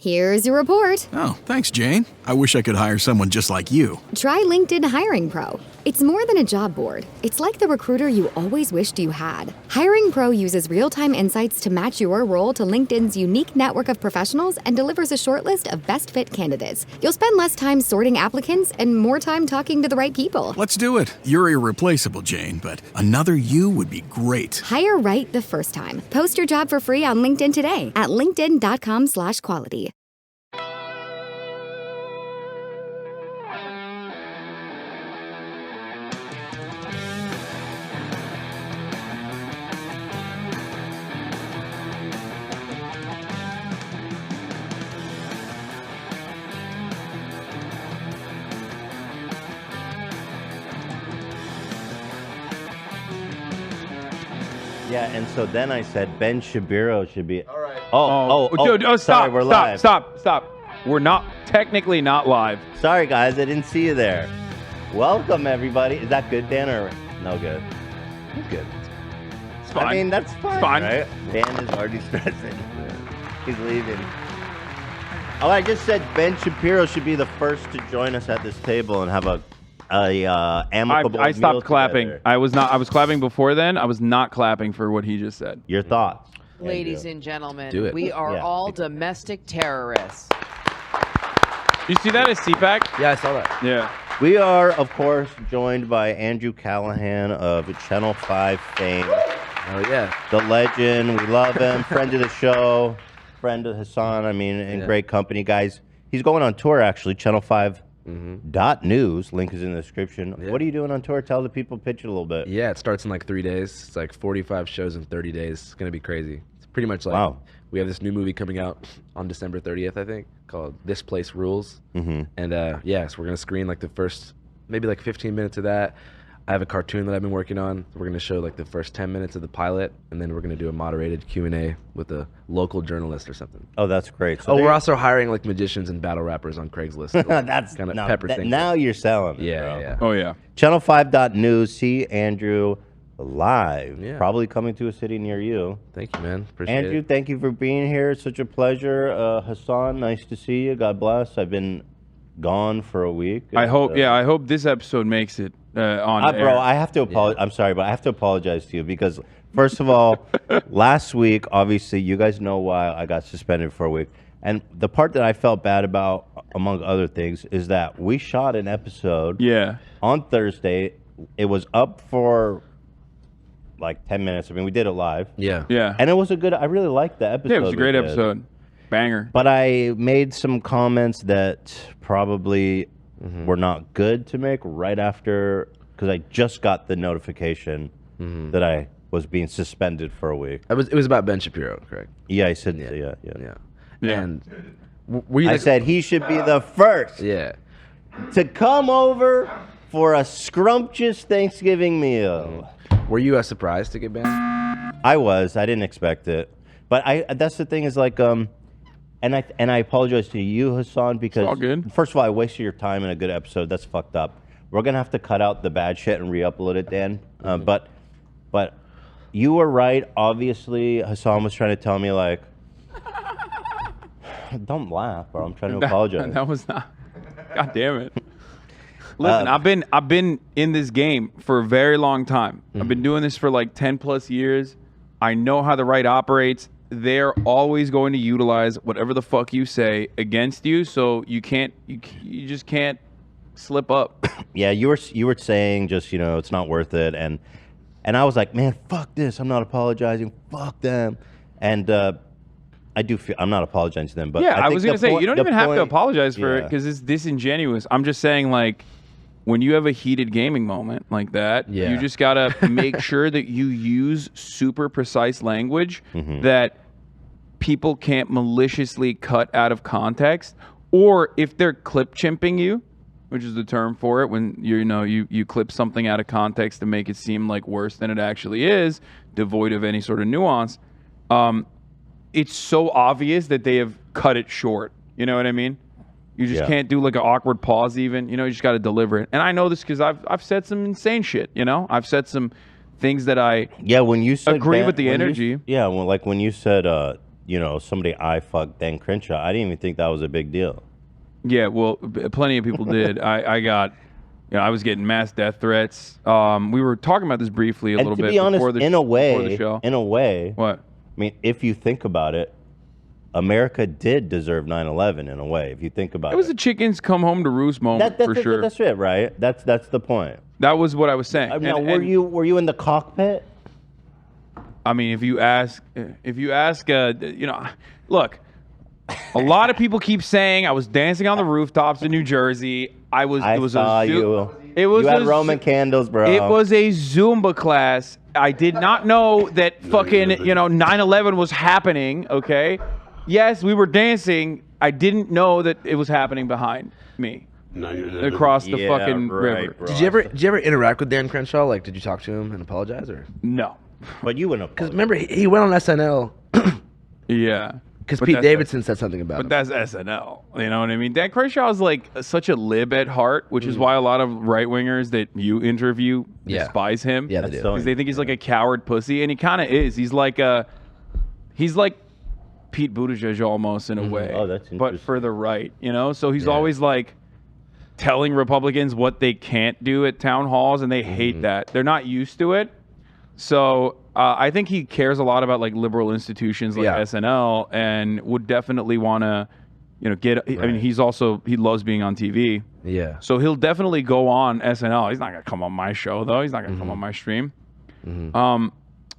Here's your report. Oh, thanks, Jane. I wish I could hire someone just like you. Try LinkedIn Hiring Pro. It's more than a job board. It's like the recruiter you always wished you had. Hiring Pro uses real-time insights to match your role to LinkedIn's unique network of professionals and delivers a short list of best fit candidates. You'll spend less time sorting applicants and more time talking to the right people. Let's do it. You're irreplaceable, Jane, but another you would be great. Hire right the first time. Post your job for free on LinkedIn today at linkedin.com/quality. Yeah, and so then I said Ben Shapiro should be. All right. Dude, stop, sorry, we're live. Stop. We're not technically not live. Sorry, guys, I didn't see you there. Welcome, everybody. Is that good, Dan, or no good? It's good. It's fine. I mean, that's fine, fine. right? Dan is already stressing. He's leaving. Oh, I just said Ben Shapiro should be the first to join us at this table and have a amicable I stopped meal clapping. together. I was clapping before then. I was not clapping for what he just said. Your thoughts? Ladies and gentlemen, Do it. we are Yeah. all domestic terrorists. You see that as CPAC? Yeah, I saw that. Yeah. We are, of course, joined by Andrew Callahan of Channel 5 fame. Oh, yeah. The legend. We love him. Friend of the show. Friend of Hassan. I mean, in great company, guys. He's going on tour, actually. Channel 5 .news. Link is in the description. Yeah. What are you doing on tour? Tell the people, pitch it a little bit. Yeah, it starts in like 3 days. It's like 45 shows in 30 days. It's going to be crazy. It's pretty much like Wow. we have this new movie coming out on December 30th, I think, called This Place Rules. Mm-hmm. And yeah, so we're going to screen like the first maybe like 15 minutes of that. I have a cartoon that I've been working on. We're going to show like the first 10 minutes of the pilot, and then we're going to do a moderated Q&A with a local journalist or something. Oh, that's great. So Oh, there- we're also hiring like magicians and battle rappers on Craigslist. to, like, that's kind of no, pepper that- things. now you're selling it, Yeah, bro. yeah. Oh yeah. Channel 5 .news. See Andrew live. Yeah. Probably coming to a city near you. Thank you, man. Appreciate Andrew, it. thank you for being here. It's such a pleasure. Hassan, nice to see you. God bless. I've been gone for a week. I hope. I hope this episode makes it on air. Bro, I have to apologize. I'm sorry, but I have to apologize to you because, first of all, last week, obviously, you guys know why I got suspended for a week. And the part that I felt bad about, among other things, is that we shot an episode Yeah. on Thursday. It was up for like 10 minutes. I mean, we did it live. Yeah. Yeah. And it was a good, I really liked the episode. Yeah, it was a great we did. episode. Banger. But I made some comments that probably were not good to make right after, because I just got the notification that I was being suspended for a week. It was about Ben Shapiro, correct? Yeah, I said, Yeah. Yeah. And were you I like, said he should be the first yeah. to come over for a scrumptious Thanksgiving meal. Were you surprised to get banned? I was. I didn't expect it. But that's the thing is like, and I apologize to you, Hassan, because all good. first of all, I wasted your time in a good episode. That's fucked up. We're gonna have to cut out the bad shit and re-upload it, Dan. But you were right. Obviously, Hassan was trying to tell me like, don't laugh, bro. I'm trying to apologize. That was not. God damn it. Listen, I've been in this game for a very long time. I've been doing this for like 10 plus years. I know how the right operates. They're always going to utilize whatever the fuck you say against you, so you just can't slip up. Yeah, you were saying just, it's not worth it, and I was like, man, fuck this. I'm not apologizing. Fuck them. And I do feel I'm not apologizing to them, but Yeah, I think was gonna the say point- you don't the even have to point- apologize for it Yeah. because it's disingenuous. I'm just saying, like, when you have a heated gaming moment like that, Yeah. you just gotta make sure that you use super precise language that people can't maliciously cut out of context, or if they're clip chimping you, which is the term for it, when you clip something out of context to make it seem like worse than it actually is, devoid of any sort of nuance. It's so obvious that they have cut it short. You know what I mean? You just can't do like an awkward pause even. You just got to deliver it. And I know this because I've said some insane shit. I've said some things that I when you said agree with the when you- energy. when you said somebody I fucked Dan Crenshaw. I didn't even think that was a big deal. Yeah, well, plenty of people did. I got, I was getting mass death threats. We were talking about this briefly a little bit to be honest, before the before the show. In a way, What? I mean, if you think about it, America did deserve 9/11 in a way. If you think about it, It was a chickens come home to roost moment for sure. That's it, right? That's the point. That was what I was saying. Now, were you in the cockpit? I mean, if you ask, look, a lot of people keep saying I was dancing on the rooftops in New Jersey. I saw you. It was you had a Roman candles, bro. It was a Zumba class. I did not know that fucking 9/11 was happening. Okay, yes, we were dancing. I didn't know that it was happening behind me. Across the fucking river. Bro. Did you ever interact with Dan Crenshaw? Like, did you talk to him and apologize, or? No. But you wouldn't. Because remember, he went on SNL. Yeah. Because Pete Davidson said something about but him. That's SNL. You know what I mean? Dan Crenshaw is like such a lib at heart, which is why a lot of right wingers that you interview despise him. Yeah, they do. Because they think he's like a coward pussy, and he kind of is. He's like Pete Buttigieg almost in a way. Oh, that's interesting. But for the right, So he's always like telling Republicans what they can't do at town halls, and they hate that. They're not used to it. So I think he cares a lot about like liberal institutions like SNL, and would definitely want to, get. I mean, he loves being on TV. Yeah. So he'll definitely go on SNL. He's not gonna come on my show though. He's not gonna come on my stream.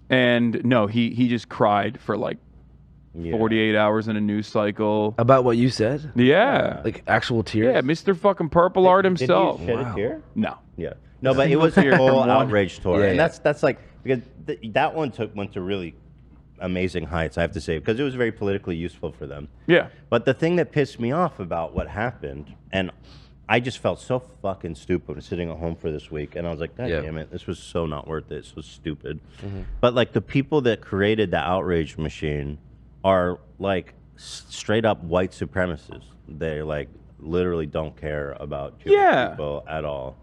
And no, he just cried for like 48 hours in a news cycle. About what you said? Yeah. Like actual tears? Yeah, Mr. fucking Purple Art himself. Did he shed a tear? No. Yeah. No, but it was a whole outrage tour, Yeah, and yeah. that's like because that one went to really amazing heights, I have to say, because it was very politically useful for them. Yeah. But the thing that pissed me off about what happened, and I just felt so fucking stupid sitting at home for this week, and I was like, God damn it, this was so not worth it, so stupid. But like the people that created the outrage machine are like straight up white supremacists. They like literally don't care about Jewish people at all.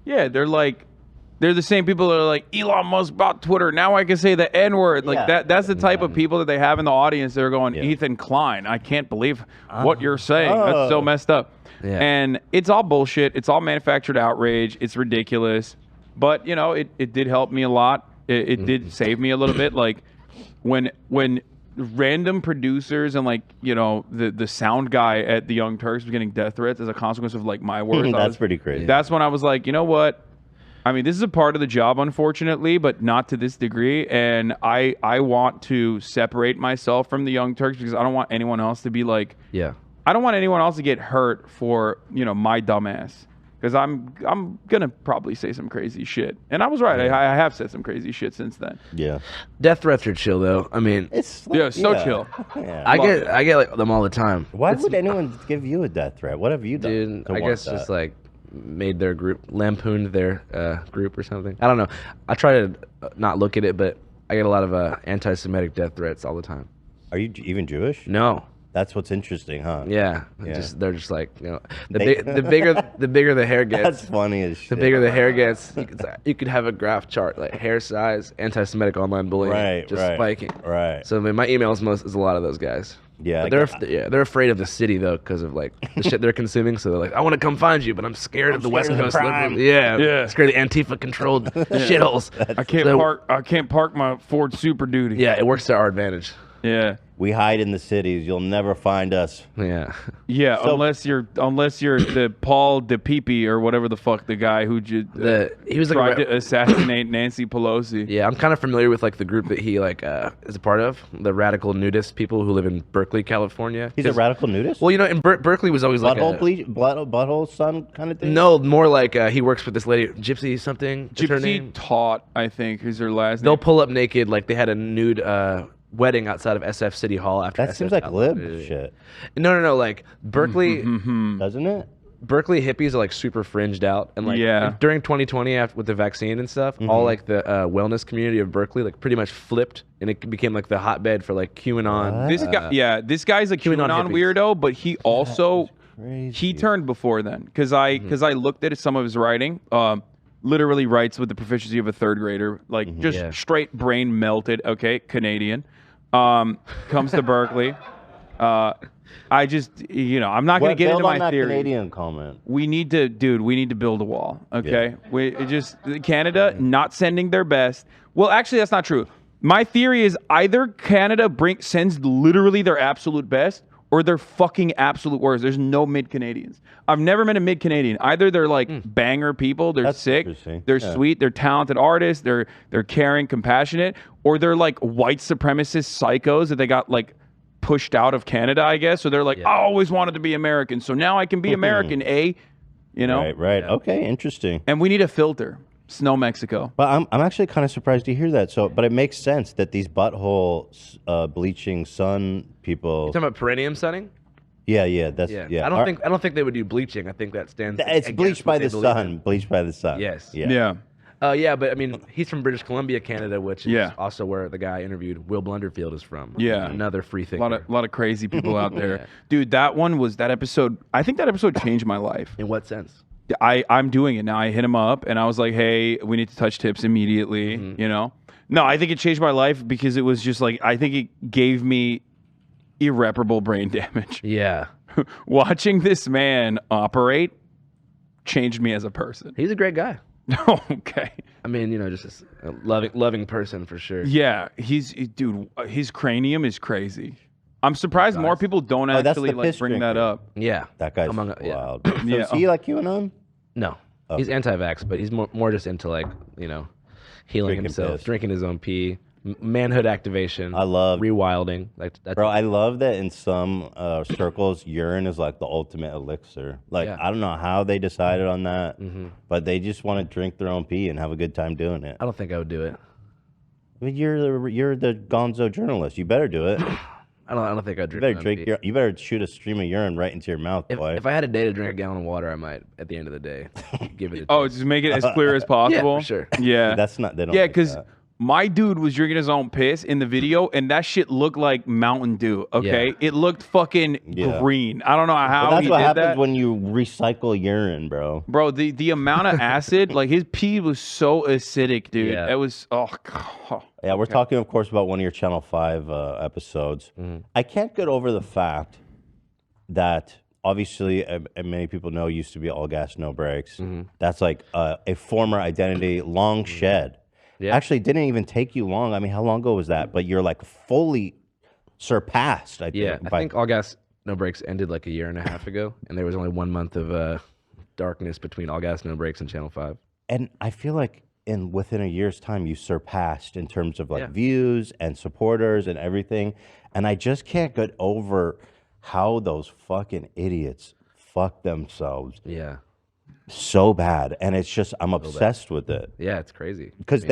Yeah, they're the same people that are like, Elon Musk bought Twitter. Now I can say the N-word. Like that's the type of people that they have in the audience. They're going, Ethan Klein, I can't believe what you're saying. That's so messed up. Yeah. And it's all bullshit. It's all manufactured outrage. It's ridiculous. But, it did help me a lot. It did save me a little bit. Like when random producers and like, the sound guy at the Young Turks was getting death threats as a consequence of like my words. That's pretty crazy. That's when I was like, you know what? I mean, this is a part of the job, unfortunately, but not to this degree. And I want to separate myself from the Young Turks because I don't want anyone else to be like, I don't want anyone else to get hurt for, my dumbass. Because I'm gonna probably say some crazy shit, and I was right. I have said some crazy shit since then. Yeah, death threats are chill though. I mean, it's like, chill. Yeah. I get like them all the time. Why would anyone give you a death threat? What have you done? Dude, I guess just like made their group, lampooned their group or something. I don't know. I try to not look at it, but I get a lot of anti-Semitic death threats all the time. Are you even Jewish? No. That's what's interesting, huh? Yeah. They're just like, the bigger the hair gets. That's funny as shit. The bigger the hair gets, you could have a graph chart like hair size, anti-Semitic online bullying, spiking. Right. So I mean, my emails is a lot of those guys. Yeah. But they're afraid of the city though because of like the shit they're consuming. So they're like, I want to come find you, but I'm scared of the West Coast liberals. Yeah. Scared of the Antifa controlled shitholes. I can't park my Ford Super Duty. Yeah, it works to our advantage. Yeah. We hide in the cities. You'll never find us. Yeah. Yeah, so, unless you're the Paul DePepe or whatever the fuck the guy who he was tried to assassinate Nancy Pelosi. Yeah, I'm kind of familiar with like the group that he like is a part of, the radical nudist people who live in Berkeley, California. He's a radical nudist? Well, in Berkeley was always butthole son kind of thing? No, more like he works with this lady, Gypsy something. Gypsy Taut, I think, is her last name. They'll pull up naked, like they had a nude wedding outside of SF City Hall after that seems like lib shit. No, like Berkeley doesn't it? Berkeley hippies are like super fringed out, and like during 2020 with the vaccine and stuff, all like the wellness community of Berkeley like pretty much flipped, and it became like the hotbed for like QAnon. This guy's a QAnon weirdo, but he also he turned before then because I looked at some of his writing. Literally writes with the proficiency of a third grader, like just straight brain melted. Okay, Canadian. comes to Berkeley. I just, I'm not going to get Build into on my that theory. Canadian comment. We need to build a wall. Okay, Canada not sending their best. Well, actually, that's not true. My theory is either Canada sends literally their absolute best, or they're fucking absolute worst. There's no mid Canadians. I've never met a mid Canadian. Either they're like banger people, they're That's sick, interesting. they're Yeah. sweet, they're talented artists, they're caring, compassionate, or they're like white supremacist psychos that they got like pushed out of Canada, I guess. So they're like, I always wanted to be American, so now I can be American, Right. Okay, interesting. And we need a filter. Snow Mexico. But I'm actually kind of surprised to hear that. So, but it makes sense that these butthole bleaching sun people. You talking about perineum sunning? Yeah, that's I don't think they would do bleaching. I think that stands. It's against bleached what by they the believe sun. in. Bleached by the sun. Yes. Yeah. Yeah, but I mean, he's from British Columbia, Canada, which is Yeah. also where the guy interviewed, Will Blunderfield, is from. Yeah. Another free A thinker. lot of crazy people out there. Yeah. Dude, that episode, I think that episode changed my life. In what sense? I'm doing it now. I hit him up and I was like, hey, we need to touch tips immediately, No, I think it changed my life because it was just like, I think it gave me irreparable brain damage. Yeah. Watching this man operate changed me as a person. He's a great guy. Okay. I mean, just a loving person for sure. Yeah, dude, his cranium is crazy. I'm surprised more people don't that's actually the like piss bring that drinker. up. Yeah. That guy's yeah. wild. So Yeah. is he like QAnon? No. He's anti-vax, but he's more just into like, healing Drinking himself, piss. drinking his own pee, manhood activation. I love- rewilding. Like that's Bro, I love that in some circles, urine is like the ultimate elixir. Like, Yeah. I don't know how they decided on that, but they just want to drink their own pee and have a good time doing it. I don't think I would do it. I mean, you're the gonzo journalist. You better do it. I don't think I'd You drink. better my own drink pee. you better shoot a stream of urine right into your mouth, boy. If I had a day to drink a gallon of water, I might at the end of the day give it. Oh, just make it as clear as possible. for sure. Yeah, That's not. They don't. yeah, like because that. my dude was drinking his own piss in the video, and that shit looked like Mountain Dew. Okay, Yeah. it looked fucking Yeah. green. I don't know But how that's he what did happens that. when you recycle urine, bro. Bro, the amount of acid, like his pee was so acidic, dude. Yeah. It was God. Yeah, we're talking, of course, about one of your Channel 5 episodes. I can't get over the fact that, obviously, and many people know, used to be All Gas, No Brakes. That's like a former identity, long shed. Yeah. Actually, didn't even take you long. I mean, how long ago was that? But you're like fully surpassed, I think. Yeah, I think All Gas No Brakes ended like a year and a half ago, and there was only 1 month of darkness between All Gas No Brakes and Channel 5. And I feel like within a year's time, you surpassed in terms of like Yeah. views and supporters and everything. And I just can't get over how those fucking idiots fuck themselves Yeah, so bad. And it's just, I'm obsessed with it. yeah, it's crazy. Because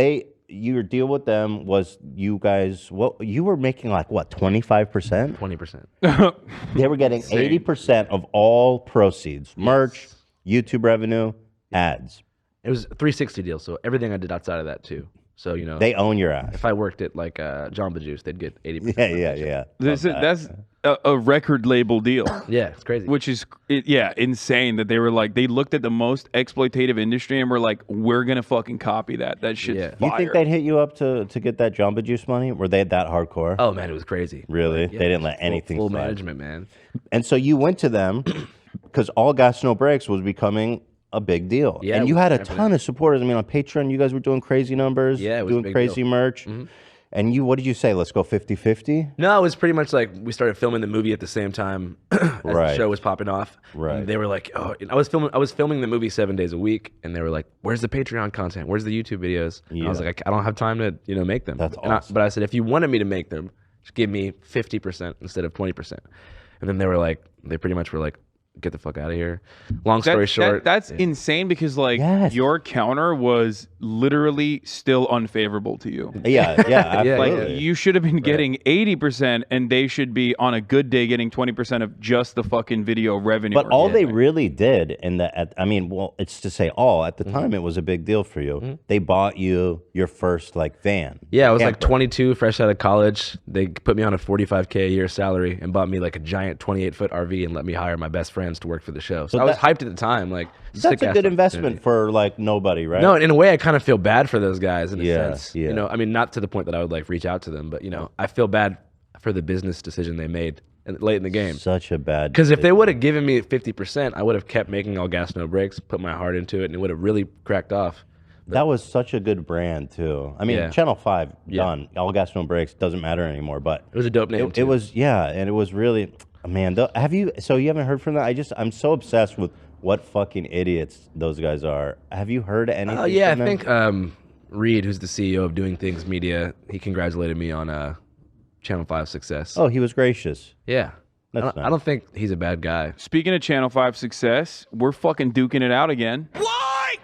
your deal with them was you guys, you were making like what, 25%? 20%. They were getting 80% of all proceeds, merch, YouTube revenue, ads. It was a 360 deal, so everything I did outside of that too. So They own your ass. if I worked at like Jamba Juice, they'd get 80%. Yeah. That's a record label deal. Yeah, it's crazy. Which is insane that they were like, they looked at the most exploitative industry and were like, we're gonna fucking copy that. That shit's Yeah. fire. You think they'd hit you up to get that Jamba Juice money? Were they that hardcore? Oh man, it was crazy. Really? Yeah, They didn't let anything full slide. management, man. And so you went to them because All Gas No Brakes was becoming a big deal. Yeah, and it you was had a happening. ton of supporters. I mean, on Patreon, you guys were doing crazy numbers, Yeah, it was a doing big crazy deal. merch. And what did you say? Let's go 50-50? No, it was pretty much like we started filming the movie at the same time as the Right. show was popping off. Right. And they were like, "Oh, I was filming the movie 7 days a week," and they were like, "Where's the Patreon content? Where's the YouTube videos?" And I was Yeah. like, "I don't have time to make them." That's And awesome. but I said, if you wanted me to make them, just give me 50% instead of 20%. And then they pretty much were like, "Get the fuck out of here." Long story short, that's insane because like Yes. your counter was literally still unfavorable to you. Yeah, absolutely. Like you should have been getting 80% and they should be on a good day getting 20% of just the fucking video revenue. But or all they something. really did, it's to say all, at the time it was a big deal for you. They bought you your first like van. yeah, I was like Camper. 22, fresh out of college. They put me on a $45K a year salary and bought me like a giant 28-foot RV and let me hire my best friends to work for the show. So I was hyped at the time. Like, That's a good investment for like nobody, right? No, in a way, I kind of feel bad for those guys in a Yeah, sense. yeah. I mean, not to the point that I would like reach out to them, but I feel bad for the business decision they made late in the game. Such a bad. Because if they decision. would have given me 50%, I would have kept making All Gas No Brakes, put my heart into it, and it would have really cracked off. That was such a good brand too. I mean, Yeah. Channel 5 Yeah. done. All Gas No Brakes doesn't matter anymore. But It was a dope name. it too. was and it was really man. Have you? So you haven't heard from that? I'm so obsessed with what fucking idiots those guys are. Have you heard anything? Yeah, I from them? think Reed, who's the CEO of Doing Things Media, he congratulated me on Channel 5 success. Oh, he was gracious. Yeah. That's I nice. don't think he's a bad guy. Speaking of Channel 5 success, we're fucking duking it out again. What?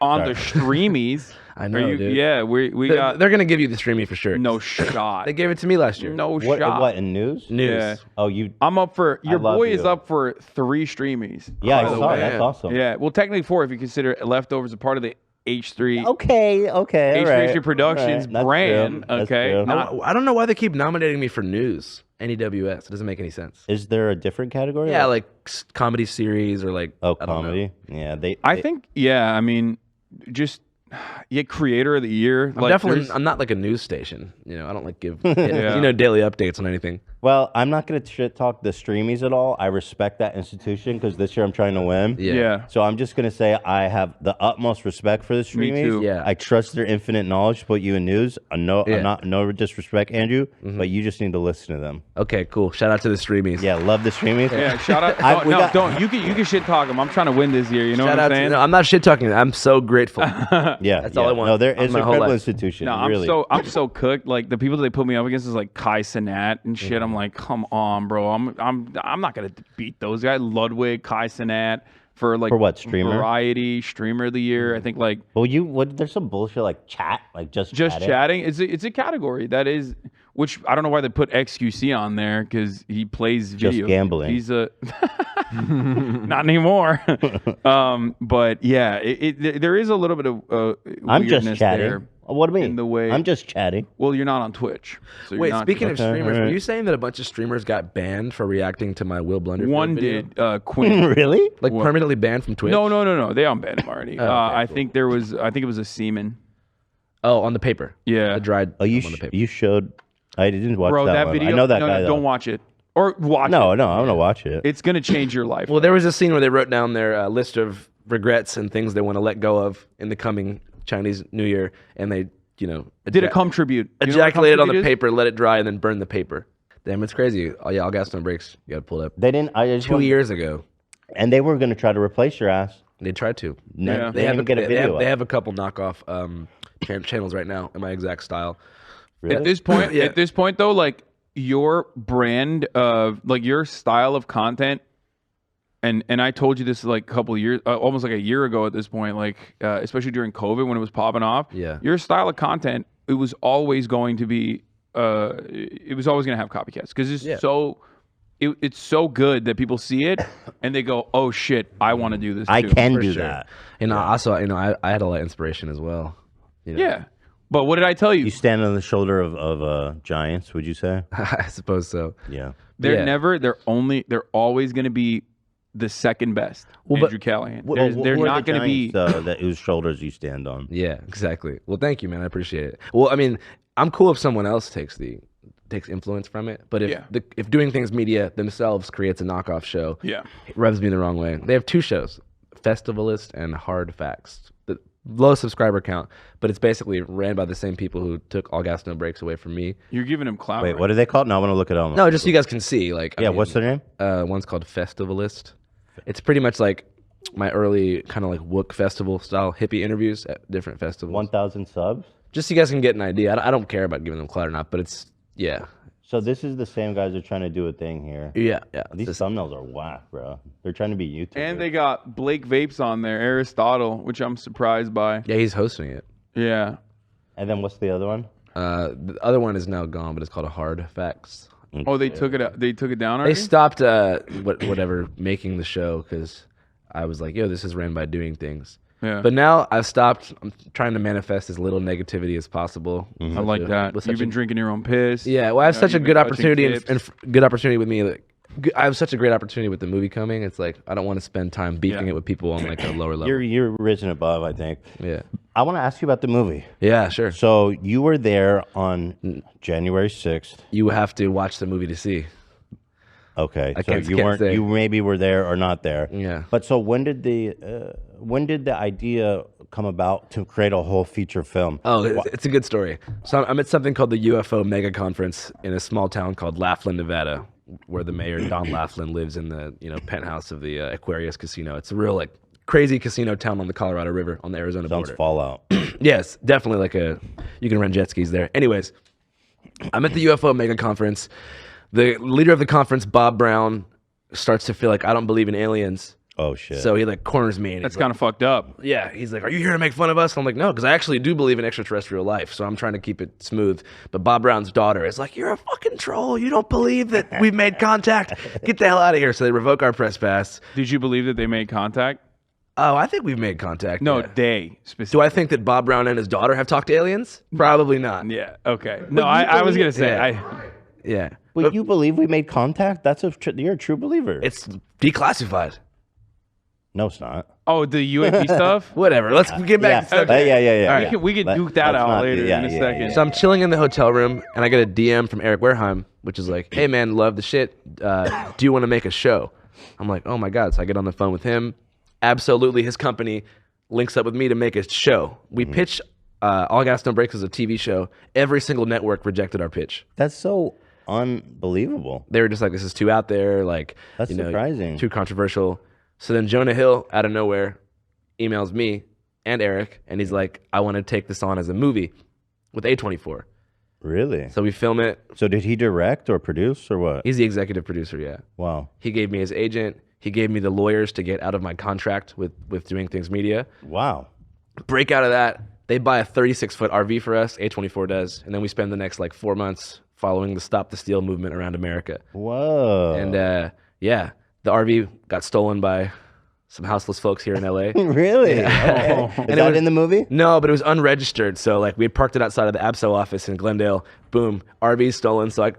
On the streamies. I know, dude. Yeah, we got They're going to give you the streamy for sure. no shot. They gave it to me last year. No What? shot. What in news? News. Yeah. Oh, you. I'm up for your love boy is you. up for 3 streamies. Yeah, I by the saw. way. That's awesome. Yeah, well, technically 4 if you consider leftovers a part of the H3 Okay. Okay. all right. H3 Productions All right. That's brand. true. That's Okay, true. not I don't know why they keep nominating me for news. NEWS. It doesn't make any sense. Is there a different category? Yeah, like comedy series or like oh, I don't know. comedy. Yeah, I think I mean just creator of the year. I'm not like a news station. You know, I don't like give daily updates on anything. Well, I'm not going to shit talk the streamies at all. I respect that institution because this year I'm trying to win. Yeah. So I'm just going to say I have the utmost respect for the Me streamies. too. Yeah. I trust their infinite knowledge to put you in news. No disrespect, Andrew, Mm-hmm. but you just need to listen to them. Okay, cool. Shout out to the streamies. Yeah, love the streamies. Yeah, shout out. We got- Don't. You can shit talk them. I'm trying to win this year. You know Shout what out I'm saying? no, I'm not shit talking. I'm so grateful. Yeah, That's all I want No, there on is my a whole credible life. institution. No, really. I'm so cooked. Like the people that they put me up against is like Kai Cenat and shit. I'm like, come on, bro. I'm not gonna beat those guys. Ludwig, Kai Cenat for what, streamer? Variety streamer of the year. I think like Well, there's some bullshit like chat, like just chatting. It's a category that is. Which I don't know why they put XQC on there because he plays video. gambling. He's a not anymore. But yeah, there is a little bit of I'm weirdness just chatting. there. What do you mean? in the way- I'm just chatting. Well, you're not on Twitch. So you're Wait, not- speaking of Okay, streamers, alright. were you saying that a bunch of streamers got banned for reacting to my Will Blunderfield one video? did Quinn. Really? Like permanently banned from Twitch? No. They unbanned him already. okay, I cool. think it was a semen. Oh, on the paper. Yeah. The dried Oh, you on the paper. you showed. I didn't watch Bro, that one. video. I know that no, guy. no, though. don't watch it. Or watch No, it. I'm gonna watch it. It's gonna change your life. Well, there was a scene where they wrote down their list of regrets and things they want to let go of in the coming Chinese New Year, and they, did a cum tribute. You know what a cum ejaculated on the tribute is? paper, let it dry, and then burn the paper. Damn, it's crazy. Oh yeah, All Gas No Brakes. You got to pull it up. They didn't. I just 2 years ago, and they were gonna try to replace your ass. they tried to. Yeah. They didn't even get a video. They have a couple knockoff channels right now in my exact style. Really? At this point, Yeah. at this point though, like your brand of like your style of content, and I told you this like a couple of years, almost like a year ago at this point, like especially during COVID when it was popping off. Yeah. Your style of content, it was always going to be, it was always going to have copycats because it's so. It's so good that people see it and they go, "Oh shit, I want to do this." I too. can For do sure. that. And also, I had a lot of inspiration as well. Yeah, but what did I tell you? You stand on the shoulder of giants. Would you say? I suppose so. Yeah. They're Yeah. they're always going to be the second best. Well, but- Andrew Callahan. well, They're Who are not the going to be. giants, that whose shoulders you stand on. Yeah, exactly. Well, thank you, man. I appreciate it. Well, I mean, I'm cool if someone else takes influence from it, but if Doing Things Media themselves creates a knockoff show, Yeah. it rubs me the wrong way. They have 2 shows, Festivalist and Hard Facts. The low subscriber count, but it's basically ran by the same people who took All Gas No Brakes away from me. You're giving him clout. Wait, right? what are they called? No, I want to look it up. No, just so you guys can see. Like, Yeah, what's their name? One's called Festivalist. It's pretty much like my early kind of like Wook Festival style hippie interviews at different festivals. 1,000 subs. Just so you guys can get an idea. I don't care about giving them clout or not, but it's yeah. So this is the same guys that are trying to do a thing here. Yeah. These thumbnails are whack, bro. They're trying to be YouTubers. And they got Blake Vapes on there, Aristotle, which I'm surprised by. Yeah, he's hosting it. Yeah. And then what's the other one? The other one is now gone, but it's called Hard Facts. Oh, they took it out. They took it down They already. stopped whatever making the show because I was like, yo, this is ran by Doing Things. Yeah. But now I've stopped. I'm trying to manifest as little negativity as possible. I like that. With You've such been drinking your own piss. Yeah, well, I have You know, such a you've good been touching opportunity tips. and good opportunity with me like, I have such a great opportunity with the movie coming. It's like I don't want to spend time beefing it with people on like a lower level. You're risen above, I think. Yeah. I want to ask you about the movie. Yeah, sure. So you were there on January 6th. You have to watch the movie to see. Okay, I so can't you weren't. say. You maybe were there or not there. Yeah. But so when did the idea come about to create a whole feature film? Oh, it's a good story. So I'm at something called the UFO Mega Conference in a small town called Laughlin, Nevada, where the mayor Don Laughlin lives in the penthouse of the Aquarius Casino. It's a real like crazy casino town on the Colorado River on the Arizona Sounds border. Fallout. Yes, definitely like you can rent jet skis there. Anyways, I'm at the UFO Mega Conference. The leader of the conference, Bob Brown, starts to feel like I don't believe in aliens. Oh shit. So he like corners me. And That's he's kind of fucked up. like, yeah, he's like, "Are you here to make fun of us?" I'm like, "No, because I actually do believe in extraterrestrial life." So I'm trying to keep it smooth. But Bob Brown's daughter is like, "You're a fucking troll. You don't believe that we've made contact. Get the hell out of here." So they revoke our press pass. Did you believe that they made contact? Oh, I think we've made contact. No, yeah. they specifically. Do I think that Bob Brown and his daughter have talked to aliens? Probably not. Yeah. Okay. No, I was gonna say Yeah. Yeah. Wait, you believe we made contact? You're a true believer. It's declassified. No, it's not. Oh, the UAP stuff. Whatever. Let's get back to subject. Yeah. All right, we can duke that out later in a second. So I'm chilling in the hotel room, and I get a DM from Eric Wareheim, which is like, "Hey man, love the shit. Do you want to make a show?" I'm like, "Oh my god!" So I get on the phone with him. Absolutely, his company links up with me to make a show. We pitch All Gas No Brakes as a TV show. Every single network rejected our pitch. That's so unbelievable. They were just like, "This is too out there. Like, That's surprising. Too controversial." So then Jonah Hill, out of nowhere, emails me and Eric, and he's like, "I want to take this on as a movie with A24." Really? So we film it. So did he direct or produce or what? He's the executive producer, yeah. Wow. He gave me his agent. He gave me the lawyers to get out of my contract with Doing Things Media. Wow. Break out of that. They buy a 36-foot RV for us, A24 does, and then we spend the next like 4 months following the Stop the Steal movement around America. Whoa. And yeah, the RV got stolen by some houseless folks here in LA. Really? Yeah. Is that in the movie? No, but it was unregistered. So like we had parked it outside of the ABSO office in Glendale. Boom, RV stolen. So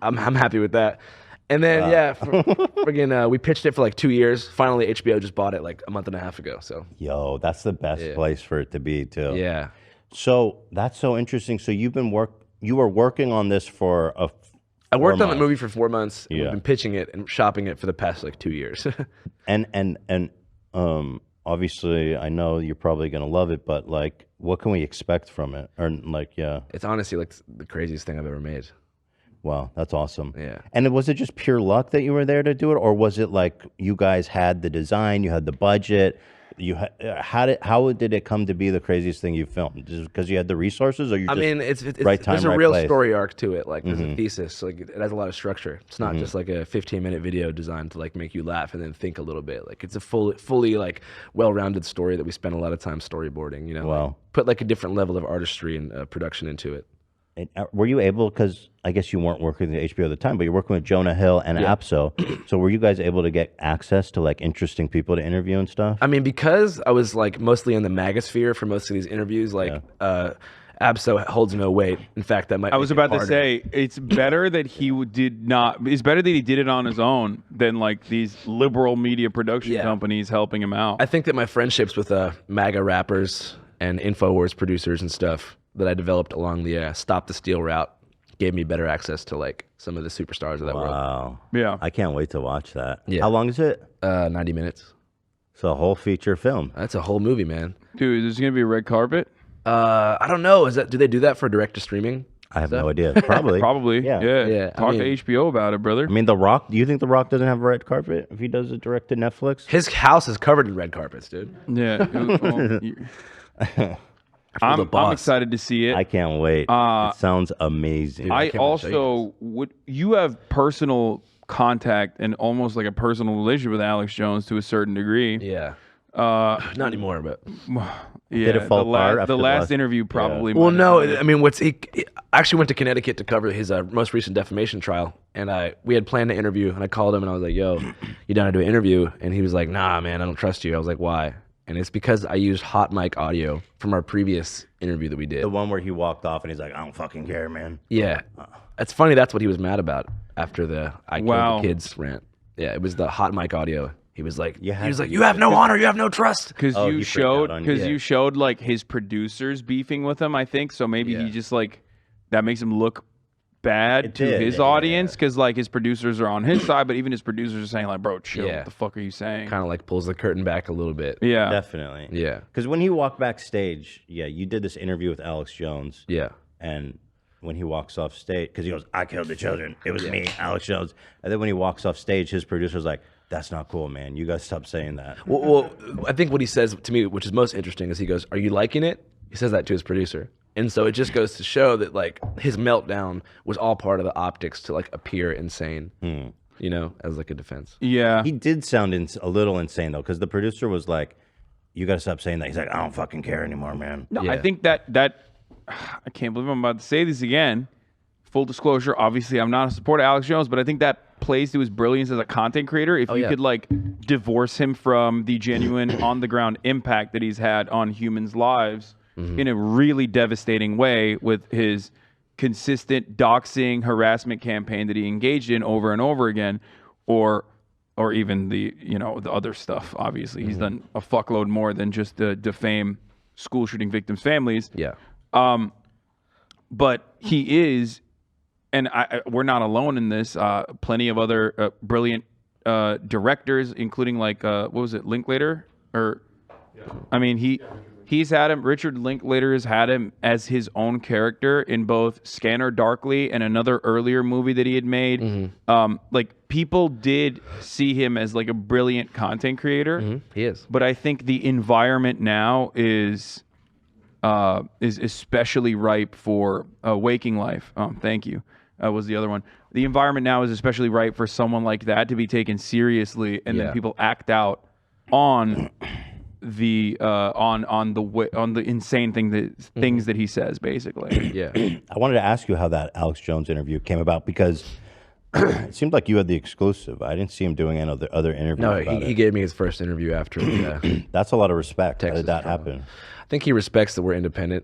I'm happy with that. And then we pitched it for like 2 years. Finally, HBO just bought it like a month and a half ago. So Yo, that's the best place for it to be too. yeah, So that's so interesting. So you were working on this for I worked 4 on the months. movie for 4 months. And Yeah. we've been pitching it and shopping it for the past like 2 years. And obviously I know you're probably gonna love it, but like, what can we expect from it? Or like, yeah, It's honestly like the craziest thing I've ever made. wow, that's awesome. Yeah. And was it just pure luck that you were there to do it, or was it like you guys had the design, you had the budget, how did it come to be the craziest thing you filmed? Just because you had the resources, or you? I Just mean, it's right time, there's a right real place? story arc to it. Like there's a thesis. Like it has a lot of structure. It's not just like a 15-minute video designed to like make you laugh and then think a little bit. Like it's a fully like well-rounded story that we spent a lot of time storyboarding. You know, Wow. like, put like a different level of artistry and production into it. And, were you able, because I guess you weren't working at HBO at the time, but you're working with Jonah Hill and APSO. So were you guys able to get access to like interesting people to interview and stuff? I mean, because I was like mostly in the magosphere for most of these interviews, like ABSO holds no weight. In fact, that might. I was about to say it's better that he did not. It's better that he did it on his own than like these liberal media production companies helping him out. I think that my friendships with MAGA rappers and InfoWars producers and stuff that I developed along the Stop the Steal route gave me better access to like some of the superstars of that world. Wow. Yeah. I can't wait to watch that. Yeah. How long is it? 90 minutes. It's a whole feature film. That's a whole movie, man. Dude, there's gonna be a red carpet. I don't know. Do they do that for direct to streaming? I have no idea. Probably. Probably. Yeah. Yeah, Talk I mean- to HBO about it, brother. I mean, The Rock. Do you think The Rock doesn't have a red carpet if he does it direct to Netflix? His house is covered in red carpets, dude. Yeah. I'm excited to see it. I can't wait. It sounds amazing. I can't wait to show also you have personal contact and almost like a personal relationship with Alex Jones to a certain degree. Yeah. Not anymore, but. Yeah, Did it fall apart after the the last last- interview probably. Well, might no. have been it. I mean, he actually went to Connecticut to cover his most recent defamation trial, and we had planned to interview, and I called him and I was like, "Yo, you down to do an interview?" And he was like, "Nah, man, I don't trust you." I was like, "Why?" and it's because I used hot mic audio from our previous interview that we did. The one where he walked off and he's like, I don't fucking care, man. Yeah, it's funny. That's what he was mad about after the "I Wow. killed the kids" rant. Yeah, it was the hot mic audio. He was like, You "You have no honor, you have no trust." Because Oh, you he freaked out on you. you showed like his producers beefing with him, I think. So maybe he just like that makes him look bad It to did, his yeah. audience because like his producers are on his side, but even his producers are saying like, "Bro, chill. Yeah. What the fuck are you saying?" Kind of like pulls the curtain back a little bit. Yeah. Definitely. Yeah. Because when he walked backstage, you did this interview with Alex Jones. Yeah. And when he walks off stage, because he goes, I killed the children. It was me, Alex Jones. And then when he walks off stage, his producer's like, that's not cool, man. You guys stop saying that. Well, I think what he says to me, which is most interesting, is he goes, "Are you liking it?" He says that to his producer. And so it just goes to show that like his meltdown was all part of the optics to like appear insane, you know, as like a defense. Yeah. He did sound a little insane, though, because the producer was like, you got to stop saying that. He's like, I don't fucking care anymore, man. No, Yeah. I think that I can't believe I'm about to say this again. Full disclosure, obviously I'm not a supporter of Alex Jones, but I think that plays to his brilliance as a content creator. If you could like divorce him from the genuine on the ground impact that he's had on humans' lives in a really devastating way with his consistent doxing harassment campaign that he engaged in over and over again, or even the the other stuff. Obviously, he's done a fuckload more than just defame school shooting victims' families. Yeah. But he is, and we're not alone in this. Plenty of other brilliant directors, including like what was it, Linklater? I mean, he's had him. Richard Linklater has had him as his own character in both Scanner Darkly and another earlier movie that he had made. Like people did see him as like a brilliant content creator. He is. But I think the environment now is especially ripe for Waking Life. Thank you. Was the other one. The environment now is especially ripe for someone like that to be taken seriously, and then people act out on the on the insane things that he says, basically. Yeah. I wanted to ask you how that Alex Jones interview came about, because it seemed like you had the exclusive. I didn't see him doing any other interviews. No, about he it. gave me his first interview after. That's a lot of respect. How Texas did that drama. happen? I think he respects that we're independent.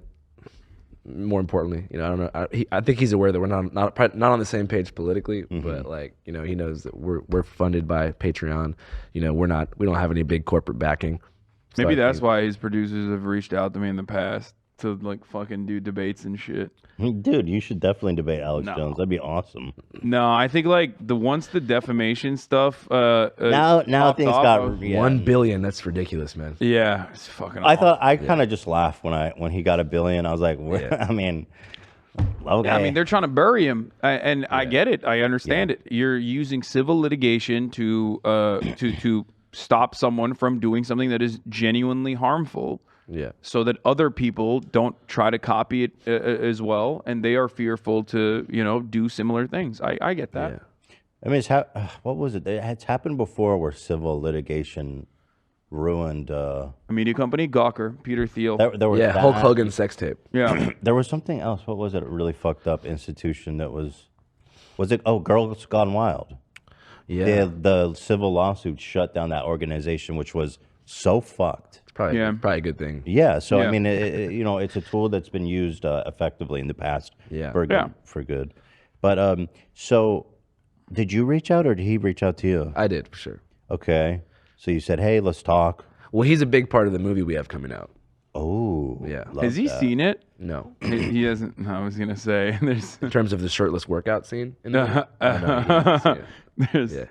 More importantly, I don't know. I think he's aware that we're not on the same page politically, but like he knows that we're funded by Patreon. We don't have any big corporate backing. So Maybe I that's think- why his producers have reached out to me in the past to like fucking do debates and shit. Dude, you should definitely debate Alex No. Jones. That'd be awesome. No, I think like once the defamation stuff. Now popped things off, got I was- yeah. 1 billion. That's ridiculous, man. Yeah, it's fucking. I thought awful. I kind of just laughed when he got $1 billion. I was like, I mean, okay. I mean, they're trying to bury him, and I get it. I understand it. You're using civil litigation to stop someone from doing something that is genuinely harmful, Yeah. so that other people don't try to copy it as well, and they are fearful to do similar things. I get that. Yeah. I mean, what was it? It's happened before where civil litigation ruined. A media company, Gawker, Peter Thiel. There was that. Hulk Hogan sex tape. Yeah. There was something else. What was it? A really fucked up institution that was it? Oh, Girls Gone Wild. Yeah. The civil lawsuit shut down that organization, which was so fucked. It's probably Yeah. probably a good thing. Yeah. So Yeah. I mean, it's a tool that's been used effectively in the past. Yeah. For good. Yeah. For good. But so, did you reach out or did he reach out to you? I did for sure. Okay. So you said, "Hey, let's talk." Well, he's a big part of the movie we have coming out. Oh. Yeah. love Has he that. seen it? No, He hasn't. No, I was gonna say there's. in terms of the shirtless workout scene. In the movie. There's, Yeah.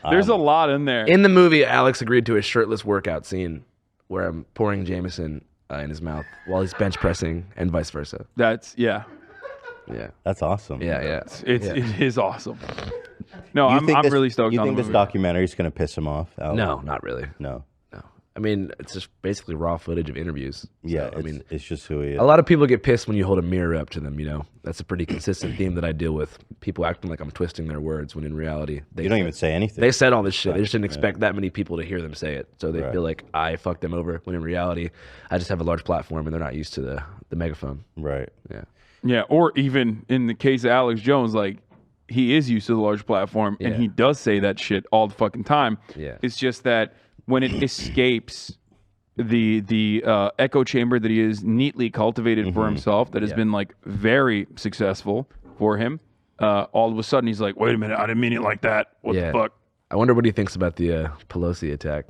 there's a lot in there. In the movie, Alex agreed to a shirtless workout scene where I'm pouring Jameson in his mouth while he's bench pressing, and vice versa. That's yeah. Yeah. That's awesome. Yeah. It is awesome. No, You I'm think this- really stoked You on think the this movie. documentary is going to piss him off? Alex? No, not really. No. No. I mean, it's just basically raw footage of interviews. So, Yeah. I mean, it's just who he is. a lot of people get pissed when you hold a mirror up to them, That's a pretty consistent theme that I deal with. People acting like I'm twisting their words when in reality, You don't even say anything. they said all this shit. They just didn't expect that many people to hear them say it. So they Right. feel like I fucked them over when in reality, I just have a large platform and they're not used to the megaphone. Right. Yeah. Yeah, or even in the case of Alex Jones, like he is used to the large platform and Yeah. he does say that shit all the fucking time. Yeah. It's just that when it escapes the echo chamber that he has neatly cultivated for himself that has been like very successful for him. All of a sudden he's like, wait a minute, I didn't mean it like that. What the fuck? I wonder what he thinks about the Pelosi attack.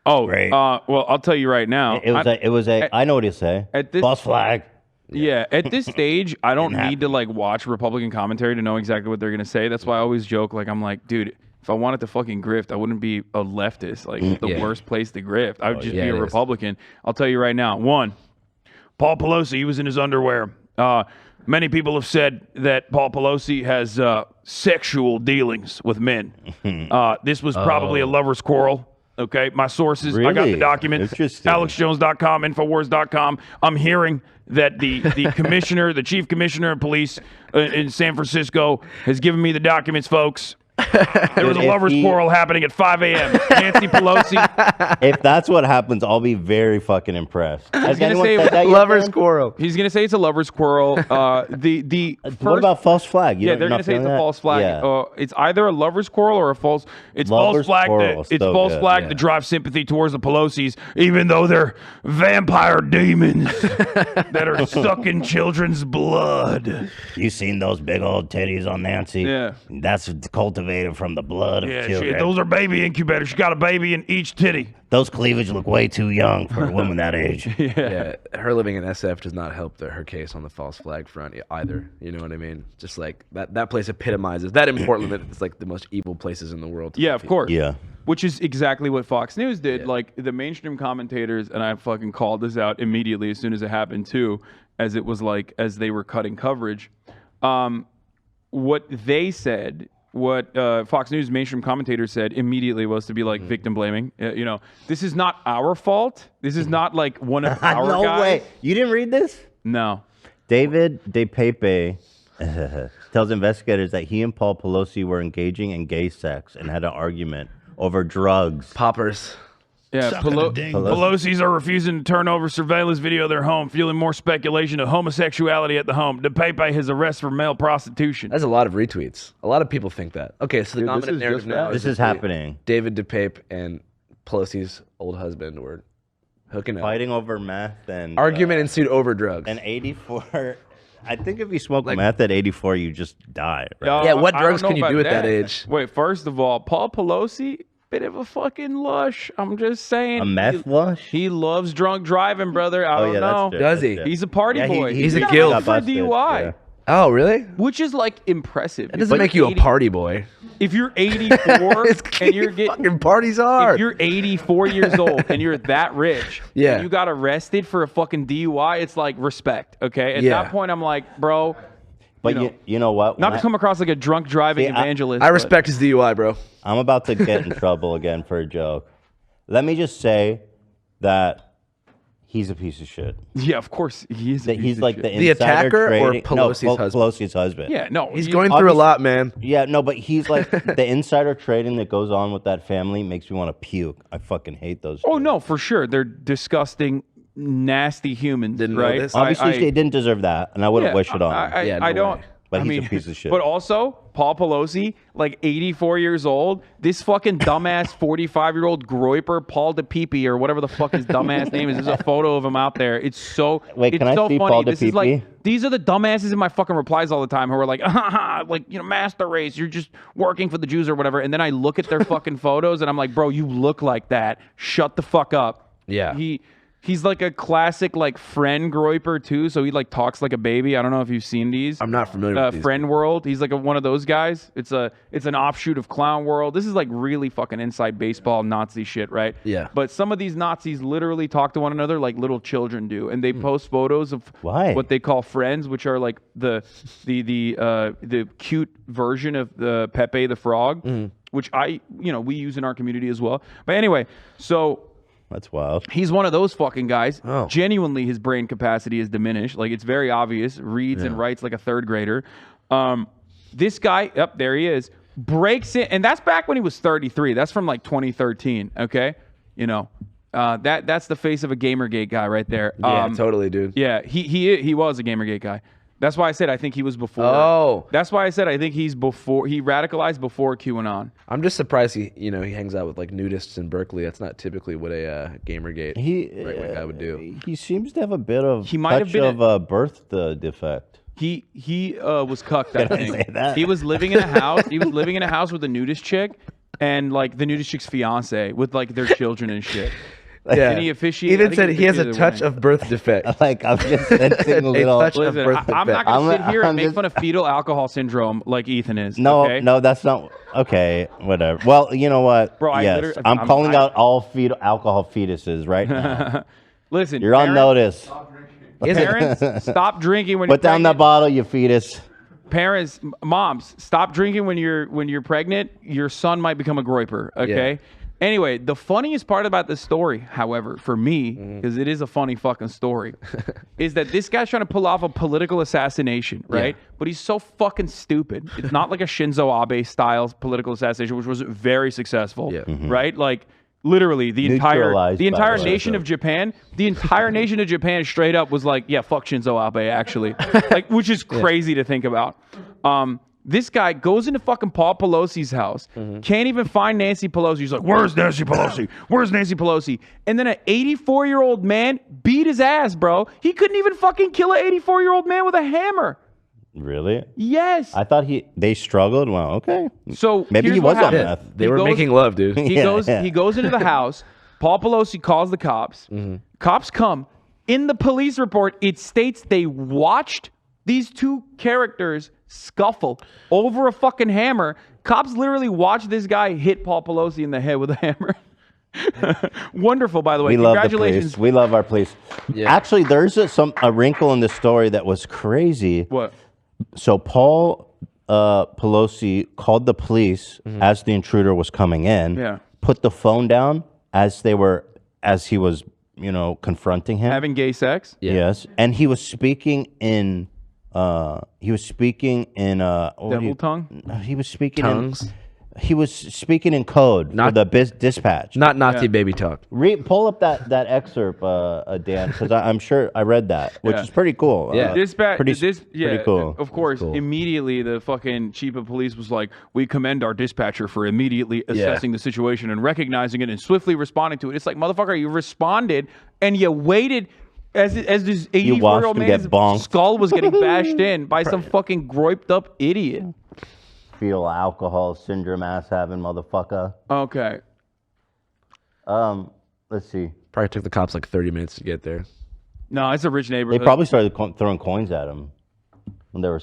Oh, Great. Well, I'll tell you right now. I know what he'll say. At this, False flag. Yeah, at this stage, I don't need to like watch Republican commentary to know exactly what they're gonna say. That's why I always joke, like, I'm like, dude, if I wanted to fucking grift, I wouldn't be a leftist. Like, the worst place to grift. I would just be a Republican. I'll tell you right now. One, Paul Pelosi, he was in his underwear. Many people have said that Paul Pelosi has sexual dealings with men. This was probably a lover's quarrel. Okay, my sources, I got the document. Interesting. AlexJones.com, Infowars.com. I'm hearing that the commissioner, the chief commissioner of police in San Francisco has given me the documents, folks. There was a lover's quarrel happening at 5 a.m. Nancy Pelosi. If that's what happens, I'll be very fucking impressed. Has anyone say said that yet, Lover's Dan? quarrel. He's going to say it's a lover's quarrel. What about false flag? Yeah, they're going to say it's a false flag. Yeah. It's either a lover's quarrel or a false. It's Lover's false flag. quarrel, It's so false good. flag to drive sympathy towards the Pelosi's, even though they're vampire demons that are sucking children's blood. You seen those big old titties on Nancy? Yeah. That's cultivated from the blood of Yeah, children. those are baby incubators. She got a baby in each titty. Those cleavage look way too young for a woman that age. Yeah, her living in SF does not help her case on the false flag front either. You know what I mean? Just like that place epitomizes that in Portland. It's like the most evil places in the world. Yeah, of course. Yeah. Which is exactly what Fox News did. Like the mainstream commentators, and I fucking called this out immediately as soon as it happened too, as it was like as they were cutting coverage. What they said, what Fox News mainstream commentators said immediately was to be like victim blaming. You know, this is not our fault. This is not like one of our No guys. way. You didn't read this? No. David DePape tells investigators that he and Paul Pelosi were engaging in gay sex and had an argument over drugs. Poppers. Yeah, Pelosi's are refusing to turn over surveillance video of their home, fueling more speculation of homosexuality at the home. DePape has arrested for male prostitution. That's a lot of retweets. A lot of people think that. Okay, so the dominant narrative now This is that happening. David DePape and Pelosi's old husband were hooking up. Fighting over meth and Argument ensued over drugs. and 84. I think if you smoke meth at 84, you just die. Right? Yeah, what I don't drugs know can you about do at that age? Wait, first of all, Paul Pelosi, bit of a fucking lush. I'm just saying. A meth lush? He loves drunk driving, brother. I don't know. that's true. Does he? That's true. He's a party Yeah, boy. he's a got guild. arrested for Got busted, DUI, yeah. Oh, really? which is like impressive. That doesn't make you a party boy. If you're 84 and you're getting fucking parties hard. If you're 84 years old and you're that rich, Yeah. and you got arrested for a fucking DUI, it's like respect, okay? At Yeah. that point, I'm like, bro, But you know what? not When to come across like a drunk driving evangelist. I but- respect his DUI, bro. I'm about to get in trouble again for a joke. Let me just say that he's a piece of shit. Yeah, of course he is. That he's like the The insider attacker or trading. Pelosi's no, husband? Pelosi's husband. Yeah, no, He's going through a lot, man. Yeah, no, but he's like the insider trading that goes on with that family makes me want to puke. I fucking hate those. Oh dudes. no, for sure, they're disgusting, nasty humans. Didn't know right? this. Obviously, they didn't deserve that, and I wouldn't wish it on him. Yeah, no I don't. way. But I he's a mean, piece of shit. But also, Paul Pelosi, like 84 years old, this fucking dumbass 45-year-old groiper, Paul DePepe, or whatever the fuck his dumbass name is. There's a photo of him out there. It's so Wait, it's can I so see funny. Paul This is DePepe? like these are the dumbasses in my fucking replies all the time who are like, like, you know, master race, you're just working for the Jews or whatever. And then I look at their fucking photos and I'm like, bro, you look like that. Shut the fuck up. Yeah. He's like a classic like friend groiper too, so he like talks like a baby. I don't know if you've seen these. I'm not familiar with these. Friend World. He's like one of those guys. It's an offshoot of Clown World. This is like really fucking inside baseball Nazi shit, right? Yeah. But some of these Nazis literally talk to one another like little children do, and they post photos of Why? what they call friends, which are like the cute version of the Pepe the Frog, which we use in our community as well. But anyway, so. That's wild. He's one of those fucking guys. Oh. Genuinely, his brain capacity is diminished. Like, it's very obvious. Reads and writes like a third grader. This guy, there he is, breaks in. And that's back when he was 33. That's from like 2013, okay? You know, that's the face of a Gamergate guy right there. Yeah, totally, dude. Yeah, he was a Gamergate guy. That's why I said I think he was before. Oh. That's why I said I think he's before. He radicalized before QAnon. I'm just surprised he hangs out with like nudists in Berkeley. That's not typically what a Gamergate right-wing guy would do. He seems to have a bit of He might have touch been of birth defect. He was cucked. I Can I think say that? he was living in a house. He was living in a house with a nudist chick, and like the nudist chick's fiance with like their children and shit. Yeah. And he officiated. Even said he has a touch of birth defect. Like I'm just sensing a little. touch of Listen, birth I'm not defect. gonna sit here and I'm make just- fun of fetal alcohol syndrome like Ethan is. No, okay? no, that's not okay. Whatever. Well, you know what, Bro, I yes, literally- I'm I'm- calling I- out all alcohol fetuses right now. Listen, You're on parents- notice. Parents, stop drinking when Put you're down that pregnant. bottle, you fetus. Parents, moms, stop drinking when you're pregnant. Your son might become a groiper. Okay. Anyway, the funniest part about this story, however, for me, because it is a funny fucking story, is that this guy's trying to pull off a political assassination, right? But he's so fucking stupid. It's not like a Shinzo Abe style political assassination, which was very successful, right? Like literally the entire Neutralized by the nation way. of Japan, the entire nation of Japan straight up was like, yeah, fuck Shinzo Abe, actually, like, which is crazy to think about. This guy goes into fucking Paul Pelosi's house, can't even find Nancy Pelosi. He's like, where's Nancy Pelosi? Where's Nancy Pelosi? And then an 84-year-old man beat his ass, bro. He couldn't even fucking kill an 84-year-old man with a hammer. Really? Yes. I thought they struggled. Well, okay. So Maybe here's he what was on happened. meth. They He were goes- making love, dude. He goes into the house. Paul Pelosi calls the cops. Cops come. In the police report, it states they watched these two characters scuffle over a fucking hammer. Cops literally watched this guy hit Paul Pelosi in the head with a hammer. Wonderful, by the way. We love the Congratulations. police. We love our police. Actually, there's a wrinkle in the story that was crazy. What? So Paul Pelosi called the police as the intruder was coming in. Yeah. Put the phone down as he was, confronting him. Having gay sex? Yes, and he was speaking in. Devil tongue? He was speaking Tongues? He was speaking in code for Not- the dispatch. Not Nazi baby talk. Pull up that excerpt, Dan, because I'm sure I read that, which is pretty cool. Yeah. Pretty cool. Of course, immediately the fucking chief of police was like, "We commend our dispatcher for immediately assessing the situation and recognizing it and swiftly responding to it." It's like, motherfucker, you responded and you waited as this 84-year-old him get man's bonked. skull was getting bashed in by some fucking groiped up idiot. Fetal alcohol syndrome ass having motherfucker. Okay. Let's see. Probably took the cops like 30 minutes to get there. No, it's a rich They neighborhood. probably started throwing coins at him when they were.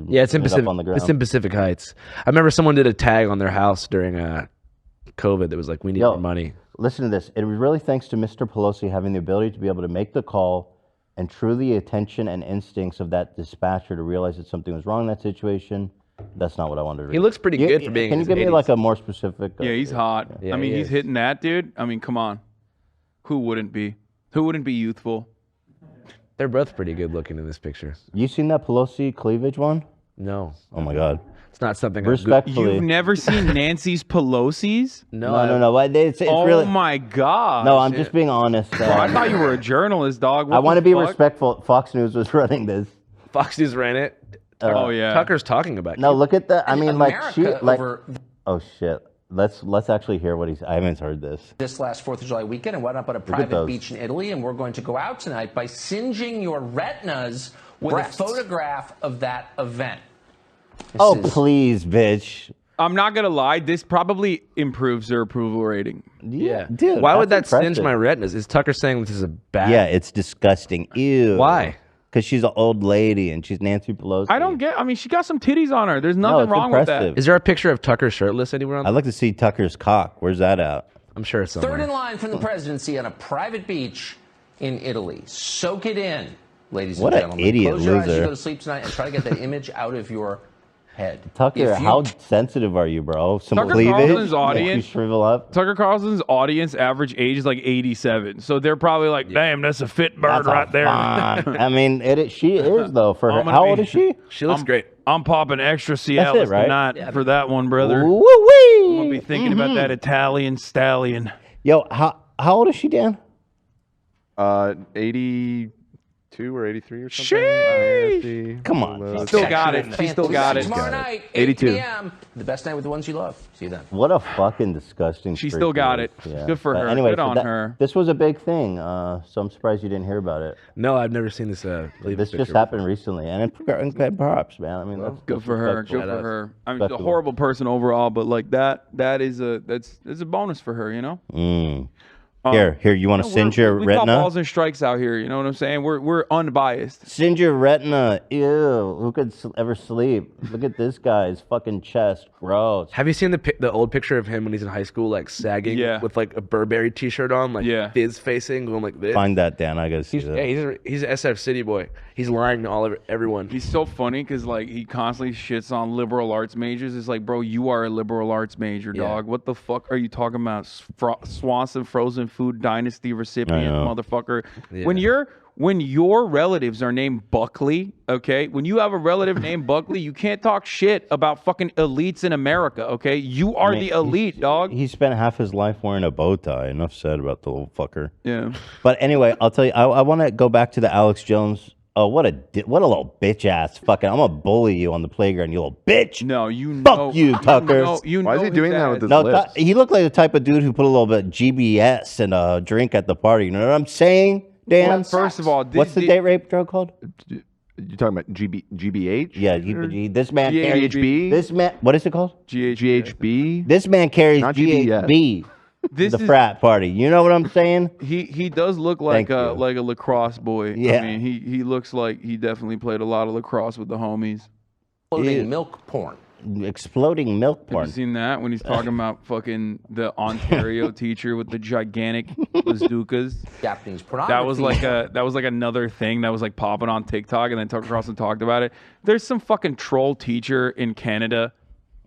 Yeah, it's in up Pacific. on the ground. It's in Pacific Heights. I remember someone did a tag on their house during COVID that was like, "We need more money." Listen to this. It was really thanks to Mr. Pelosi having the ability to be able to make the call and truly attention and instincts of that dispatcher to realize that something was wrong in that situation. That's not what I wanted to read. He looks pretty good for being Can in you his give me 80s. like a more specific? Yeah, he's hot. Yeah, I mean, he he's is. hitting that, dude. I mean, come on. Who wouldn't be? Who wouldn't be youthful? They're both pretty good looking in this picture. You seen that Pelosi cleavage one? No, Oh my God. it's not something. Respectfully. You've never seen Nancy's Pelosi's? No. But it's Oh really. my God. No, I'm just being honest. I thought you were a journalist, dog. What I want to the be fuck? respectful. Fox News was running this. Fox News ran it. Oh yeah. Tucker's talking about. No, you. look at the. I mean, like she, America like. over Oh shit. Let's actually hear what he's. I haven't heard this. this last 4th of July weekend and went up on a at private those. beach in Italy, and we're going to go out tonight by singeing your retinas with Breasts. a photograph of that event. Oh This is- please, bitch. I'm not gonna lie. This probably improves their approval rating. Yeah, dude. Why would that that's singe impressive. my retinas? Is Tucker saying this is a bad? Yeah, it's disgusting. Ew. Why? Because she's an old lady and she's Nancy Pelosi. I don't get. I mean, she got some titties on her. There's nothing it's wrong with impressive. that. Is there a picture of Tucker shirtless anywhere on? I'd like to see Tucker's cock. Where's that at? I'm sure it's somewhere. Third in line from the presidency on a private beach in Italy. Soak it in, ladies What and an gentlemen. idiot Close your eyes as you loser. go to sleep tonight and try to get that image out of your head. Tucker, If you- how sensitive are you, bro? Some Tucker cleavage? Carlson's Make audience- you shrivel up? Tucker Carlson's audience average age is like 87, so they're probably like, "Damn, that's a fit bird That's a right there." fine. I mean, she is though. For her, I'm gonna how be- old is she? She looks great. I'm popping extra Cialis right? tonight for that one, brother. Woo I'm gonna be thinking about that Italian stallion. Yo, how old is she, Dan? 82. 82 or 83 or something. Sheesh. Come on. She still got it. She still got it. Tomorrow night, 82. 8 p.m. The best night with the ones you love. See you then. What a fucking disgusting. She freak still got he it. is. Yeah. Good for But her. Anyway, Good so on her. This was a big thing. So I'm surprised you didn't hear about it. No, I've never seen this. This just happened recently, and props, man. I mean, that's Good for her. Good respectful. for her. I mean, she's a Respectable. horrible person overall, but like that's a bonus for her, you know. Here, you want to singe your we call retina? balls and strikes out here. You know what I'm saying? We're unbiased. Singe your retina. Ew. Who could ever sleep? Look at this guy's fucking chest. Gross. Have you seen the old picture of him when he's in high school, like sagging Yeah. with like a Burberry T-shirt on, like fizz facing, going like this? Find that, Dan. I gotta see that. Yeah, he's an SF City boy. He's lying to everyone. He's so funny because like he constantly shits on liberal arts majors. It's like, bro, you are a liberal arts major, dog. What the fuck are you talking about? Swanson Frozen Food Dynasty recipient, motherfucker. Yeah. When your relatives are named Buckley, okay? When you have a relative named Buckley, you can't talk shit about fucking elites in America, okay? You are the elite, dog. He spent half his life wearing a bow tie. Enough said about the little fucker. Yeah. But anyway, I'll tell you. I want to go back to the Alex Jones. Oh, what a little bitch ass fucking! I'm gonna bully you on the playground, you little bitch. No, you know. Fuck you, Tucker. Why is he doing that with his No, lips? he looked like the type of dude who put a little bit of GBS and a drink at the party. You know what I'm saying, Dan? Well, first of all, what's the date rape drug called? You talking about GBH? Yeah, this man carries GHB. This man, what is it called? GHB. This man carries Not GBS. GHB. This the is- frat party. You know what I'm saying? He does look like a lacrosse boy. Yeah. I mean, he looks like he definitely played a lot of lacrosse with the homies. Exploding milk porn. Exploding milk Have porn. you seen that when he's talking about fucking the Ontario teacher with the gigantic bazookas? Japanese pornography. That was like another thing that was like popping on TikTok, and then Tucker Carlson talked about it. There's some fucking troll teacher in Canada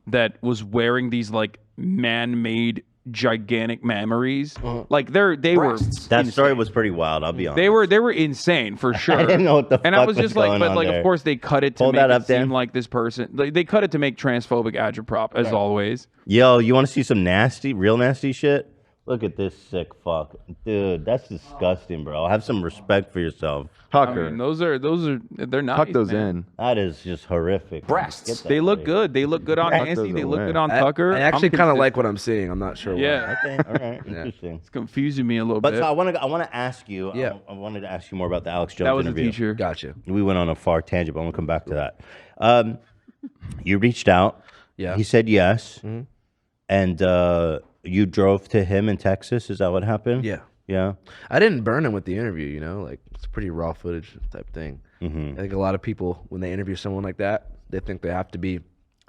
that was wearing these like man-made gigantic memories. Like they were. That story was pretty wild. I'll be honest. They were insane for sure. I didn't know what the and fuck I was just like, going but on like, there. of course they cut it to Hold make that it up, Dan. seem like this person. They cut it to make transphobic agitprop as always. Yo, you want to see some real nasty shit? Look at this sick fuck. Dude, that's disgusting, bro. Have some respect for yourself. Tucker. I mean, those are they're nice. Tuck those man. in. That is just horrific. Breasts. Get that They look away. good. They look good on Tuck Nancy. those They look away. good on Tucker. I actually I'm kind of consi- like what I'm seeing. I'm not sure why. Yeah, Okay, all right. Interesting. it's confusing me a little But bit. so I want to ask you. Yeah. I wanted to ask you more about the Alex Jones That was a interview. teacher. Gotcha. We went on a far tangent, but I'm gonna come back to that. You reached out. Yeah. He said yes, and you drove to him in Texas. Is that what happened? Yeah. Yeah. I didn't burn him with the interview, you know, like it's pretty raw footage type thing. I think a lot of people, when they interview someone like that, they think they have to be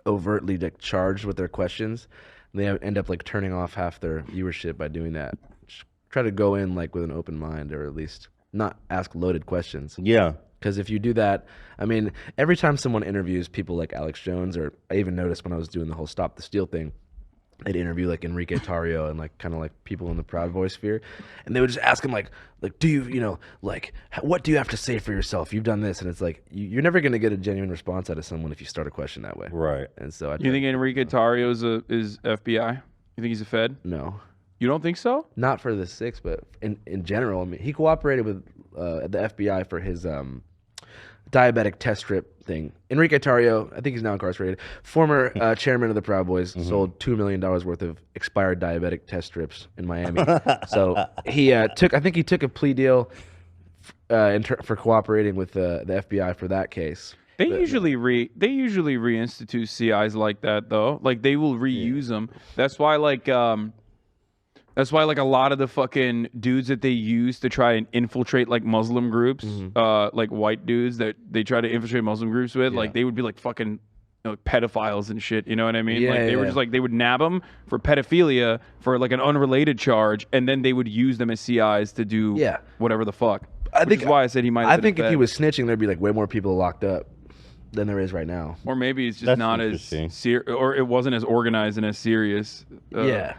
overtly like charged with their questions. And they end up like turning off half their viewership by doing that. Just try to go in like with an open mind, or at least not ask loaded questions. Yeah. Because if you do that, I mean, every time someone interviews people like Alex Jones, or I even noticed when I was doing the whole Stop the Steal thing, they'd interview like Enrique Tarrio and like kind of like people in the Proud Boys sphere, and they would just ask him like do you know like what do you have to say for yourself? You've done this, and it's like you're never gonna get a genuine response out of someone if you start a question that way. Right. And so You think Enrique Tarrio is FBI? You think he's a Fed? No, You don't think so? not for the six, but in general, I mean, he cooperated with the FBI for his diabetic test strip thing. Enrique Tarrio, I think he's now incarcerated, former chairman of the Proud Boys, sold $2 million worth of expired diabetic test strips in Miami. So he took a plea deal for cooperating with the FBI for that case. They usually reinstitute CIs like that though. Like they will reuse them. That's why like a lot of the fucking dudes that they use to try and infiltrate like Muslim groups, like white dudes that they try to infiltrate Muslim groups with, like they would be like fucking pedophiles and shit. You know what I mean? Yeah, like they were yeah. just like they would nab them for pedophilia for like an unrelated charge, and then they would use them as CIs to do whatever the fuck. Which is why I said he might. I think if he was snitching, there'd be like way more people locked up than there is right now. or maybe it's just That's not as interesting. or it wasn't as organized and as serious. Yeah.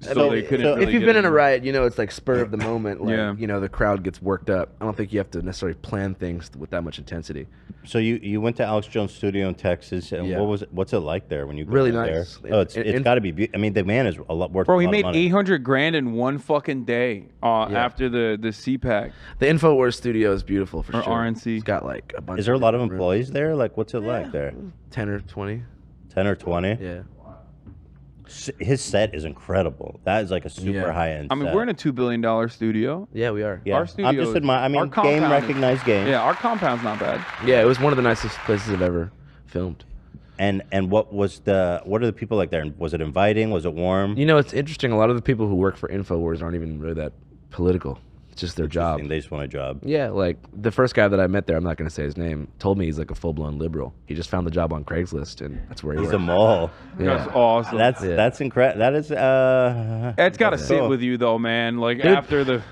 so they couldn't. so really If you've get been in a it. riot, you know it's like spur of the moment. Like, Yeah. you know, the crowd gets worked up. I don't think you have to necessarily plan things with that much intensity. So you went to Alex Jones' studio in Texas, and Yeah. what's it like there when you go Really in nice. there? Oh, it's And- got to be. I mean, the man is a lot worth. Bro, a he lot made of money. 800 grand in one fucking day after the CPAC. The InfoWars studio is beautiful for Or sure. RNC. It's got like a bunch. Is there a lot of different rooms. employees there? Like, what's it like there? 10 or 20. 10 or 20? Yeah. His set is incredible. That is like a super Yeah. high end. I mean, we're in a $2 billion studio. Yeah, we are. Yeah, Our studio. I'm just admiring. I mean, our game compound- recognized game. Yeah, our compound's not bad. Yeah, it was one of the nicest places I've ever filmed. And what are the people like there? Was it inviting? Was it warm? You know, it's interesting. A lot of the people who work for InfoWars aren't even really that political. It's just their job. They just want a job. Yeah, like the first guy that I met there, I'm not going to say his name, told me he's like a full-blown liberal. He just found the job on Craigslist, and that's where he He's works. a mole. That's awesome. That's incredible. That is. It's got to sit cool. with you though, man. Like Dude. after the.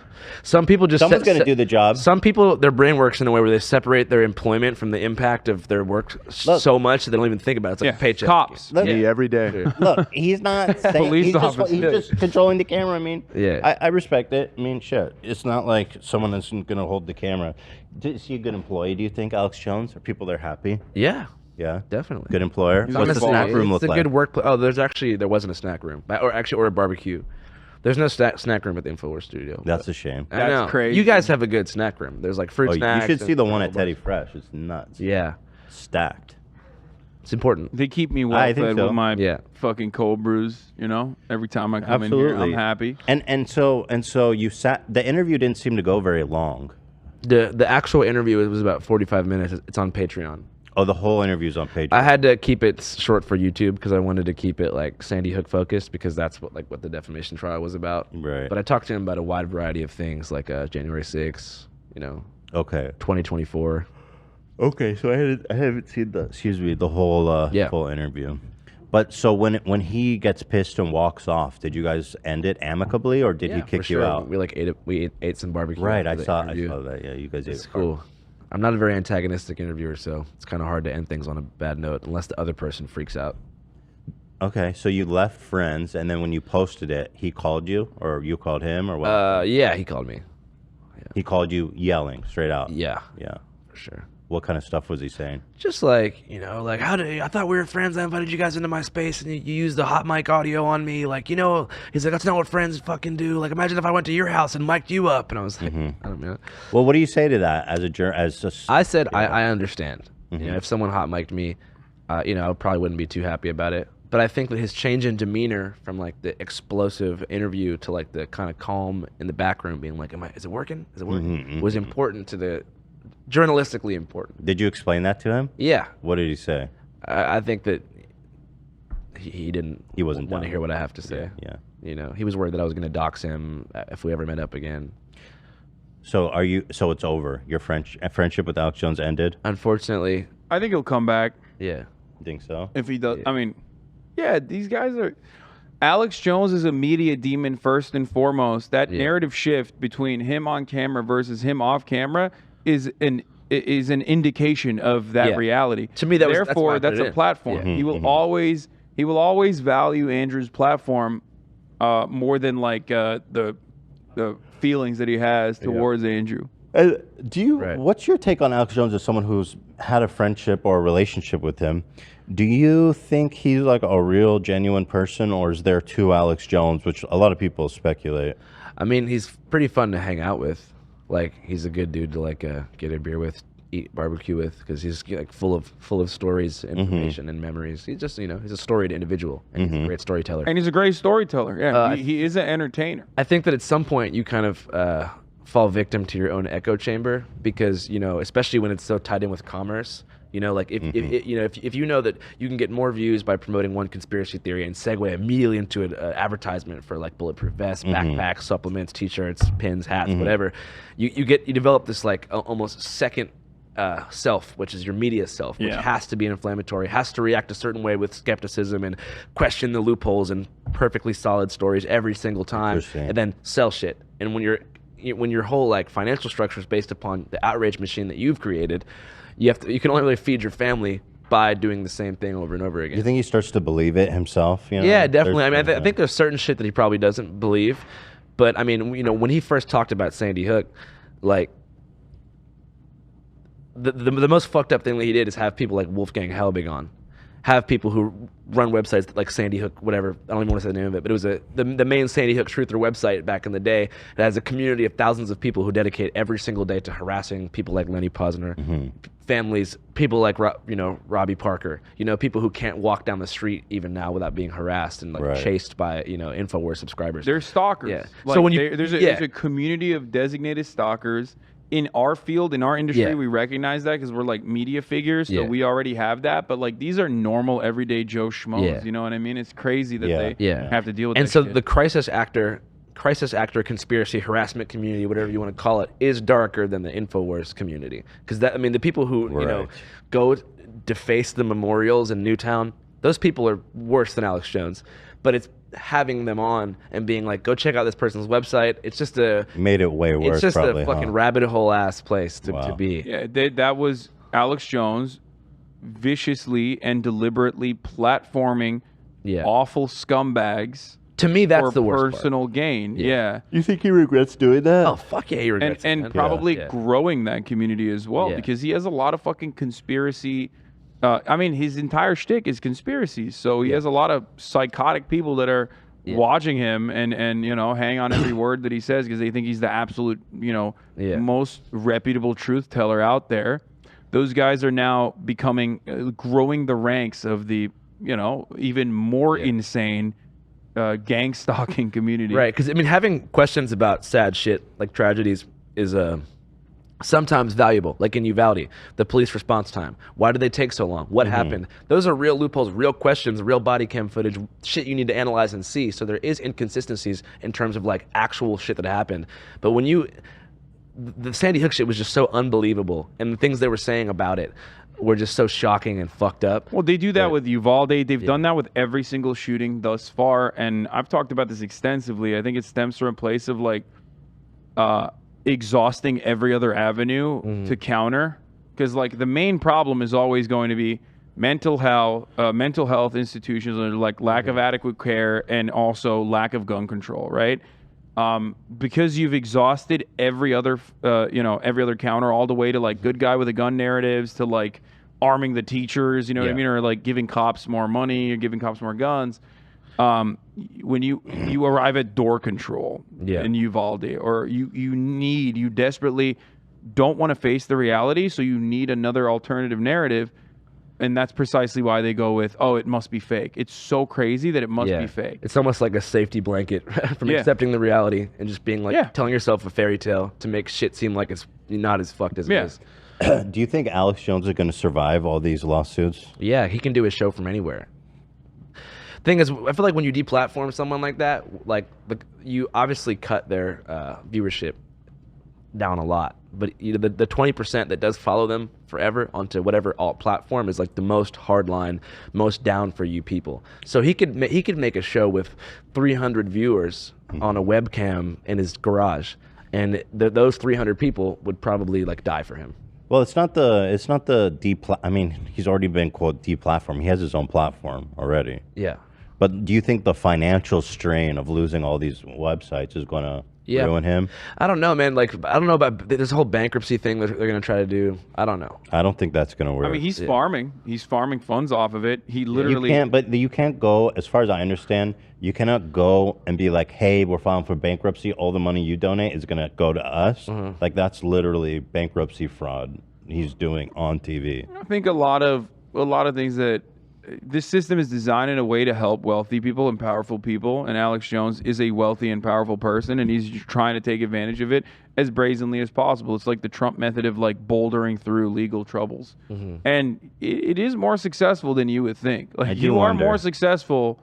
Some people just Someone's gonna do the job. Some people, their brain works in a way where they separate their employment from the impact of their work so much that they don't even think about it. It's like a paycheck. Cops. Look, Me every day. Look, he's not saying Police he's officer. just controlling the camera. I mean, Yeah. I respect it. I mean, shit, it's not like someone isn't going to hold the camera. Is he a good employee? Do you think, Alex Jones? Are people there happy? Yeah, Yeah, definitely. good employer. He's What's the honestly- snack room It's look a like? good workplace. Oh, there wasn't a snack room, or a barbecue. There's no snack room at the InfoWars studio. That's a shame. I That's know. crazy. You guys have a good snack room. There's like fruit Oh, snacks. you should see and the a one whole at Teddy bunch. Fresh. It's nuts. Yeah, Stacked. it's important. They keep me well I think fed so. with my Yeah. fucking cold brews. You know, every time I come in Absolutely. here, I'm happy. And so you sat. The interview didn't seem to go very long. The actual interview was about 45 minutes. It's on Patreon. Oh, the whole interview's on page. I had to keep it short for YouTube because I wanted to keep it like Sandy Hook focused because that's what the defamation trial was about. Right. But I talked to him about a wide variety of things like January 6th, Okay. 2024. Okay, so I haven't seen the whole full interview. But so when he gets pissed and walks off, did you guys end it amicably or did he Yeah, kick for you sure. out? We ate some barbecue. Right, after I the saw interview. that. Yeah, you guys It's ate cool. I'm not a very antagonistic interviewer, so it's kind of hard to end things on a bad note unless the other person freaks out. Okay, so you left Friends, and then when you posted it, he called you, or you called him, or what? Yeah, he called me. He called you yelling straight out. Yeah, Yeah. for sure. What kind of stuff was he saying? Just like, like I thought we were friends. I invited you guys into my space and you used the hot mic audio on me. Like, he's like, that's not what friends fucking do. Like, imagine if I went to your house and mic'd you up. And I was like, I don't know. Well, what do you say to that I said, I understand. If someone hot mic'd me, I probably wouldn't be too happy about it. But I think that his change in demeanor from like the explosive interview to like the kind of calm in the back room being like, is it working? Is it working? Was important to the journalistically important. Did you explain that to him? Yeah. What did he say? I think that he didn't. He wasn't want to down. hear what I have to say. Yeah. He was worried that I was going to dox him if we ever met up again. So so it's over. Your friendship with Alex Jones ended? Unfortunately, I think he'll come back yeah. You think so? if he does. Yeah. I mean, yeah, these guys are. Alex Jones is a media demon first and foremost. That narrative shift between him on camera versus him off camera is an indication of that reality. To me, that's why I therefore put that's it a in. platform. Yeah. He will always value Andrew's platform more than like the feelings that he has towards Andrew. What's your take on Alex Jones as someone who's had a friendship or a relationship with him? Do you think he's like a real, genuine person, or is there two Alex Jones, which a lot of people speculate? I mean, he's pretty fun to hang out with. Like, he's a good dude to like get a beer with, eat barbecue with, because he's like full of stories, information, and memories. He's just he's a storied individual, and he's a great storyteller. And he's a great storyteller. Yeah, he is an entertainer. I think that at some point you kind of fall victim to your own echo chamber because especially when it's so tied in with commerce. Like if you know that you can get more views by promoting one conspiracy theory and segue immediately into an advertisement for like bulletproof vests, backpacks, supplements, t-shirts, pins, hats, whatever, you develop this like almost second self, which is your media self, which has to be inflammatory, has to react a certain way with skepticism and question the loopholes and perfectly solid stories every single time, and then sell shit. And when your whole like financial structure is based upon the outrage machine that you've created, you can only really feed your family by doing the same thing over and over again. You think he starts to believe it himself? You know? Yeah, definitely. I mean, I think there's certain shit that he probably doesn't believe, but I mean, you know, when he first talked about Sandy Hook, like the most fucked up thing that he did is have people like Wolfgang Helbig on, have people who run websites like Sandy Hook, whatever. I don't even want to say the name of it, but it was the main Sandy Hook truther website back in the day. It has a community of thousands of people who dedicate every single day to harassing people like Lenny Posner, families, people like Robbie Parker, you know, people who can't walk down the street even now without being harassed and like chased by InfoWars subscribers. They're stalkers. Yeah. Like, So when there's a community of designated stalkers. In our field, in our industry, we recognize that because we're like media figures, so we already have that. But like these are normal, everyday Joe Schmoes. Yeah. You know what I mean? It's crazy that they have to deal with. And that so shit. the crisis actor conspiracy harassment community, whatever you want to call it, is darker than the Infowars community. Because that, I mean, the people who go deface the memorials in Newtown, those people are worse than Alex Jones. But it's having them on and being like, go check out this person's website. It's just made it way worse. It's just probably, a fucking rabbit hole ass place to be. Yeah, that was Alex Jones viciously and deliberately platforming awful scumbags. To me, that's for the worst personal gain. Yeah. You think he regrets doing that? Oh fuck yeah, he regrets it, and man. probably growing that community as well because he has a lot of fucking conspiracy. I mean, his entire shtick is conspiracies. So he has a lot of psychotic people that are watching him and hang on every word that he says because they think he's the absolute most reputable truth teller out there. Those guys are now growing the ranks of the even more insane gang stalking community. Right, because I mean, having questions about sad shit like tragedies is sometimes valuable, like in Uvalde, the police response time. Why did they take so long? What happened? Those are real loopholes, real questions, real body cam footage, shit you need to analyze and see. So there is inconsistencies in terms of like actual shit that happened. But when the Sandy Hook shit was just so unbelievable, and the things they were saying about it were just so shocking and fucked up. Well, they do that with Uvalde. They've done that with every single shooting thus far, and I've talked about this extensively. I think it stems from a place of like exhausting every other avenue to counter, because like the main problem is always going to be mental health institutions are like lack of adequate care and also lack of gun control, right? Because you've exhausted every other counter, all the way to like good guy with a gun narratives to like arming the teachers, you know what I mean, or like giving cops more money or giving cops more guns. When you arrive at door control in Uvalde, or you desperately don't want to face the reality, so you need another alternative narrative, and that's precisely why they go with, it must be fake. It's so crazy that it must be fake. It's almost like a safety blanket from accepting the reality and just being like telling yourself a fairy tale to make shit seem like it's not as fucked as it is. Do you think Alex Jones is going to survive all these lawsuits? Yeah, he can do his show from anywhere. Thing is, I feel like when you deplatform someone like that, like you obviously cut their viewership down a lot. But the 20% that does follow them forever onto whatever alt platform is like the most hardline, most down for you people. So he could make a show with 300 viewers on a webcam in his garage, and those 300 people would probably like die for him. Well, it's not the I mean, he's already been quote deplatformed. He has his own platform already. Yeah. But do you think the financial strain of losing all these websites is going to ruin him? I don't know, man. Like, I don't know about this whole bankruptcy thing that they're going to try to do. I don't know. I don't think that's going to work. I mean, he's farming. He's farming funds off of it. He literally you can't go, as far as I understand, you cannot go and be like, hey, we're filing for bankruptcy. All the money you donate is going to go to us. Like, that's literally bankruptcy fraud he's doing on TV. I think a lot of things that this system is designed in a way to help wealthy people and powerful people, and Alex Jones is a wealthy and powerful person, and he's trying to take advantage of it as brazenly as possible. It's like the Trump method of like bouldering through legal troubles, and it is more successful than you would think. Like, you are more successful.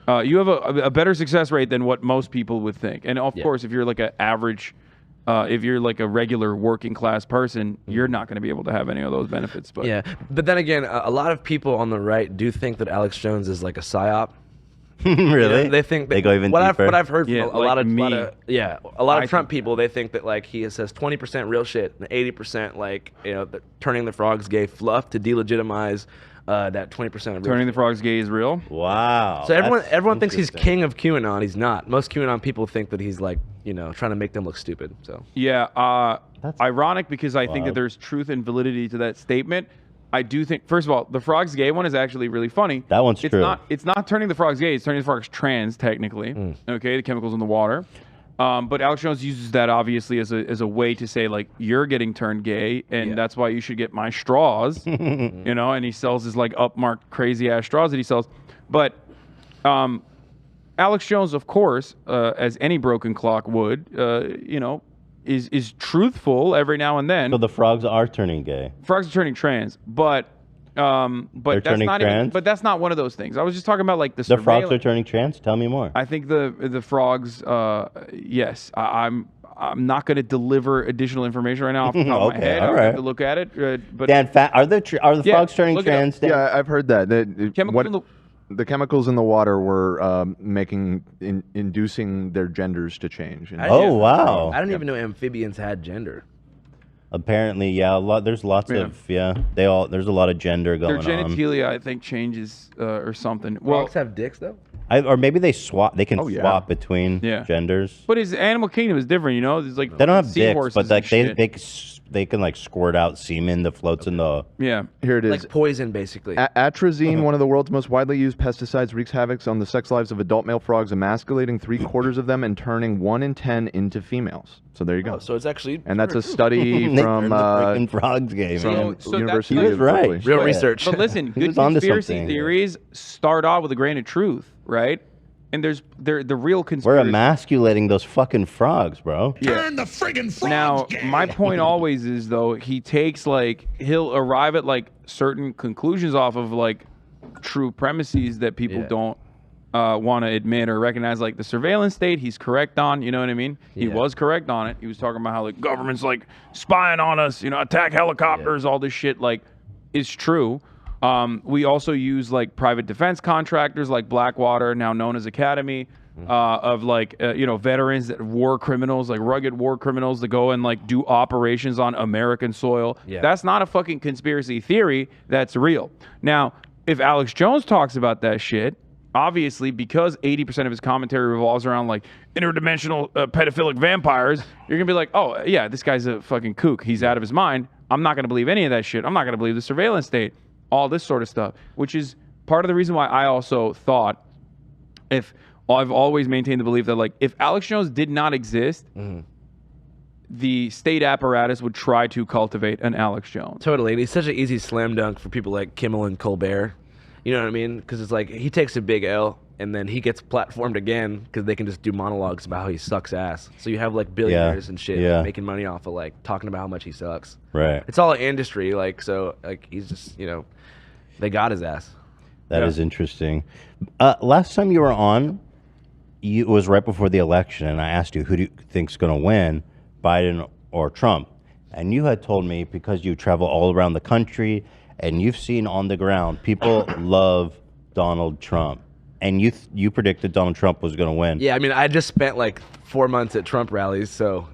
You have a better success rate than what most people would think, and of course, if you're like an average. If you're like a regular working class person, you're not going to be able to have any of those benefits. But but then again, a lot of people on the right do think that Alex Jones is like a psyop, Really? They think that, They go even what deeper? I've heard from Yeah, a lot like of me. a lot I of Trump think- people. They think that like he says 20% real shit and 80% like turning the frogs gay fluff to delegitimize that 20% of real Turning the shit. frogs gay is real. Wow. So that's everyone thinks he's interesting. king of QAnon. He's not. Most QAnon people think that he's like trying to make them look stupid. So Yeah, That's ironic because I think that wild. there's truth and validity to that statement. I do think, first of all, the frogs gay one is actually really funny. That one's it's true. It's not turning the frogs gay. It's turning the frogs trans, technically. Okay, the chemicals in the water. But Alex Jones uses that obviously as a way to say like you're getting turned gay, and that's why you should get my straws. And he sells his like upmarked crazy ass straws that he sells. But Alex Jones, of course, as any broken clock would, is truthful every now and then. So the frogs are turning gay. Frogs are turning trans, but that's turning not trans? but that's not one of those things. I was just talking about like the The frogs are surveillance. turning trans? Tell me more. I think the frogs. Yes, I'm not going to deliver additional information right now off the top of my Okay, head. all I'll have right. to look at it. But Dan, are the Yeah, frogs turning look it up. trans? Dan? Yeah, I've heard that. Chemicals in the- The chemicals in the water were inducing their genders to change. And Oh, wow. I didn't even know amphibians had gender. Apparently, yeah. There's lots Yeah. of there's a lot of gender their going on. genitalia, I think, changes or something. Well, Frogs have dicks though. Or maybe they swap. They can Oh, yeah. swap between Yeah. genders. but his animal kingdom is different. There's like They don't have dicks, seahorses but like and shit. they can like squirt out semen that floats in the. Yeah. here it is. Like poison, basically. Atrazine, one of the world's most widely used pesticides, wreaks havoc on the sex lives of adult male frogs, emasculating 3/4 of them and turning 1 in 10 into females. So there you go. Oh, so it's actually And that's a study They from turned the freaking frogs gay, from man. So that's University He like- was of right. Berkeley. real But- research. But listen, He good was onto conspiracy something. theories start off with a grain of truth, right? And they're the real We're conspiracy. emasculating those fucking frogs, bro. Turn the friggin' frogs Now, gay. my point always is though he takes he'll arrive at like certain conclusions off of like true premises that people don't want to admit or recognize. Like the surveillance state, he's correct on. You know what I mean? He Yeah. was correct on it. He was talking about how like government's like spying on us. Attack helicopters, all this shit. Like, is true. We also use like private defense contractors like Blackwater, now known as Academy, of like veterans that war criminals, like rugged war criminals that go and like do operations on American soil. Yeah. That's not a fucking conspiracy theory. That's real. Now, if Alex Jones talks about that shit, obviously because 80% of his commentary revolves around like interdimensional pedophilic vampires, you're gonna be like, oh yeah, this guy's a fucking kook. He's out of his mind. I'm not gonna believe any of that shit. I'm not gonna believe the surveillance state. All this sort of stuff, which is part of the reason why I also thought I've always maintained the belief that like if Alex Jones did not exist, the state apparatus would try to cultivate an Alex Jones. Totally. And he's such an easy slam dunk for people like Kimmel and Colbert. You know what I mean? Because it's like he takes a big L and then he gets platformed again because they can just do monologues about how he sucks ass. So you have like billionaires and shit Yeah. making money off of like talking about how much he sucks. Right. It's all industry. He's just, they got his ass. That is interesting. Last time you were on, it was right before the election, and I asked you, who do you think's going to win, Biden or Trump? And you had told me, because you travel all around the country and you've seen on the ground, people love Donald Trump. And you predicted Donald Trump was going to win. Yeah, I mean, I just spent like 4 months at Trump rallies, so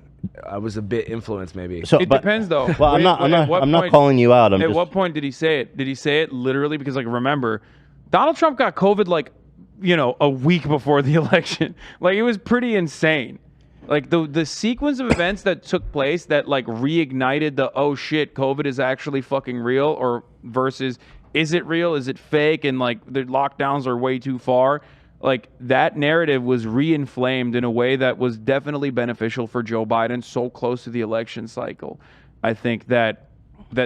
I was a bit influenced maybe. So, It but- depends, though. Well, Wait, at what I'm not point- calling you out. At what point did he say it? Did he say it literally? Because like remember, Donald Trump got COVID like a week before the election. Like it was pretty insane. Like the sequence of events that took place that like reignited the oh shit, COVID is actually fucking real, or versus is it real? Is it fake? And like the lockdowns are way too far. Like that narrative was reinflamed in a way that was definitely beneficial for Joe Biden so close to the election cycle. I think that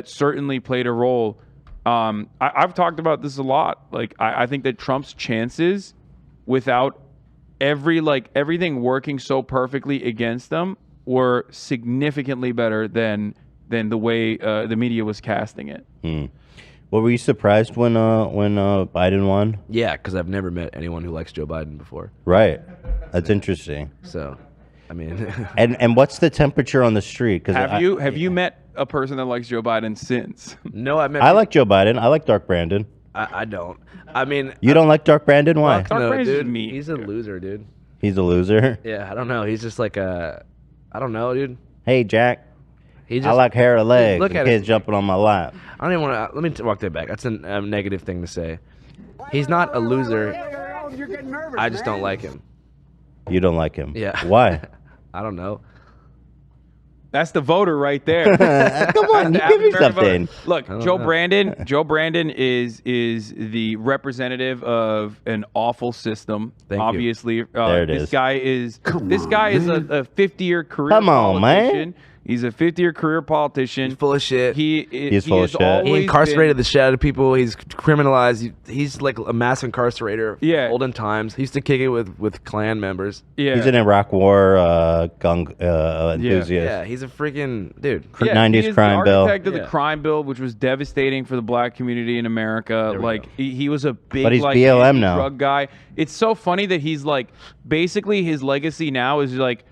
certainly played a role. I've talked about this a lot. Like I think that Trump's chances without everything working so perfectly against them were significantly better than the way the media was casting it. Well, were you surprised when Biden won? Yeah, because I've never met anyone who likes Joe Biden before. Right. That's interesting. So, I mean, And what's the temperature on the street? Because Have you met a person that likes Joe Biden since? no, I met. I like Joe Biden. I like Dark Brandon. I don't. I mean, You don't like Dark Brandon? Why? Dark no, Brandon's dude. just meat. He's a loser, dude. He's a loser. Yeah, I don't know. He's just like a. I don't know, dude. Hey, Jack. He just, I like hair of legs. Look and at kids it. jumping on my lap. I don't even want to. Let me walk that back. That's a negative thing to say. He's not a loser. I just don't like him. You don't like him. Yeah. Why? I don't know. That's the voter right there. Come on, you give me Very something. voter. Look, Joe Brandon. Joe Brandon is the representative of an awful system. Thank you. Obviously, There it this is. guy is a 50-year career. Come on, man. politician. He's a 50-year career politician. He's full of shit. He's full of has shit. always He incarcerated been- the shit out of people. He's criminalized. He's like a mass incarcerator. Yeah. Olden times. He used to kick it with Klan members. Yeah. He's an Iraq War gun enthusiast. Yeah, he's a freaking dude. Yeah, 90s he is crime the bill. architect of the Yeah. crime bill, which was devastating for the black community in America. There we Like go. he was a big But he's like BLM now. drug guy. It's so funny that he's like basically his legacy now is like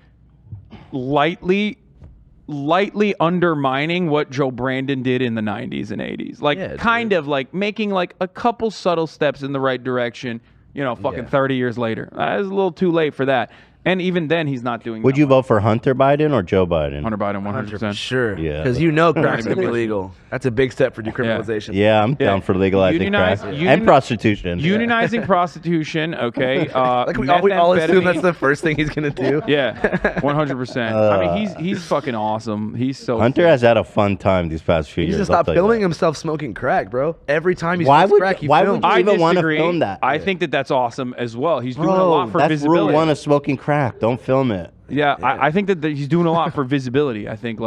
lightly undermining what Joe Brandon did in the 90s and 80s. Like Yeah, kind of like making like a couple subtle steps in the right direction, fucking Yeah. 30 years later. It's a little too late for that. And even then he's not doing Would that you much. vote for Hunter Biden or Joe Biden? Hunter Biden 100%. Sure. Yeah. Because crack's gonna be legal. That's a big step for decriminalization. Yeah, I'm down for legalizing crack and prostitution. Unionizing prostitution, okay. Like we all assume that's methamphetamine- the first thing he's gonna do. Yeah, 100%. I mean, he's fucking awesome. He's so Hunter sick. has had a fun time these past few He needs years. to I'll stop tell you filming that. himself smoking crack, bro. Every time he Why smokes would- crack, he why would films. you I even wanna disagree. film that? I think that's awesome as well. He's doing a Bro, lot for that's visibility. rule one of smoking crack. Don't film it. Yeah, I think that he's doing a lot for visibility. I think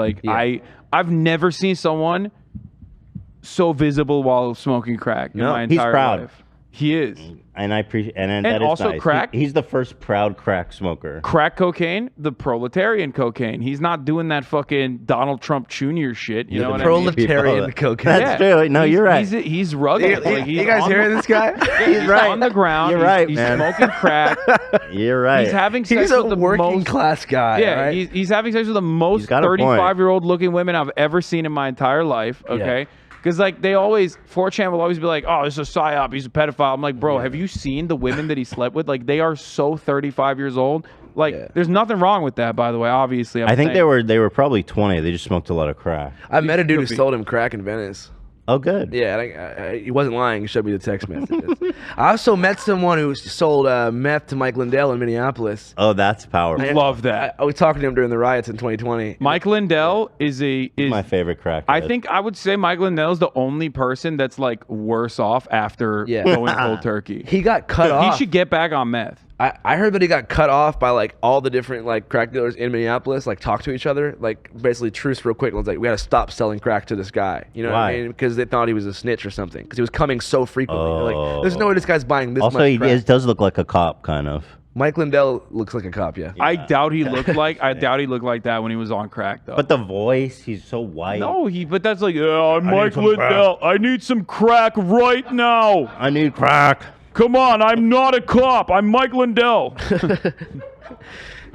I've never seen someone so visible while smoking crack in No, my he's entire proud. life. He is. And I appreciate. And that is also nice. crack. He's the first proud crack smoker. Crack cocaine, the proletarian cocaine. He's not doing that fucking Donald Trump Jr. shit. You know what I mean? Proletarian cocaine. That's true. No, you're right. He's rugged. Like, you he's guys on hearing the- this guy? He's right. on the ground. You're He's- right, he's man. smoking crack. You're right. He's having sex He's a with the working most, class guy. Yeah, right? he's having sex with the most got a point. 35-year-old looking women I've ever seen in my entire life. Okay. Because like they always, 4chan will always be like, "Oh, this is a psyop. He's a pedophile." I'm like, bro, have you seen the women that he slept with? Like they are so 35 years old. Like there's nothing wrong with that, by the way. Obviously, I think they were probably 20. They just smoked a lot of crack. I met a dude who could be. sold him crack in Venice. Oh, good. Yeah, and he wasn't lying. He showed me the text messages. I also met someone who sold meth to Mike Lindell in Minneapolis. Oh, that's powerful. love that. I was talking to him during the riots in 2020. Mike Lindell is My favorite crack. I think I would say Mike Lindell is the only person that's like worse off after going cold turkey. He got cut off. He should get back on meth. I heard that he got cut off by like all the different like crack dealers in Minneapolis, like talk to each other, like basically truce real quick. And was like, we got to stop selling crack to this guy. You know what I Why? mean? Because they thought he was a snitch or something. Because he was coming so frequently. They're like, there's no way this guy's buying this Also, much he crack. does look like a cop, kind of. Mike Lindell looks like a cop. Yeah. I doubt he looked like that when he was on crack though. But the voice, he's so white. No, but that's like, I'm Mike some Lindell. I need some crack right now. I need crack. Come on, I'm not a cop. I'm Mike Lindell.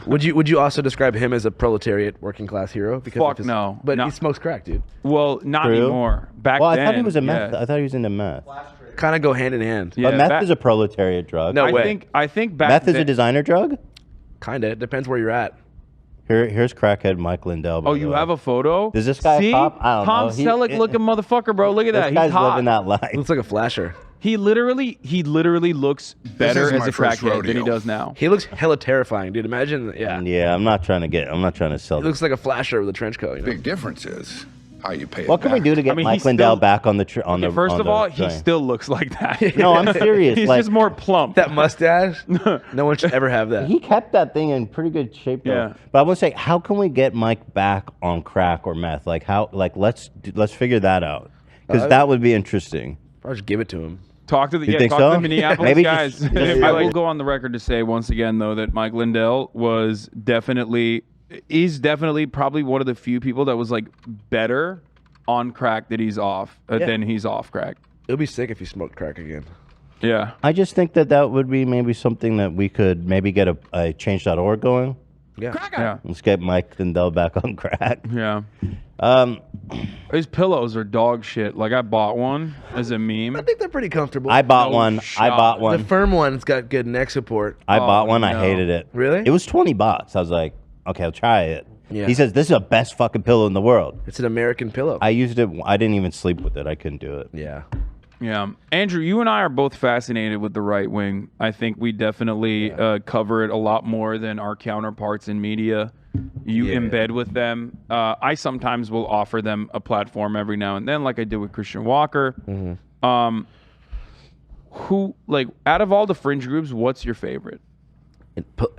Would you also describe him as a proletariat working class hero? Because Fuck of his- no. But No. he smokes crack, dude. Well, not True. anymore. Back Well, I then. thought he was a meth. yeah. I thought he was into meth. Kind of go hand in hand. Yeah, But meth back- is a proletariat drug. No I way. think back Meth is a then. designer drug? Kind of. It depends where you're at. Here's crackhead Mike Lindell. by Oh, the you way. have a photo? Is this guy a See? cop? I don't Tom know. He- Selleck looking motherfucker, bro. Look at This that. guy's He's hot. living that life. Looks like a flasher. He literally looks better is as my a first crackhead than he rodeo. does now. He looks hella terrifying, dude. Imagine, yeah. Yeah, I'm not trying to sell He this. looks like a flasher with a trench coat. You know? Big difference is how you pay it What can we back. do to get I mean, Mike he's Lindell still- back on the on the? First on of the all, he train? still looks like that. No, I'm serious. He's like, just more plump. That mustache. No one should ever have that. he kept that thing in pretty good shape though. Yeah. But I want to say, how can we get Mike back on crack or meth? Like how? Like let's figure that out because that would be interesting. I'll just give it to him. Talk to the You think talk so? to the Minneapolis Maybe guys. just I will like- go on the record to say once again though that Mike Lindell is definitely probably one of the few people that was like better on crack that he's off than he's off crack. It would be sick if he smoked crack again. Yeah. I just think that would be maybe something that we could maybe get a change.org going. Yeah. Let's get Mike Lindell back on crack. Yeah. Um, His pillows are dog shit. Like I bought one as a meme. I think they're pretty comfortable. I bought No one. I shot. bought The one. firm one's got good neck support. I bought Oh, one. I no. hated it. Really? It was $20. I was like, okay, I'll try it. Yeah. He says this is the best fucking pillow in the world. It's an American pillow. I used it. I didn't even sleep with it. I couldn't do it. Yeah. Yeah. Andrew, you and I are both fascinated with the right wing. I think we definitely cover it a lot more than our counterparts in media. You embed with them. I sometimes will offer them a platform every now and then, like I did with Christian Walker. Who, like, out of all the fringe groups, what's your favorite?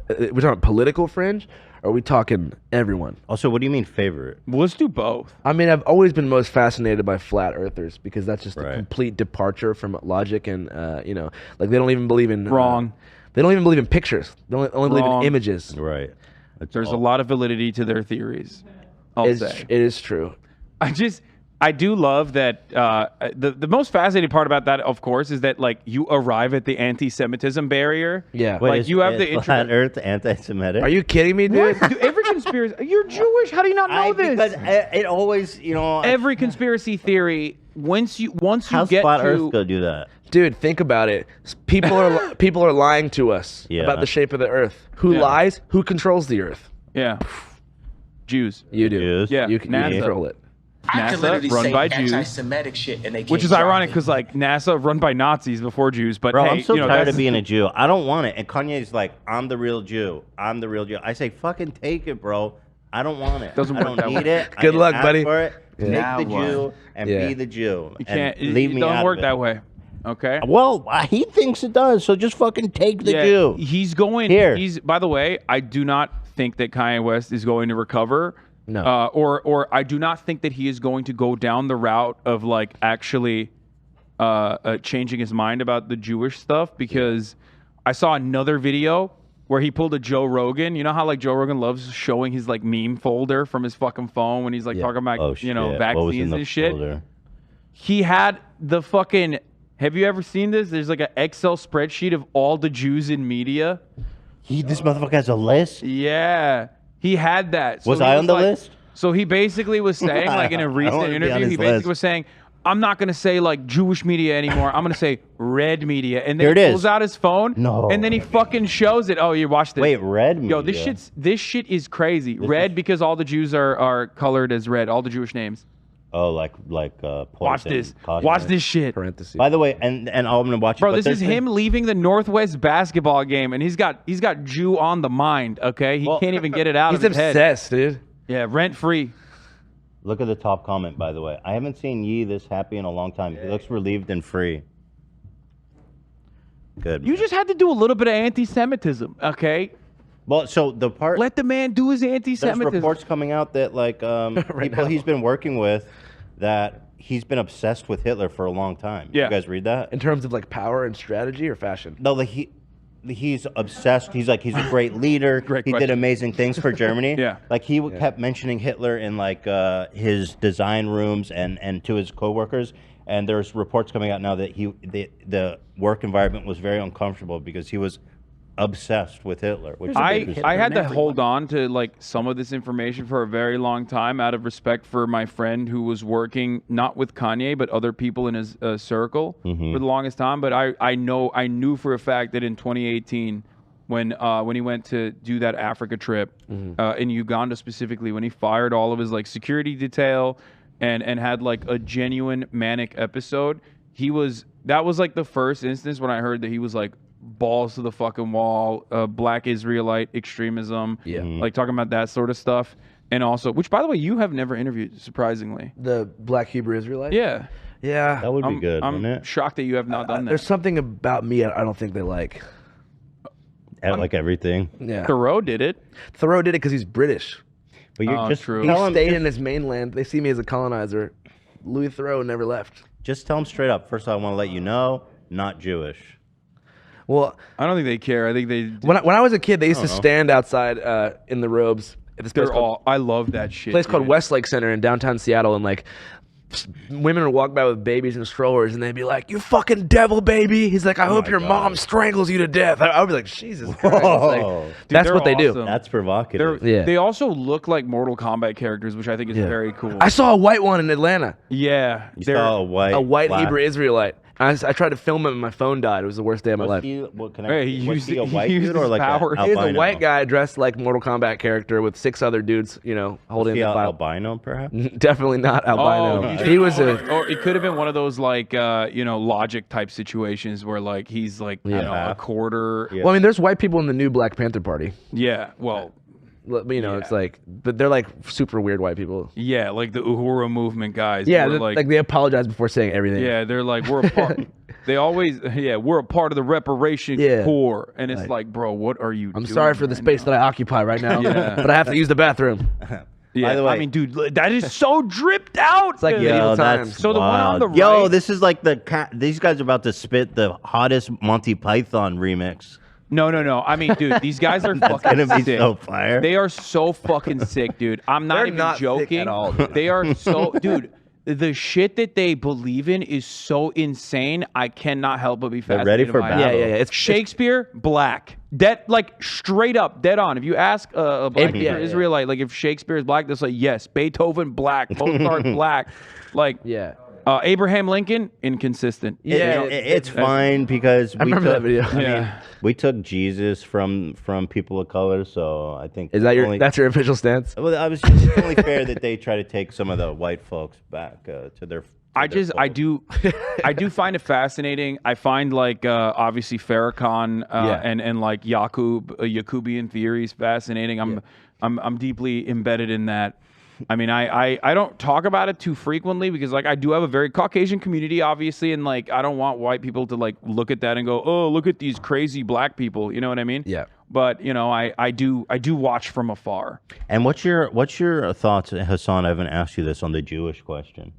We're talking political fringe, or are we talking everyone? Also, what do you mean favorite? Well, let's do both. I mean, I've always been most fascinated by flat earthers because that's just a Right. complete departure from logic and, like they don't even believe in... Wrong. They don't even believe in pictures. They only believe Wrong. in images. Right. There's a lot of validity to their theories. I'll say. It is true. I do love that. The most fascinating part about that, of course, is that like you arrive at the anti-Semitism barrier. Yeah. Wait, like is- you have is the flat intro. Earth anti-Semitic. Are you kidding me, dude? Dude, every conspiracy. You're Jewish. How do you not know this? Because it always, Every conspiracy theory. Once you how's get flat to Earth go do that? Dude, think about it. People are lying to us Yeah. about the shape of the Earth. Who Yeah. lies? Who controls the Earth? yeah, Jews. You do. Jews. Yeah, You NASA. control it. I could NASA literally run say by Jews, anti-Semitic shit, and they which can't is drop ironic me. because like NASA run by Nazis before Jews. But Bro, hey, I'm so you know, tired that's- of being a Jew. I don't want it. And Kanye's like, I'm the real Jew. I'm the real Jew. I say, fucking take it, bro. I don't want it. Doesn't I work don't that need way. it. I Good didn't luck, ask buddy. For it. Yeah. Take Now the what? Jew and Yeah. be the Jew. You can't. And leave it me doesn't out work of that it. way. Okay. Well, he thinks it does. So just fucking take the Jew. He's going. Here. He's. By the way, I do not think that Kanye West is going to recover. No. Or I do not think that he is going to go down the route of like actually changing his mind about the Jewish stuff, because I saw another video where he pulled a Joe Rogan. You know how like Joe Rogan loves showing his like meme folder from his fucking phone when he's like talking about Oh, shit. What was in vaccines the and shit. folder? He had the fucking. Have you ever seen this? There's like an Excel spreadsheet of all the Jews in media. This motherfucker has a list? Yeah, he had that. So Was he I on the like- list? So he basically was saying, like in a I recent wanna be on interview, his he basically list. was saying, "I'm not going to say like Jewish media anymore. I'm going to say red media." And then Here he it pulls is. out his phone. No. And then he fucking shows it. Oh, you watched this? Wait, red media? Yo, this shit is crazy. Red because all the Jews are colored as red. All the Jewish names. Oh, like Watch poison, this. cosmic. Watch this shit. Parentheses. By the way, and I'm gonna watch it. Bro, but this is there's him leaving the Northwest basketball game, and he's got Jew on the mind. Okay, he Well, can't even get it out He's of his head. obsessed, dude. Yeah, rent free. Look at the top comment, by the way. I haven't seen Yi this happy in a long time. He looks relieved and free. Good. You just had to do a little bit of anti-Semitism, okay? Well, so the part Let the man do his there's anti-Semitism. reports coming out that like people he's been working with, that he's been obsessed with Hitler for a long time. Yeah. You guys read that? In terms of like power and strategy or fashion? No, like he's obsessed. He's like he's a great leader. Great he question. did amazing things for Germany. Yeah. Like he kept mentioning Hitler in like his design rooms and to his coworkers. And there's reports coming out now that the work environment was very uncomfortable because he was obsessed with Hitler. Which I had to hold on to like some of this information for a very long time out of respect for my friend who was working not with Kanye but other people in his circle for the longest time. But I knew for a fact that in 2018 when he went to do that Africa trip in Uganda specifically, when he fired all of his like security detail and had like a genuine manic episode, that was like the first instance when I heard that he was like balls to the fucking wall, black Israelite extremism, like talking about that sort of stuff. And also, which by the way, you have never interviewed, surprisingly. The Black Hebrew Israelite? Yeah. Yeah. that would be good, wouldn't I'm it? shocked that you have not done that. There's something about me I don't think they like. At like everything. Yeah. Thoreau did it. Thoreau did it because he's British. But you Oh, just true. He tell him, stayed in his mainland. They see me as a colonizer. Louis Thoreau never left. just tell him straight up. First, I want to let you know, not Jewish. Well, I don't think they care. I think they. when I was a kid, they used to stand outside in the robes at this place They're called, all. I love that shit. place called dude. Westlake Center in downtown Seattle, and like women would walk by with babies and strollers, and they'd be like, "You fucking devil, baby." He's like, "I hope your mom strangles you to death." I would be like, "Jesus Christ!" Like, that's they're what they do. awesome. That's provocative. They also look like Mortal Kombat characters, which I think is very cool. I saw a white one in Atlanta. Yeah, You saw a white black. Hebrew Israelite. I tried to film him and my phone died. It was the worst day of my life. Was he a white dude or like power. an He's a albino? white guy dressed like Mortal Kombat character with 6 other dudes, holding Was he the Bible. albino, perhaps? Definitely not albino. He was or it could have been one of those like logic type situations where like he's like a quarter. Well, I mean, there's white people in the new Black Panther Party. Yeah, well, it's like, but they're like super weird white people. yeah, like the Uhuru movement guys. Yeah, were like they apologize before saying everything. yeah, they're like we're a part. They always we're a part of the reparation corps, and it's like, bro, what are you? I'm doing sorry for the right space now? that I occupy right now, but I have to use the bathroom. Yeah, By the way, I mean, dude, that is so dripped out. It's like dude. medieval times. that's So the one on the wild. Yo, right- this is like these guys are about to spit the hottest Monty Python remix. No. I mean, dude, these guys are That's fucking gonna be sick. so fire. They are so fucking sick, dude. I'm not They're even not sick joking. at all, dude. They are so, dude. The shit that they believe in is so insane. I cannot help but be fascinated. ready for by battle. it. Yeah. It's Shakespeare, black. Dead, like straight up, dead on. If you ask a black Yeah, Israelite, like if Shakespeare is black, they'll say yes. Beethoven, black. Mozart, black. Like, Yeah. Abraham Lincoln, inconsistent. It's fine because we remember took, that video. I mean, Yeah. we took Jesus from people of color, so I think Is that only- that's your official stance? Well, I was just it's only fair that they try to take some of the white folks back to their. I do find it fascinating. I find like obviously Farrakhan and like Yacubian theories fascinating. I'm deeply embedded in that. I mean, I don't talk about it too frequently because like I do have a very Caucasian community, obviously, and like I don't want white people to like look at that and go, oh, look at these crazy black people. You know what I mean? Yeah. But I do watch from afar. And what's your thoughts, Hassan? I haven't asked you this on the Jewish question.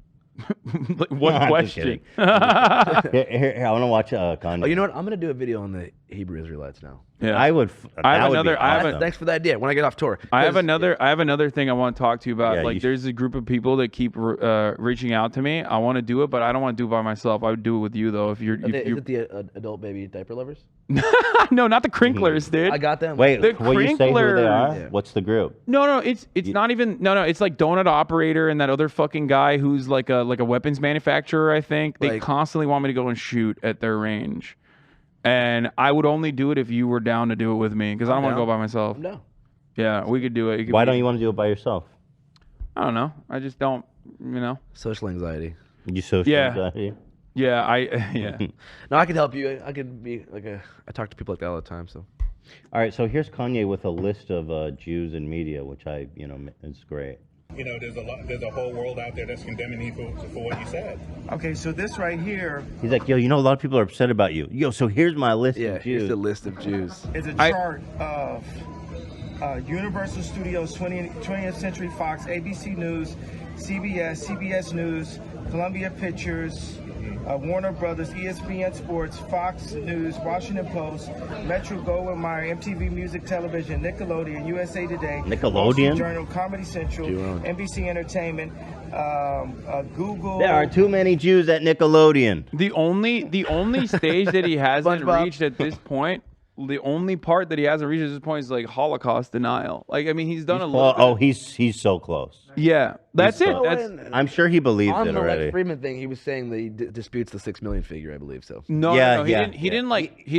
Like, what I'm just question? kidding. Here, I want to watch Kanye. Oh, you know what? I'm gonna do a video on the Hebrew Israelites now. Yeah. I would. I have that would be another- I have awesome. Thanks for the idea. When I get off tour, I have another thing I want to talk to you about. Yeah, like, you there's a group of people that keep reaching out to me. I want to do it, but I don't want to do it by myself. I would do it with you though. If you're, Is it the adult baby diaper lovers? no, not the crinklers, dude. I got them. Wait, The will you say who they are? Yeah. What's the group? No, it's not even. No, it's like Donut Operator and that other fucking guy who's like a weapons manufacturer. I think they Like- constantly want me to go and shoot at their range, and I would only do it if you were down to do it with me because I don't want to go by myself. No. Yeah, we could do it. It could Why be- don't you want to do it by yourself? I don't know. I just don't. You know. Social anxiety. You social Yeah. anxiety? Yeah, yeah. No, I could help you. I could be like I talk to people like that all the time. So. All right, so here's Kanye with a list of Jews in media, which is great. You know, there's a whole world out there that's condemning you for what you said. Okay, so this right here He's like, yo, a lot of people are upset about you. Yo, so here's my list Yeah, of here's Jews. the list of Jews. is a chart of Universal Studios, 20th Century Fox, ABC News, CBS News, Columbia Pictures, Warner Brothers, ESPN Sports, Fox News, Washington Post, Metro Goldwyn Mayer, MTV Music Television, Nickelodeon, USA Today, Nickelodeon? Wall Street Journal, Comedy Central, Jerome. NBC Entertainment, Google. There are too many Jews at Nickelodeon. The only stage that he hasn't SpongeBob. reached at this point, the only part that he hasn't reached at this point is like Holocaust denial. Like, I mean, he's done a little. He's so close. Yeah, that's it. so- That's I'm sure he believes On it the already. Lex Friedman thing, he was saying that he disputes the 6 million figure, I believe. So. no, Yeah, no, he yeah, didn't. He yeah.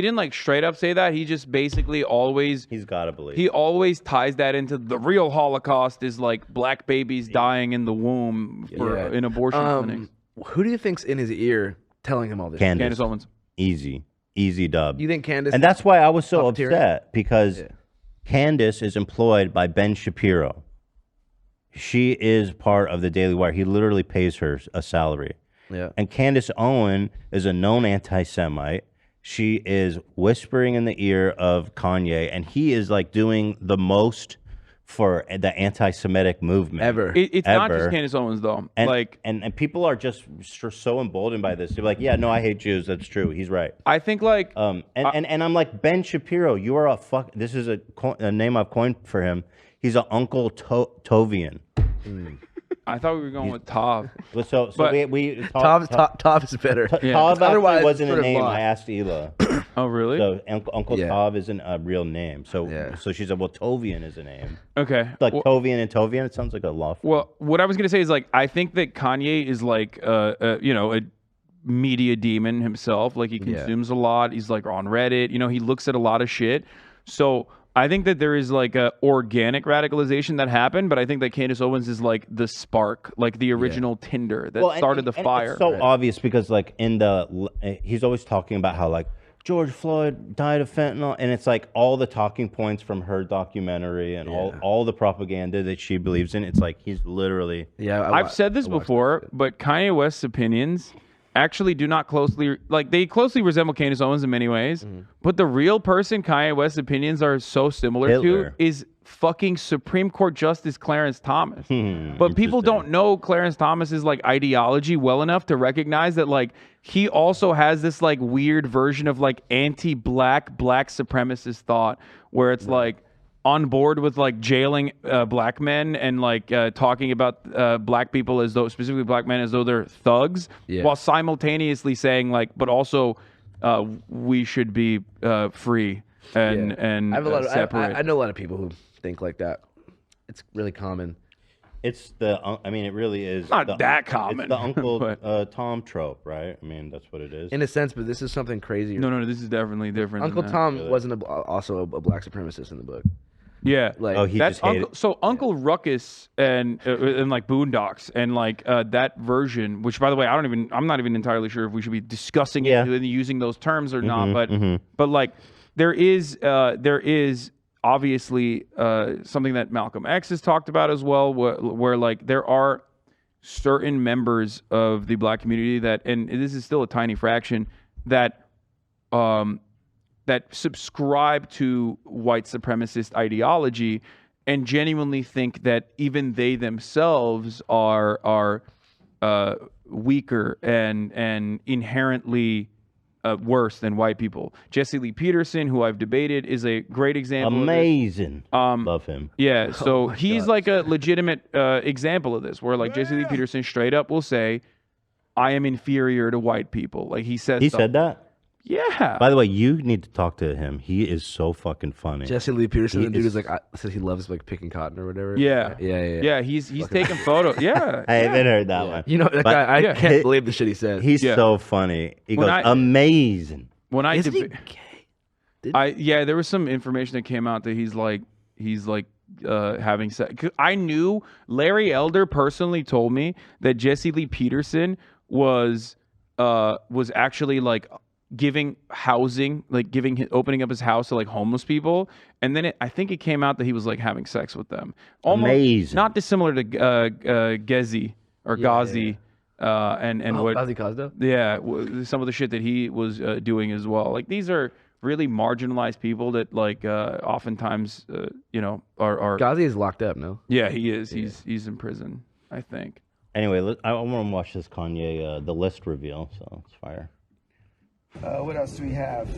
didn't like straight up say that. He just basically always. He's got to believe. He always ties that into the real Holocaust is like black babies dying in the womb for in abortion clinics. Who do you think's in his ear telling him all this? Candace Owens. Easy dub. You think Candace? And that's why I was so puppeteering? upset because Candace is employed by Ben Shapiro. She is part of the Daily Wire. He literally pays her a salary. Yeah. And Candace Owen is a known anti-Semite. She is whispering in the ear of Kanye, and he is like doing the most for the anti-Semitic movement Ever. It's not Ever. just Candace Owens though. And, like and people are just so emboldened by this. They're like, yeah, no, I hate Jews. That's true. He's right. I think like And I'm like, Ben Shapiro, you are a fuck. This is a name I've coined for him. He's an Uncle Tovian. I thought we were going with Tav. So But- Tav is better. Yeah. Tav Otherwise, actually wasn't a sort of name. lost. I asked Ela. Oh, really? So Uncle Yeah. Tav isn't a real name. So she said, well, Tovian is a name. Okay. Like Well- Tovian and Tovian, it sounds like a law firm. Well, what I was gonna say is like I think that Kanye is like you know, a media demon himself. Like he consumes a lot. He's like on Reddit. You know, he looks at a lot of shit. So I think that there is like a organic radicalization that happened, but I think that Candace Owens is like the spark, like the original Tinder that started the fire. It's so obvious because like he's always talking about how like George Floyd died of fentanyl, and it's like all the talking points from her documentary and all the propaganda that she believes in. It's like he's literally I've said this before, but Kanye West's opinions actually do not they closely resemble Candace Owens in many ways, but the real person Kanye West's opinions are so similar Hitler. to is fucking Supreme Court Justice Clarence Thomas. But people don't know Clarence Thomas's like ideology well enough to recognize that like he also has this like weird version of like anti-black supremacist thought where it's like on board with like jailing black men and like talking about black people as though, specifically black men, as though they're thugs, while simultaneously saying like, but also we should be free and I have a lot of, separate. I know a lot of people who think like that. It's really common. It's I mean, it really is. Not that common. It's the Uncle but- Tom trope, right? I mean, that's what it is. In a sense, but this is something crazier. No, this is definitely different. Uncle than that. Tom wasn't also a black supremacist in the book. Yeah, Like, that's Uncle Ruckus and like Boondocks and like that version, which by the way I'm not even entirely sure if we should be discussing it and using those terms or not, but like there is obviously something that Malcolm X has talked about as well, where like there are certain members of the black community that, and this is still a tiny fraction, that that subscribe to white supremacist ideology and genuinely think that even they themselves are weaker and inherently worse than white people. Jesse Lee Peterson, who I've debated, is a great example. Amazing. Love him. Yeah, so he's like a legitimate example of this, where like Jesse Lee Peterson straight up will say, "I am inferior to white people." Like he says. He said that. Yeah. By the way, you need to talk to him. He is so fucking funny. Jesse Lee Peterson, the dude is like, says he loves like picking cotton or whatever. Yeah. He's taking photos. Yeah. I haven't heard that one. You know, that guy, I can't believe the shit he says. He's so funny. He goes, amazing. When I Isn't he gay? there was some information that came out that he's like having sex. 'Cause I knew Larry Elder personally told me that Jesse Lee Peterson was actually like giving housing, like opening up his house to like homeless people, and then I think it came out that he was like having sex with them. Almost Amazing. not dissimilar to Gezi or Ghazi. And what Ghazi Kazdo? Yeah, some of the shit that he was doing as well. Like these are really marginalized people that like oftentimes are Ghazi is locked up. No. Yeah, he is. He's in prison, I think. Anyway, I want to watch this Kanye the list reveal. So it's fire. What else do we have?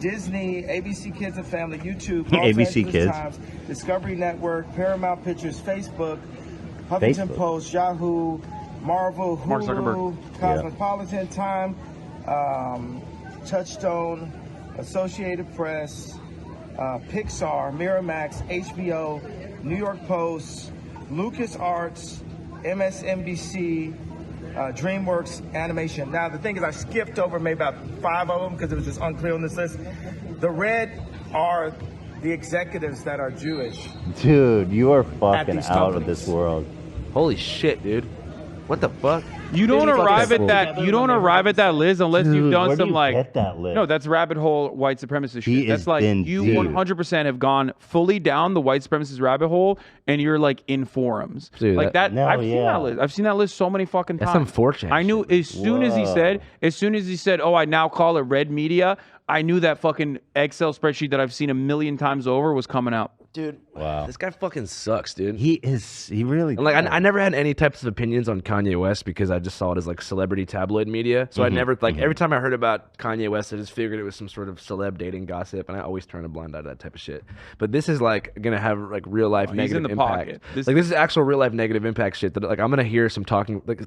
Disney, ABC Kids and Family, YouTube, ABC Kids. Times, Discovery Network, Paramount Pictures, Facebook, Huffington Post, Yahoo, Marvel, Mark Hulu, Zuckerberg. Cosmopolitan, Time, Touchstone, Associated Press, Pixar, Miramax, HBO, New York Post, LucasArts, MSNBC, DreamWorks Animation. Now, the thing is, I skipped over maybe about 5 of them because it was just unclear on this list. The red are the executives that are Jewish. Dude, you are fucking these out of companies. this world. Holy shit, dude. What the fuck? You don't arrive at that. You don't arrive at that list unless you've done where do some you like. get that list? No, that's rabbit hole white supremacist He shit. That's is like in you deep. 100% have gone fully down the white supremacist rabbit hole, and you're like in forums. Dude, like that. No, I've seen yeah. that list. I've seen that list so many fucking That's times. some 4chan I knew as soon as he said, "Oh, I now call it red media." I knew that fucking Excel spreadsheet that I've seen a million times over was coming out. Dude, Wow. this guy fucking sucks, dude. He is. He really. And like, I never had any types of opinions on Kanye West because I just saw it as like celebrity tabloid media. So I never like every time I heard about Kanye West, I just figured it was some sort of celeb dating gossip, and I always turn a blind eye to that type of shit. But this is like gonna have like real life negative in the impact. pocket. This is actual real life negative impact shit that like I'm gonna hear some talking. Like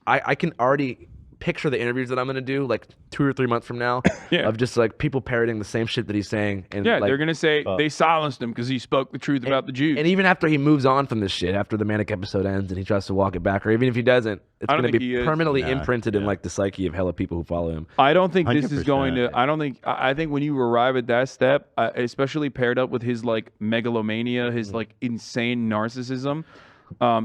I can already picture the interviews that I'm gonna do like 2 or 3 months from now of just like people parroting the same shit that he's saying. And like, they're gonna say they silenced him because he spoke the truth about the Jews. And even after he moves on from this shit, after the manic episode ends and he tries to walk it back, or even if he doesn't, it's I don't going to think be he is. permanently imprinted in like the psyche of hella people who follow him. I don't think this is going 100%. to. I think when you arrive at that step, especially paired up with his like megalomania, his like insane narcissism.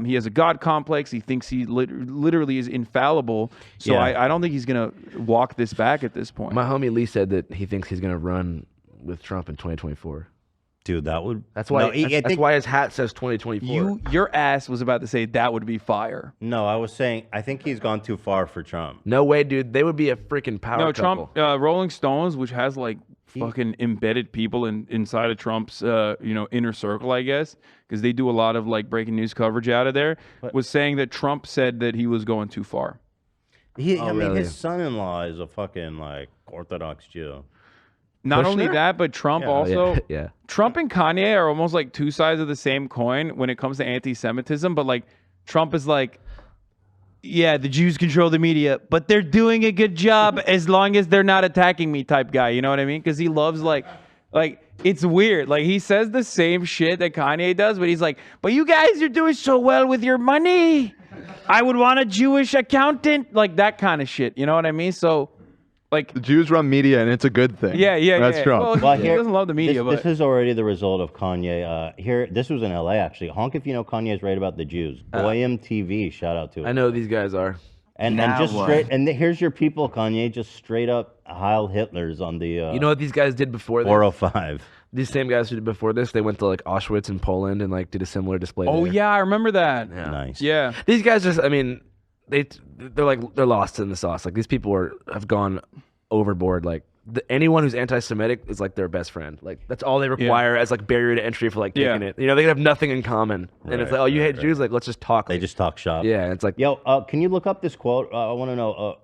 He has a god complex. He thinks he literally is infallible. So I don't think he's gonna walk this back at this point. My homie Lee said that he thinks he's going to run with Trump in 2024. Dude, that would. That's why. No, that's why his hat says 2024. Your ass was about to say that would be fire. No, I was saying I think he's gone too far for Trump. No way, dude. They would be a freaking power No, couple. Trump, Rolling Stones, which has like fucking embedded people inside of Trump's inner circle, I guess, because they do a lot of like breaking news coverage out of there, was saying that Trump said that he was going too far. I mean, really? his son-in-law is a fucking like Orthodox Jew. Not only Kushner? that, but Trump also. Yeah. Trump and Kanye are almost like two sides of the same coin when it comes to anti-Semitism. But like, Trump is like, yeah, the Jews control the media, but they're doing a good job as long as they're not attacking me type guy. You know what I mean? Because he loves like it's weird. Like he says the same shit that Kanye does, but he's like, but you guys are doing so well with your money. I would want a Jewish accountant, like that kind of shit. You know what I mean? So. Like The Jews run media, and it's a good thing. Yeah. That's Trump. Well, he doesn't love the media, This but is already the result of Kanye. This was in L.A. actually. Honk if you know Kanye's right about the Jews. Goyim TV, shout out to it. I know these guys are. And just straight. And here's your people, Kanye. Just straight up Heil Hitlers on the. You know what these guys did before this? 405. These same guys who did before this, they went to like Auschwitz in Poland and like did a similar display. oh there. yeah, I remember that. Yeah. Nice. Yeah. These guys just, I mean, they're lost in the sauce. Like these people have gone overboard. Like anyone who's anti-Semitic is like their best friend. Like that's all they require as like barrier to entry for like taking it. You know, they have nothing in common. And it's like, oh, you hate Jews? Like let's just talk. They just talk shop. Yeah, it's like, Yo, can you look up this quote? I want to know.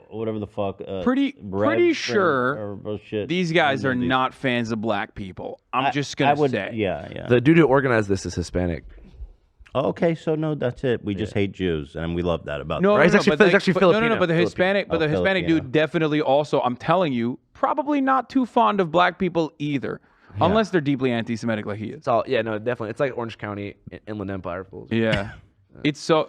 Whatever the fuck. Pretty sure these guys are not fans of black people. I'm just gonna say. Yeah. the dude who organized this is Hispanic. Oh, okay, so no, that's it. We just hate Jews, and we love that about. No, them. Right? He's actually Filipino. but the Hispanic, Filipino. dude definitely also. I'm telling you, probably not too fond of black people either, unless they're deeply anti-Semitic like he is. It's all, yeah, no, definitely. It's like Orange County Inland Empire fools. Yeah, it's so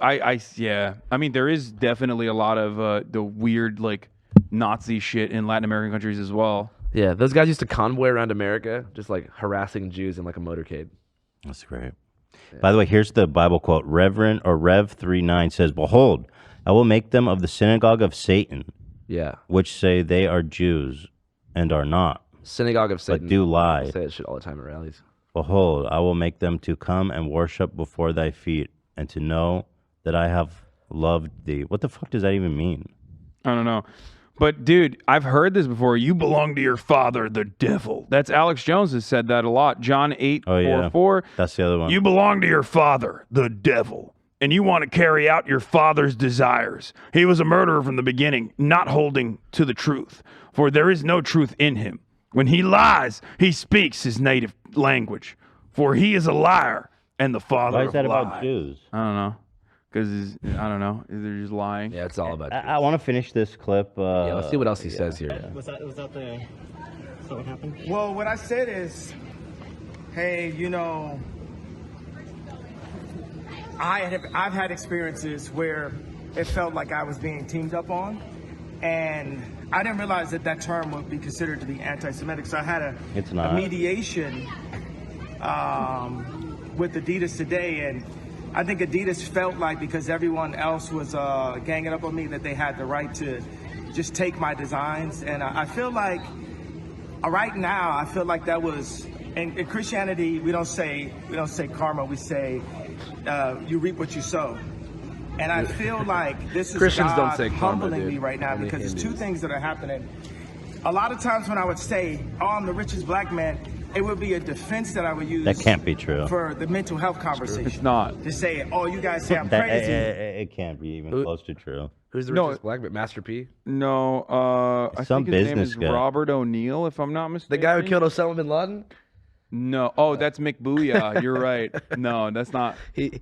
yeah. I mean, there is definitely a lot of the weird like Nazi shit in Latin American countries as well. Yeah, those guys used to convoy around America, just like harassing Jews in like a motorcade. That's great. By the way, here's the Bible quote. Reverend or Rev 3:9 says, "Behold, I will make them of the synagogue of Satan, Yeah. which say they are Jews and are not, Synagogue of Satan. but do I lie. say that shit all the time at rallies. Behold, I will make them to come and worship before thy feet, and to know that I have loved thee." What the fuck does that even mean? I don't know. But dude, I've heard this before. You belong to your father, the devil. That's Alex Jones has said that a lot. John 8:44. That's the other one. You belong to your father, the devil, and you want to carry out your father's desires. He was a murderer from the beginning, not holding to the truth, for there is no truth in him. When he lies, he speaks his native language, for he is a liar and the father Why of is that lies. about Jews? I don't know. Because, I don't know. They're just lying. Yeah, it's all about I want to finish this clip. Yeah, let's see what else he says here. Was that what happened? Well, what I said is, hey, you know, I've had experiences where it felt like I was being teamed up on, and I didn't realize that that term would be considered to be anti-Semitic. So I had a mediation with Adidas today, and I think Adidas felt like because everyone else was ganging up on me that they had the right to just take my designs. And I feel like right now, I feel like that was, in Christianity, we don't say karma, we say you reap what you sow. And I feel like this is Christians God don't say karma, humbling dude. me right now, Only because there's two Hindus. things that are happening. A lot of times when I would say, oh, I'm the richest black man, it would be a defense that I would use. That can't be true. For the mental health conversation. It's not. To say, oh, you guys say I'm That, crazy. it can't be even close to true. Who's the No, richest black man? Master P? No, I Some think his name business is guy. Robert O'Neill, if I'm not The mistaken. guy who killed Osama bin Laden? No, oh, that's Mick Booyah. You're right. No, that's not.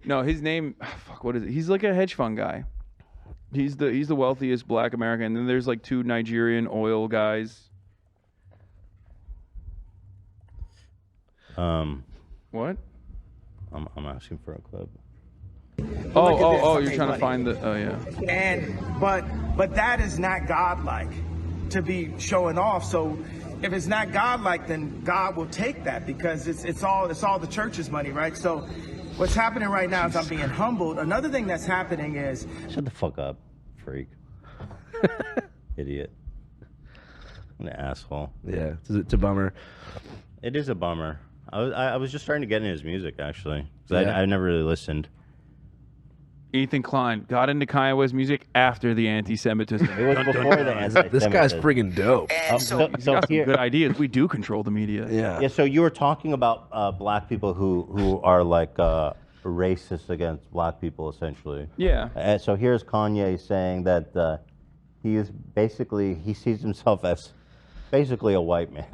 No, his name. Fuck, what is it? He's like a hedge fund guy. He's the wealthiest black American. And then there's like 2 Nigerian oil guys. What? I'm asking for a clip. Oh, you're trying to find the. Oh yeah. And but that is not godlike to be showing off. So if it's not godlike, then God will take that because it's all the church's money, right? So what's happening right now is I'm being humbled. Another thing that's happening is Shut the fuck up, freak. Idiot. An asshole. Yeah, it's a bummer. It is a bummer. I was just trying to get into his music actually. 'Cause Yeah. I never really listened. Ethan Klein got into Kanye West's music after the anti-Semitism. It was before the anti-Semitism. This guy's friggin' dope. He's got some good ideas. We do control the media. Yeah. So you were talking about black people who are like racist against black people, essentially. Yeah. So here's Kanye saying that he sees himself as basically a white man.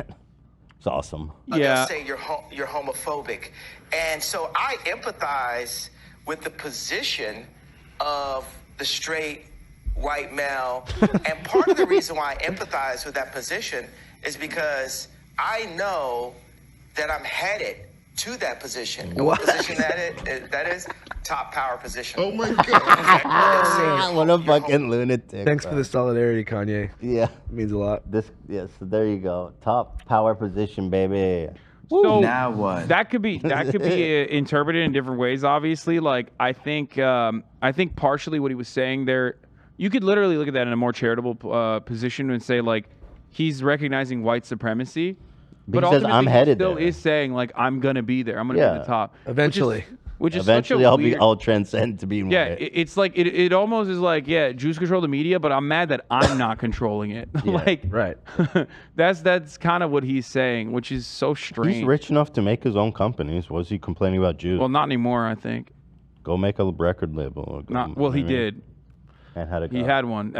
It's awesome. They'll say you're homophobic, and so I empathize with the position of the straight white male. And part of the reason why I empathize with that position is because I know that I'm headed to that position. And what position that is? Top power position. Oh my God. What a fucking lunatic. Thanks for the solidarity, Kanye. Yeah. It means a lot. So there you go. Top power position, baby. So Now what? That could be interpreted in different ways. Obviously, like I think partially what he was saying there, you could literally look at that in a more charitable position and say like he's recognizing white supremacy, But he says, ultimately "I'm headed he still there." is saying like I'm gonna be there. I'm gonna be at the top Eventually. Which is Eventually, such a weird, I'll transcend to being yeah, white. it's like it almost is like Jews control the media, but I'm mad that I'm not controlling it. Like right. that's kind of what he's saying, which is so strange. He's rich enough to make his own companies. Was he complaining about Jews? Well, not anymore. I think. Go make a record label. Or go, Not well. He I mean, did. And had He had one.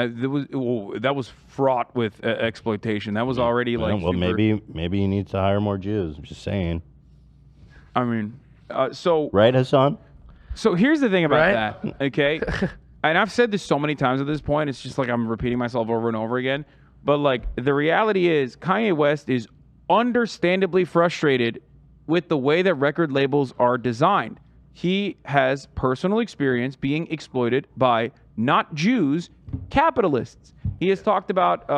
That was fraught with exploitation. That was already like. Well, super- maybe he needs to hire more Jews. I'm just saying. I mean, so. Right, Hassan? So here's the thing about Right? that, okay? And I've said this so many times at this point, it's just like I'm repeating myself over and over again. But like the reality is Kanye West is understandably frustrated with the way that record labels are designed. He has personal experience being exploited by not Jews, capitalists. He has talked about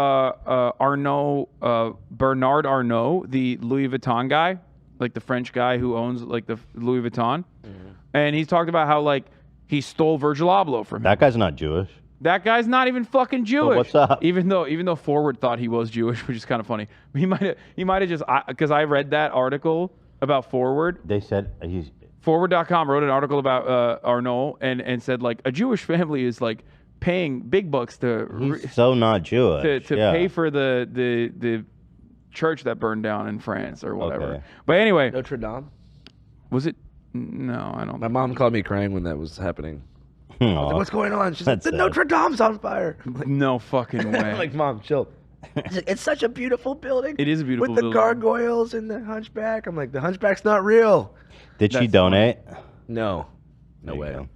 Bernard Arnault, the Louis Vuitton guy, like the French guy who owns like the Louis Vuitton. And he's talked about how like he stole Virgil Abloh from him. That guy's not Jewish. That guy's not even fucking Jewish. what's up? Even though Forward thought he was Jewish, which is kind of funny. He might have just because I read that article about Forward. They said he's Forward.com wrote an article about Arnault and said like a Jewish family is like paying big bucks he's so not Jewish. to yeah. pay for the church that burned down in France or whatever. Okay. But anyway, Notre Dame? was it? No, I don't. My mom called me crying when that was happening. I was like, what's going on? She's like, the Notre Dame's on fire. I'm like, No fucking way. I'm like, Mom, chill. She's like, it's such a beautiful building. It is a beautiful with the building. gargoyles and the hunchback. I'm like, the hunchback's not real. Did she That's donate? No. No There you way. go.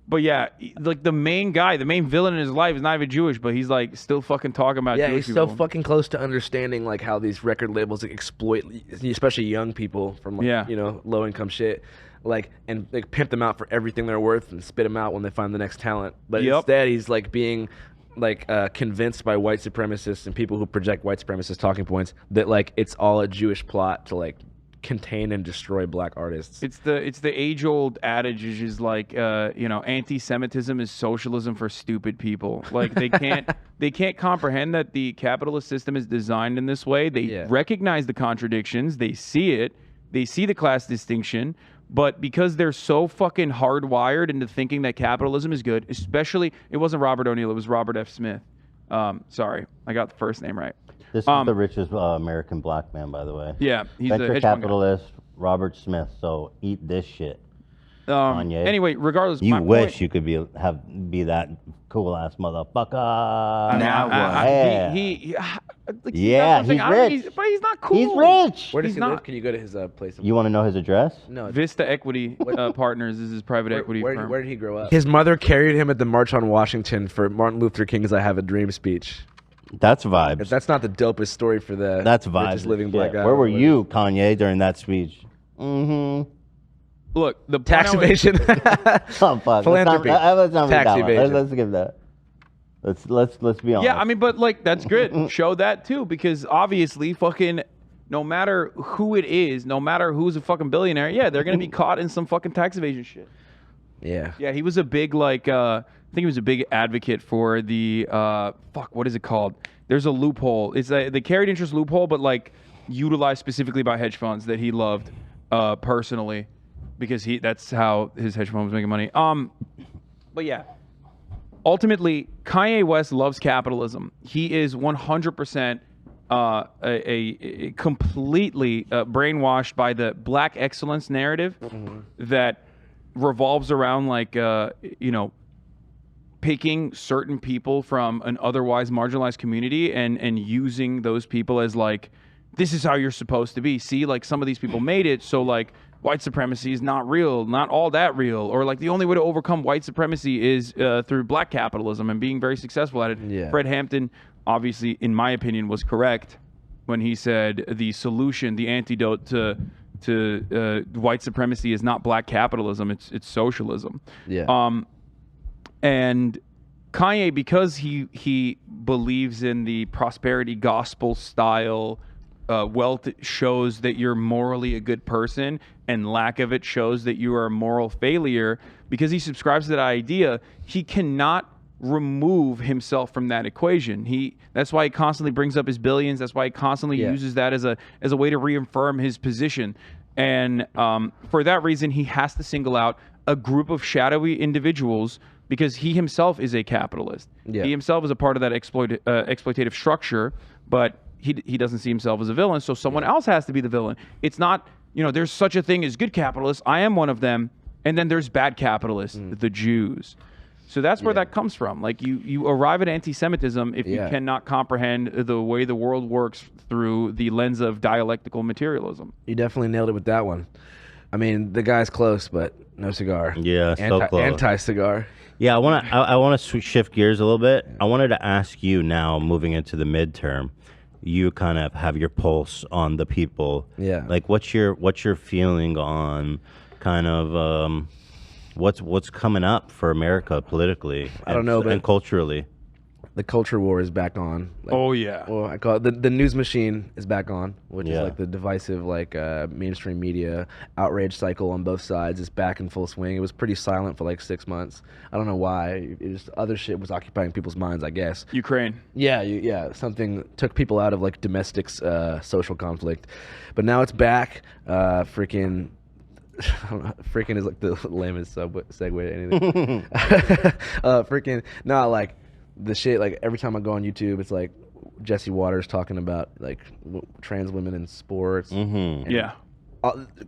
But yeah, like the main guy, the main villain in his life is not even Jewish, but he's like still fucking talking about Yeah, Jewish he's people. so fucking close to understanding like how these record labels like, exploit, especially young people from like, low income shit, like and like pimp them out for everything they're worth and spit them out when they find the next talent. But instead, he's like being like convinced by white supremacists and people who project white supremacist talking points that like it's all a Jewish plot to like contain and destroy black artists. It's the age old adage, which is like anti-Semitism is socialism for stupid people. Like they can't comprehend that the capitalist system is designed in this way. They recognize the contradictions. They see it. They see the class distinction. But because they're so fucking hardwired into thinking that capitalism is good, especially it wasn't Robert O'Neill, it was Robert F. Smith. Sorry, I got the first name right. This is the richest American black man, by the way. Yeah, he's a venture hedge fund guy. capitalist, Robert Smith. So eat this shit, Kanye. Anyway, regardless, you my wish point, you could be that cool ass motherfucker. Yeah, he's rich. but he's not cool. He's rich. Where does He's he not- live? Can you go to his place? You want to know his address? No. Vista Equity Partners is his private equity firm. Where did he grow up? His mother carried him at the March on Washington for Martin Luther King's "I Have a Dream" speech. That's vibes. If that's not the dopest story for the That's vibes. richest living black guy. Where were you, Kanye, during that speech? Mm-hmm. Look, the Tax point I was- evasion. Oh fuck. Philanthropy. Let's not Tax read that one. evasion. Let's give that. Let's be honest. Yeah, I mean, but like that's good. Show that too, because obviously, fucking, no matter who it is, no matter who's a fucking billionaire, yeah, they're gonna be caught in some fucking tax evasion shit. Yeah. Yeah, he was a big I think he was a big advocate for the what is it called? There's a loophole. It's the carried interest loophole, but like utilized specifically by hedge funds that he loved personally, because that's how his hedge fund was making money. But yeah. Ultimately, Kanye West loves capitalism. He is 100% a completely brainwashed by the black excellence narrative that revolves around picking certain people from an otherwise marginalized community and using those people as like, this is how you're supposed to be. See, like some of these people made it, so like white supremacy is not real, not all that real, or like the only way to overcome white supremacy is through black capitalism and being very successful at it. Yeah. Fred Hampton, obviously, in my opinion, was correct when he said the solution, the antidote to white supremacy is not black capitalism, it's socialism. Yeah. And Kanye, because he believes in the prosperity gospel style, wealth shows that you're morally a good person, and lack of it shows that you are a moral failure. Because he subscribes to that idea, he cannot remove himself from that equation. That's why he constantly brings up his billions. That's why he constantly uses that as a way to reaffirm his position. And for that reason, he has to single out a group of shadowy individuals, because he himself is a capitalist. Yeah. He himself is a part of that exploitative structure, but he doesn't see himself as a villain, so someone else has to be the villain. It's not, there's such a thing as good capitalists. I am one of them. And then there's bad capitalists, the Jews. So that's where that comes from. Like you arrive at anti-Semitism if you cannot comprehend the way the world works through the lens of dialectical materialism. You definitely nailed it with that one. I mean, the guy's close, but no cigar. Yeah, so close. Anti-cigar. Yeah, I want to shift gears a little bit. I wanted to ask you now, moving into the midterm, you kind of have your pulse on the people. Yeah. Like, what's your feeling on kind of what's coming up for America politically? I don't know, but and culturally. The culture war is back on. Oh yeah. Well, I call it the news machine is back on, which is Yeah. like the divisive, mainstream media outrage cycle on both sides is back in full swing. It was pretty silent for like 6 months. I don't know why. It just other shit was occupying people's minds, I guess. Ukraine. Yeah, something took people out of like domestic social conflict, but now it's back. Freaking is like the lamest segue to anything. Freaking like the shit. Like every time I go on YouTube, it's like Jesse Waters talking about like trans women in sports. Mm-hmm. Yeah.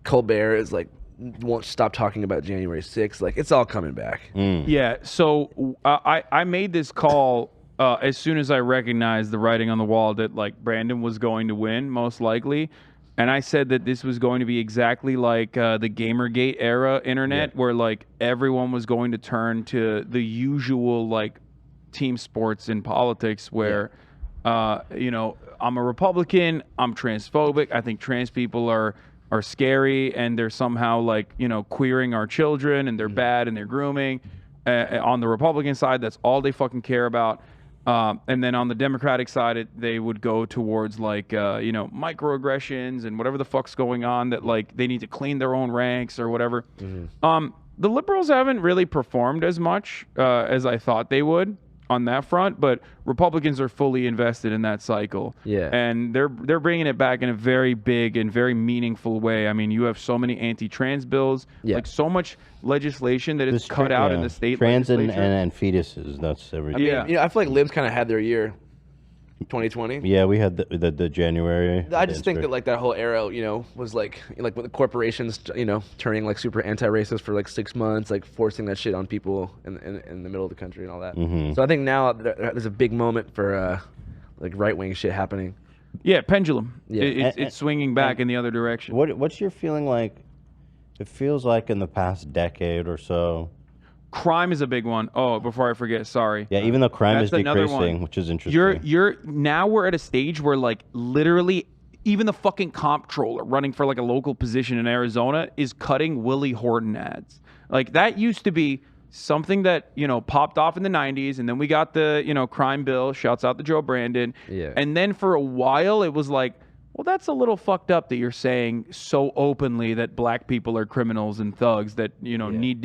Colbert is like won't stop talking about January 6th. Like it's all coming back. Yeah. So I made this call as soon as I recognized the writing on the wall that like Brandon was going to win most likely. And I said that this was going to be exactly like the Gamergate era internet, where like everyone was going to turn to the usual like team sports in politics, where I'm a Republican, I'm transphobic, I think trans people are scary, and they're somehow like queering our children, and they're bad, and they're grooming. On the Republican side, that's all they fucking care about. And then on the Democratic side, they would go towards like, microaggressions and whatever the fuck's going on, that like they need to clean their own ranks or whatever. The liberals haven't really performed as much as I thought they would. on that front, but Republicans are fully invested in that cycle. Yeah. And they're bringing it back in a very big and very meaningful way. I mean, you have so many anti-trans bills, like so much legislation that is cut out in the state trans legislature. and fetuses. That's everything. I mean, I feel like libs kind of had their year. 2020. Yeah, we had the January. I just think that like that whole era, was like with the corporations, turning like super anti-racist for like 6 months, like forcing that shit on people in the middle of the country and all that. So I think now there's a big moment for like right-wing shit happening. Yeah, pendulum. Yeah. It's swinging back in the other direction. What's your feeling like? It feels like in the past decade or so. Crime is a big one. Oh, before I forget, sorry. Yeah, even though crime is That's another decreasing, one. which is interesting. You're now we're at a stage where like literally even the fucking comptroller running for like a local position in Arizona is cutting Willie Horton ads. Like that used to be something that, popped off in the 90s, and then we got the, crime bill, shouts out to Joe Brandon. Yeah. And then for a while it was like, well, that's a little fucked up that you're saying so openly that black people are criminals and thugs that, need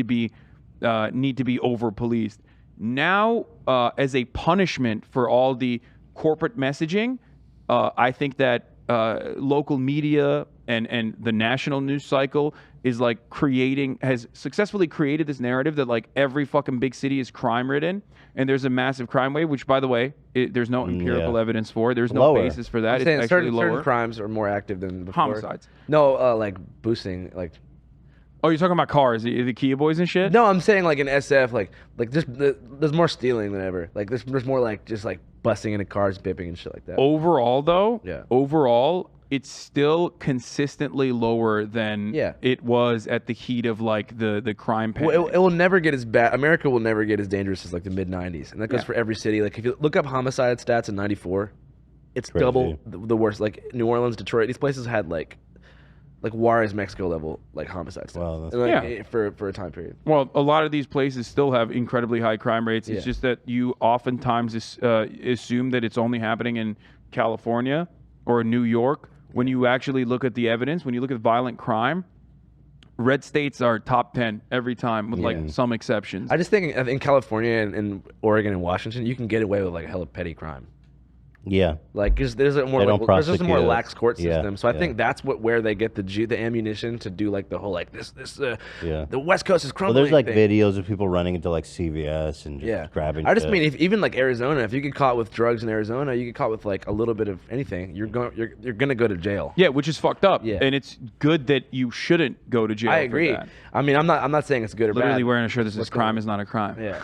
to be over policed. Now, as a punishment for all the corporate messaging, I think that local media and the national news cycle is like has successfully created this narrative that like every fucking big city is crime ridden and there's a massive crime wave, which by the way, there's no empirical evidence for. There's no basis for that. I'm saying it's actually certain crimes are more active than before. Homicides. No, like boosting, like. Oh, you're talking about cars, the Kia boys and shit? No, I'm saying like in SF, like there's more stealing than ever. Like there's more like just like busting into cars, bipping and shit like that. Overall, though, Yeah. Overall, it's still consistently lower than it was at the heat of like the crime pandemic. Well, it will never get as bad. America will never get as dangerous as like the mid '90s, and that goes for every city. Like if you look up homicide stats in '94, it's Crazy. double the worst. Like New Orleans, Detroit, these places had like Juarez, Mexico level like homicide stats. Wow, that's and, for a time period. Well, a lot of these places still have incredibly high crime rates. It's just that you oftentimes assume that it's only happening in California or New York. When you actually look at the evidence, when you look at violent crime, red states are top 10 every time with like some exceptions. I just think in California and Oregon and Washington, you can get away with like hella petty crime. Yeah. Like, cause there's a more They don't there's just a more prosecute it. lax court system. Yeah, So I yeah. think that's where they get the ammunition to do like the whole like the Yeah. West Coast is Well, crumbling. there's like thing. videos of people running into like CVS and just grabbing. I just shit. mean even like Arizona, if you get caught with drugs in Arizona, you get caught with like a little bit of anything, you're gonna go to jail. Yeah, which is fucked up. Yeah. And it's good that you shouldn't go to jail. I agree. For that. I mean, I'm not saying it's good or Literally bad. wearing a shirt that says crime is not a crime. Yeah.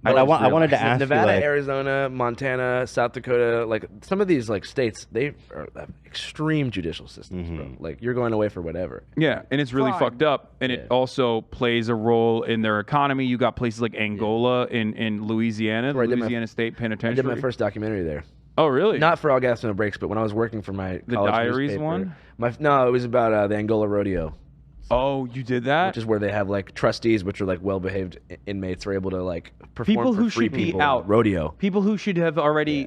But I wanted to ask Nevada, you, like, Arizona, Montana, South Dakota, like some of these like states, they have extreme judicial systems, bro. Like you're going away for whatever. Yeah, and it's really fucked up. And it also plays a role in their economy. You got places like Angola in Louisiana, the Where I did my- Louisiana State I Penitentiary. did my first documentary there. Oh, really? Not for All Gas No Breaks, but when I was working for my The college Diaries newspaper. one? No, it was about the Angola Rodeo. Oh, you did that? Which is where they have like trustees, which are like well-behaved inmates, are able to like perform People for who free should be people. out. Rodeo. People who should have already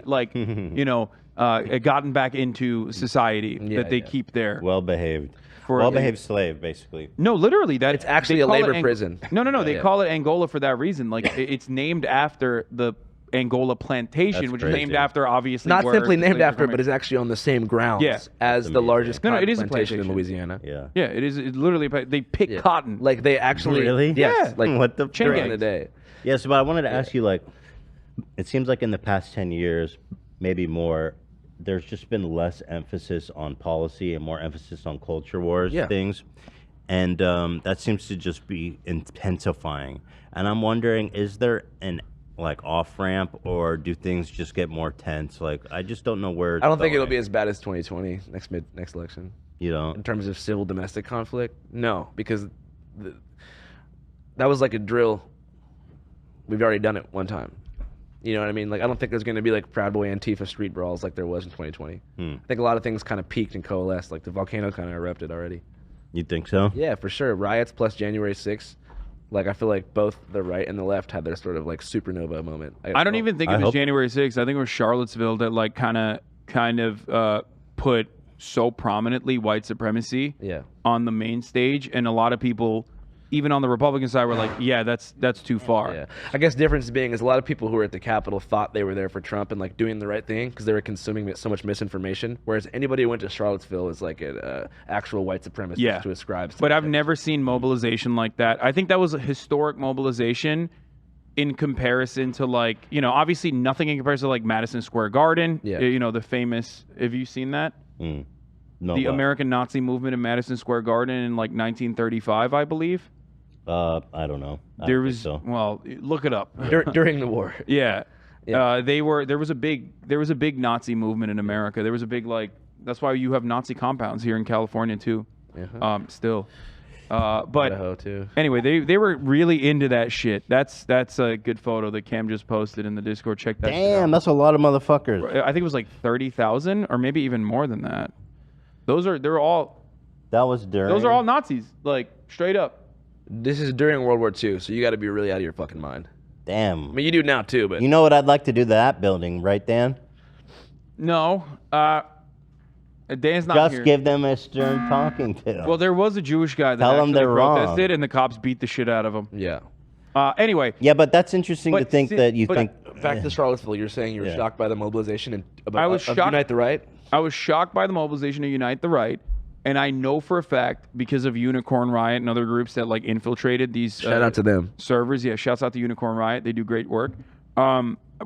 gotten back into society that they keep there. well behaved, For- well behaved slave, basically. No, literally, that It's actually they a call it labor prison. No. They Yeah. call it Angola for that reason. Like it's named after the Angola plantation, That's which crazy. is named after obviously Not where simply the named slaves are after, coming but is actually on the same grounds Yeah. as the largest No, cotton it is a plantation in plantation. Louisiana. Yeah. Yeah, it is. It's literally they pick Yeah. cotton. Like they actually Really? Yes. Yeah. Like What the during frick? the day. Yes, but I wanted to ask you, like, it seems like in the past 10 years, maybe more, there's just been less emphasis on policy and more emphasis on culture wars things. And that seems to just be intensifying. And I'm wondering, is there an like off ramp, or do things just get more tense? Like, I just don't know where. I don't think it'll be as bad as 2020 next election. You know, in terms of civil domestic conflict, no, because that was like a drill. We've already done it one time. You know what I mean? Like, I don't think there's going to be like Proud Boy Antifa street brawls like there was in 2020. I think a lot of things kind of peaked and coalesced. Like the volcano kind of erupted already. You think so? Yeah, for sure. Riots plus January 6th. Like, I feel like both the right and the left had their sort of like supernova moment. I don't even think it was January 6th. I think it was Charlottesville that like kind of put so prominently white supremacy on the main stage, and a lot of people even on the Republican side, were like, yeah, that's too far. Yeah. I guess difference being is a lot of people who were at the Capitol thought they were there for Trump and like doing the right thing because they were consuming so much misinformation. Whereas anybody who went to Charlottesville is like an actual white supremacist who ascribes to But I've never seen mobilization like that. I think that was a historic mobilization in comparison to like, obviously nothing in comparison to like Madison Square Garden. Yeah. The famous, have you seen that? No, the American Nazi movement in Madison Square Garden in like 1935, I believe. I don't know. There was well, look it up. During the war. Yeah. There was a big Nazi movement in America. There was a big that's why you have Nazi compounds here in California too. Still. But Idaho too. Anyway, they were really into that shit. That's a good photo that Cam just posted in the Discord. Check that. Damn, that's a lot of motherfuckers. I think it was like 30,000 or maybe even more than that. They're all. That was during. Those are all Nazis, like straight up. This is during World War II, so you got to be really out of your fucking mind. Damn. I mean, you do now too, but you know what I'd like to do to that building, right, Dan? No, Dan's not Just here. give them a stern talking to. Well, there was a Jewish guy that Tell them actually they're protested, wrong. and the cops beat the shit out of him. Yeah. Anyway. Yeah, but that's interesting to think that you think. Back to Charlottesville, you're saying you were shocked by the mobilization and I was shocked. Unite the Right? I was shocked by the mobilization to Unite the Right, and I know for a fact because of Unicorn Riot and other groups that like infiltrated these. Shout out to them. Servers, yeah. Shouts out to Unicorn Riot. They do great work.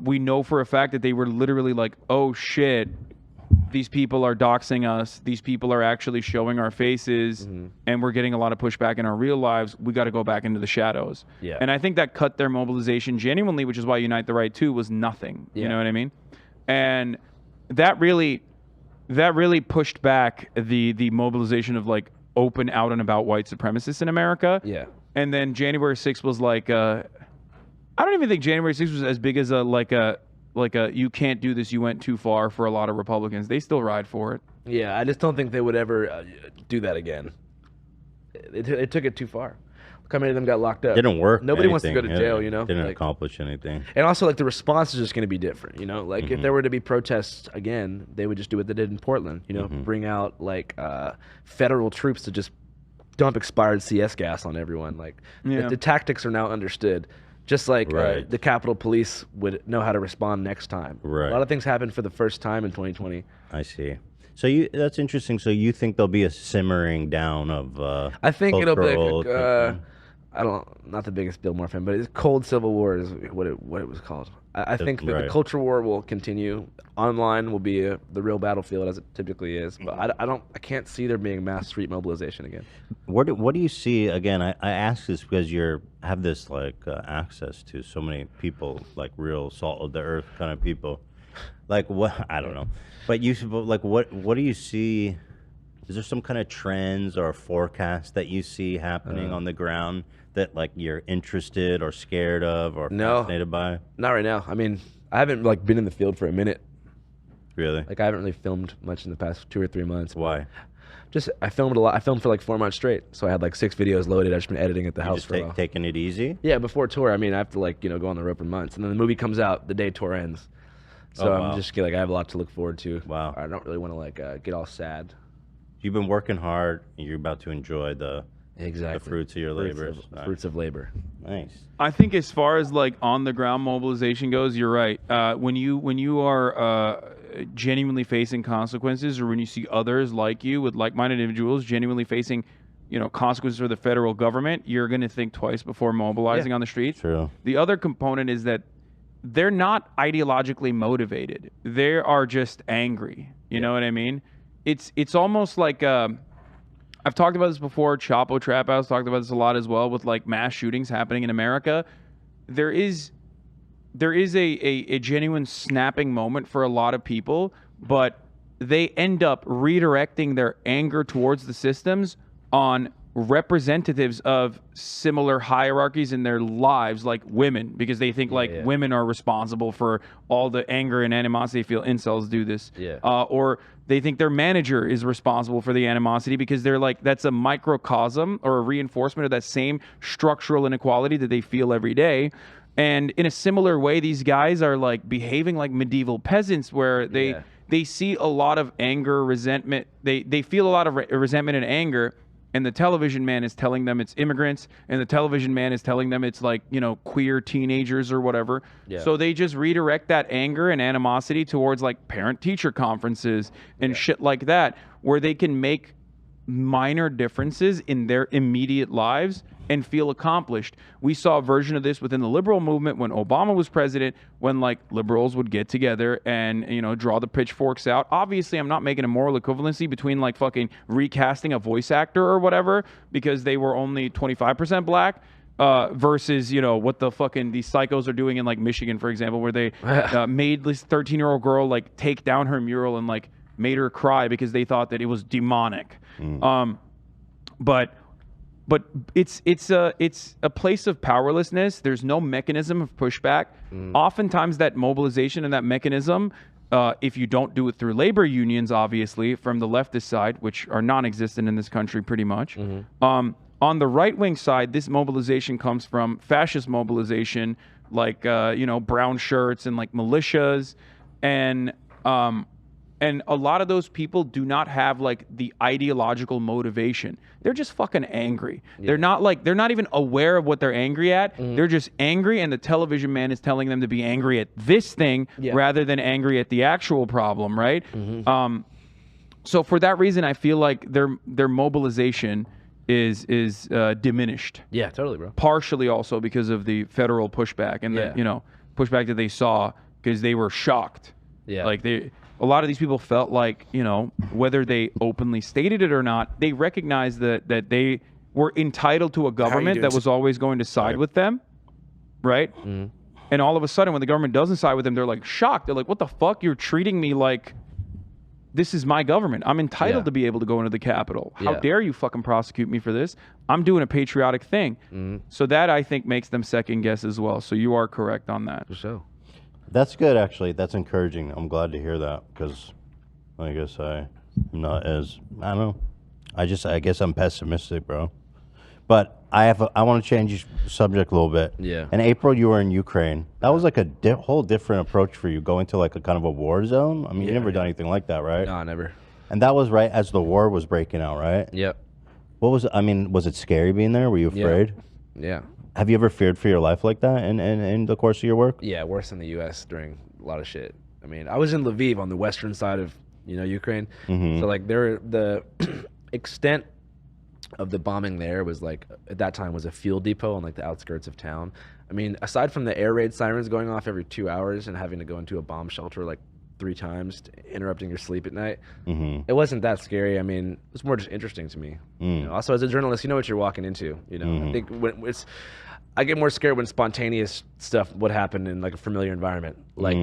We know for a fact that they were literally like, oh shit, these people are doxing us. These people are actually showing our faces, and we're getting a lot of pushback in our real lives. We got to go back into the shadows. Yeah. And I think that cut their mobilization genuinely, which is why Unite the Right 2 was nothing. You know what I mean? And that really pushed back the mobilization of like open out and about white supremacists in America. Yeah. And then January 6th was like, I don't even think January 6th was as big as a you can't do this, you went too far for a lot of Republicans. They still ride for it. Yeah, I just don't think they would ever do that again. It took it too far. Look how many of them got locked up. Didn't work. Nobody wants to go to jail, Didn't accomplish anything. And also, like, the response is just going to be different, if there were to be protests again, they would just do what they did in Portland, bring out, federal troops to just dump expired CS gas on everyone. The tactics are now understood. Just like the Capitol Police would know how to respond next time. Right. A lot of things happened for the first time in 2020. I see. So that's interesting. So you think there'll be a simmering down of I think it'll be cultural not the biggest Bill Maher fan, but it's Cold Civil War is what it was called. I think that the culture war will continue. Online will be the real battlefield as it typically is, but I can't see there being mass street mobilization again. What do you see again? I ask this because you have this access to so many people, like real salt of the earth kind of people. Like what? I don't know, but what do you see? Is there some kind of trends or forecast that you see happening on the ground that you're interested or scared of or fascinated by? Not right now. I mean, I haven't been in the field for a minute. Really? I haven't really filmed much in the past 2 or 3 months. Why? I filmed a lot. I filmed for 4 months straight. So I had 6 videos loaded. I've just been editing at the house for a while. Taking it easy? Yeah, before tour. I mean, I have to go on the road for months, and then the movie comes out the day tour ends. So I'm just I have a lot to look forward to. Wow. I don't really want to get all sad. You've been working hard, and you're about to enjoy the fruits of your labor. Fruits of labor. Nice. I think as far as on the ground mobilization goes, you're right. When you are genuinely facing consequences, or when you see others like you with like-minded individuals genuinely facing, consequences for the federal government, you're going to think twice before mobilizing on the streets. True. The other component is that they're not ideologically motivated. They are just angry. You know what I mean? It's almost like I've talked about this before. Chapo Trap House talked about this a lot as well with mass shootings happening in America. There is a genuine snapping moment for a lot of people, but they end up redirecting their anger towards the systems on representatives of similar hierarchies in their lives, like women, because they think women are responsible for all the anger and animosity they feel. Incels do this. Or they think their manager is responsible for the animosity because they're that's a microcosm or a reinforcement of that same structural inequality that they feel every day. And in a similar way, these guys are behaving like medieval peasants, where they see a lot of anger, resentment. They feel a lot of resentment and anger, and the television man is telling them it's immigrants, and the television man is telling them it's like, queer teenagers or whatever. Yeah. So they just redirect that anger and animosity towards like parent-teacher conferences and shit like that, where they can make minor differences in their immediate lives and feel accomplished. We saw a version of this within the liberal movement when Obama was president, when like liberals would get together and, draw the pitchforks out. Obviously, I'm not making a moral equivalency between like fucking recasting a voice actor or whatever because they were only 25% black versus, what the fucking these psychos are doing in like Michigan, for example, where they made this 13-year-old girl like take down her mural and like made her cry because they thought that it was demonic. But it's a place of powerlessness. There's no mechanism of pushback. Oftentimes that mobilization and that mechanism, if you don't do it through labor unions, obviously, from the leftist side, which are non-existent in this country pretty much. On the right-wing side, this mobilization comes from fascist mobilization, like, brown shirts and like militias. And a lot of those people do not have like the ideological motivation. They're just fucking angry. Yeah. They're not even aware of what they're angry at. They're just angry, and the television man is telling them to be angry at this thing rather than angry at the actual problem, right? So for that reason, I feel like their mobilization is diminished. Yeah, totally, bro. Partially also because of the federal pushback and the pushback that they saw because they were shocked. Yeah, like a lot of these people felt like, whether they openly stated it or not, they recognized that they were entitled to a government that was always going to side with them, right? And all of a sudden, when the government doesn't side with them, they're like shocked. They're like, what the fuck? You're treating me like this is my government. I'm entitled to be able to go into the Capitol. How dare you fucking prosecute me for this? I'm doing a patriotic thing. So that, I think, makes them second guess as well. So you are correct on that. For sure. That's good, actually. That's encouraging. I'm glad to hear that because I guess I'm not as, I don't know. I guess I'm pessimistic, bro. But I want to change subject a little bit. Yeah. In April, you were in Ukraine. That was like a whole different approach for you, going to like a kind of a war zone. I mean, you never done anything like that, right? No, never. And that was right as the war was breaking out, right? Yep. Was it scary being there? Were you afraid? Yeah. Have you ever feared for your life like that in the course of your work? Yeah, worse than the U.S. during a lot of shit. I mean, I was in Lviv on the western side of, Ukraine. So like the extent of the bombing there was like, at that time, was a fuel depot on like the outskirts of town. I mean, aside from the air raid sirens going off every 2 hours and having to go into a bomb shelter like 3 times, interrupting your sleep at night, it wasn't that scary. I mean, it was more just interesting to me. Also, as a journalist, you know what you're walking into. I think I get more scared when spontaneous stuff would happen in like a familiar environment, like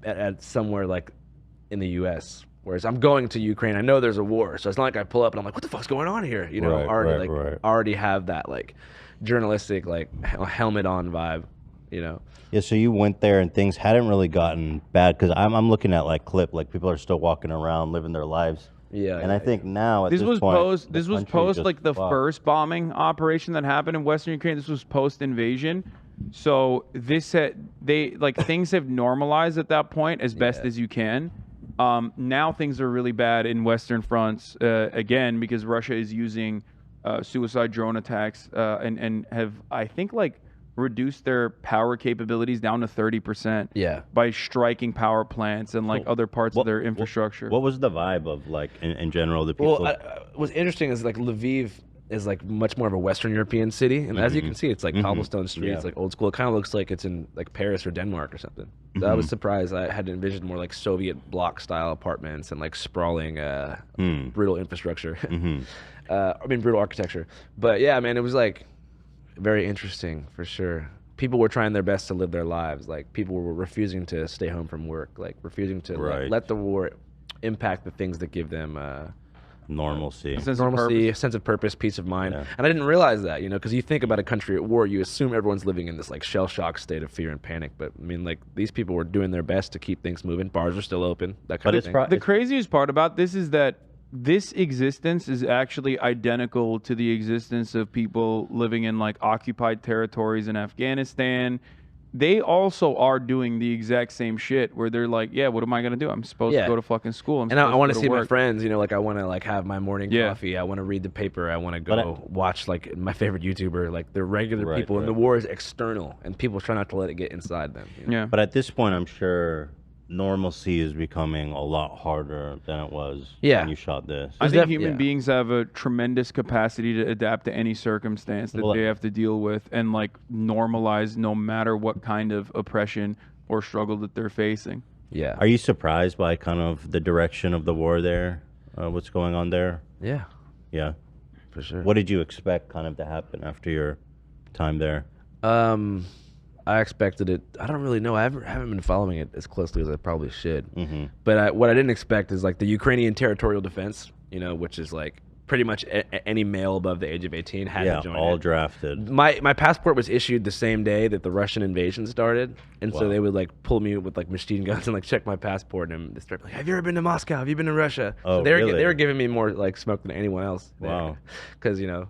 at somewhere like in the U.S. Whereas I'm going to Ukraine, I know there's a war, so it's not like I pull up and I'm like, what the fuck's going on here? Already have that like journalistic like helmet on vibe. Yeah, so you went there and things hadn't really gotten bad because I'm looking at like people are still walking around living their lives. Yeah, and I think now at this was point, this was post like the first bombing operation that happened in Western Ukraine. This was post invasion, so things have normalized at that point as best as you can. Now things are really bad in Western fronts again because Russia is using suicide drone attacks and have, I think, like reduced their power capabilities down to 30%. Yeah. By striking power plants and like other parts of their infrastructure. What was the vibe of like in general the people? Well, what's interesting is like Lviv is like much more of a Western European city, and as you can see, it's like cobblestone streets, like old school. It kind of looks like it's in like Paris or Denmark or something. So I was surprised. I had envisioned more like Soviet block style apartments and like sprawling, brutal infrastructure. Brutal architecture. But yeah, man, it was like very interesting for sure. People were trying their best to live their lives. Like people were refusing to stay home from work, like refusing to let the war impact the things that give them normalcy, a sense of purpose, peace of mind. And I didn't realize that, because you think about a country at war, you assume everyone's living in this like shell shock state of fear and panic. But I mean, like these people were doing their best to keep things moving. Bars are still open. That kind of thing. The craziest part about this is that this existence is actually identical to the existence of people living in like occupied territories in Afghanistan. they also are doing the exact same shit where they're like, yeah, what am I gonna do? I'm supposed to go to fucking school. And I want to see my work. friends. You know, like I want to like have my morning coffee. I want to read the paper. I want to go watch like my favorite YouTuber. Like they're regular people, and the war is external, and people try not to let it get inside them. You know? Yeah. But at this point, I'm sure normalcy is becoming a lot harder than it was when you shot this. I think human beings have a tremendous capacity to adapt to any circumstance that they have to deal with and like normalize no matter what kind of oppression or struggle that they're facing. Yeah. Are you surprised by kind of the direction of the war there? What's going on there? Yeah. Yeah. For sure. What did you expect kind of to happen after your time there? I expected it. I don't really know. I haven't been following it as closely as I probably should. But what I didn't expect is like the Ukrainian territorial defense, you know, which is like pretty much any male above the age of 18 had to join. All drafted. My passport was issued the same day that the Russian invasion started, and so they would like pull me with like machine guns and like check my passport, and they start like, "Have you ever been to Moscow? Have you been to Russia?" Oh, so they were giving me more like smoke than anyone else. Wow. Because you know,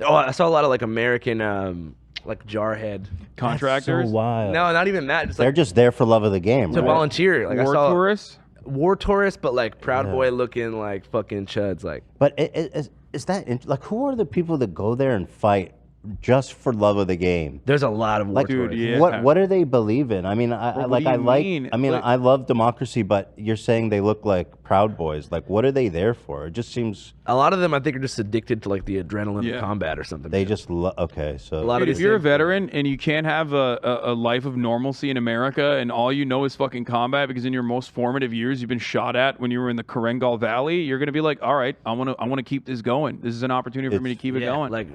I saw a lot of like American. Like jarhead contractors. That's so wild. No, not even that. Just they're just there for love of the game. To volunteer. Like war I saw tourists. War tourists, but like Proud Boy looking like fucking chuds. Like, but is that like who are the people that go there and fight just for love of the game? There's a lot of war tourists. Yeah. What do they believe in? I mean, I love democracy, but you're saying they look like Proud Boys. Like, what are they there for? It just seems a lot of them, I think, are just addicted to like the adrenaline of combat or something. They just okay. So a lot Dude, of if you're a veteran and you can't have a life of normalcy in America and all you know is fucking combat because in your most formative years you've been shot at when you were in the Karengal Valley, you're gonna be like, all right, I want to keep this going. This is an opportunity for me to keep it going. Like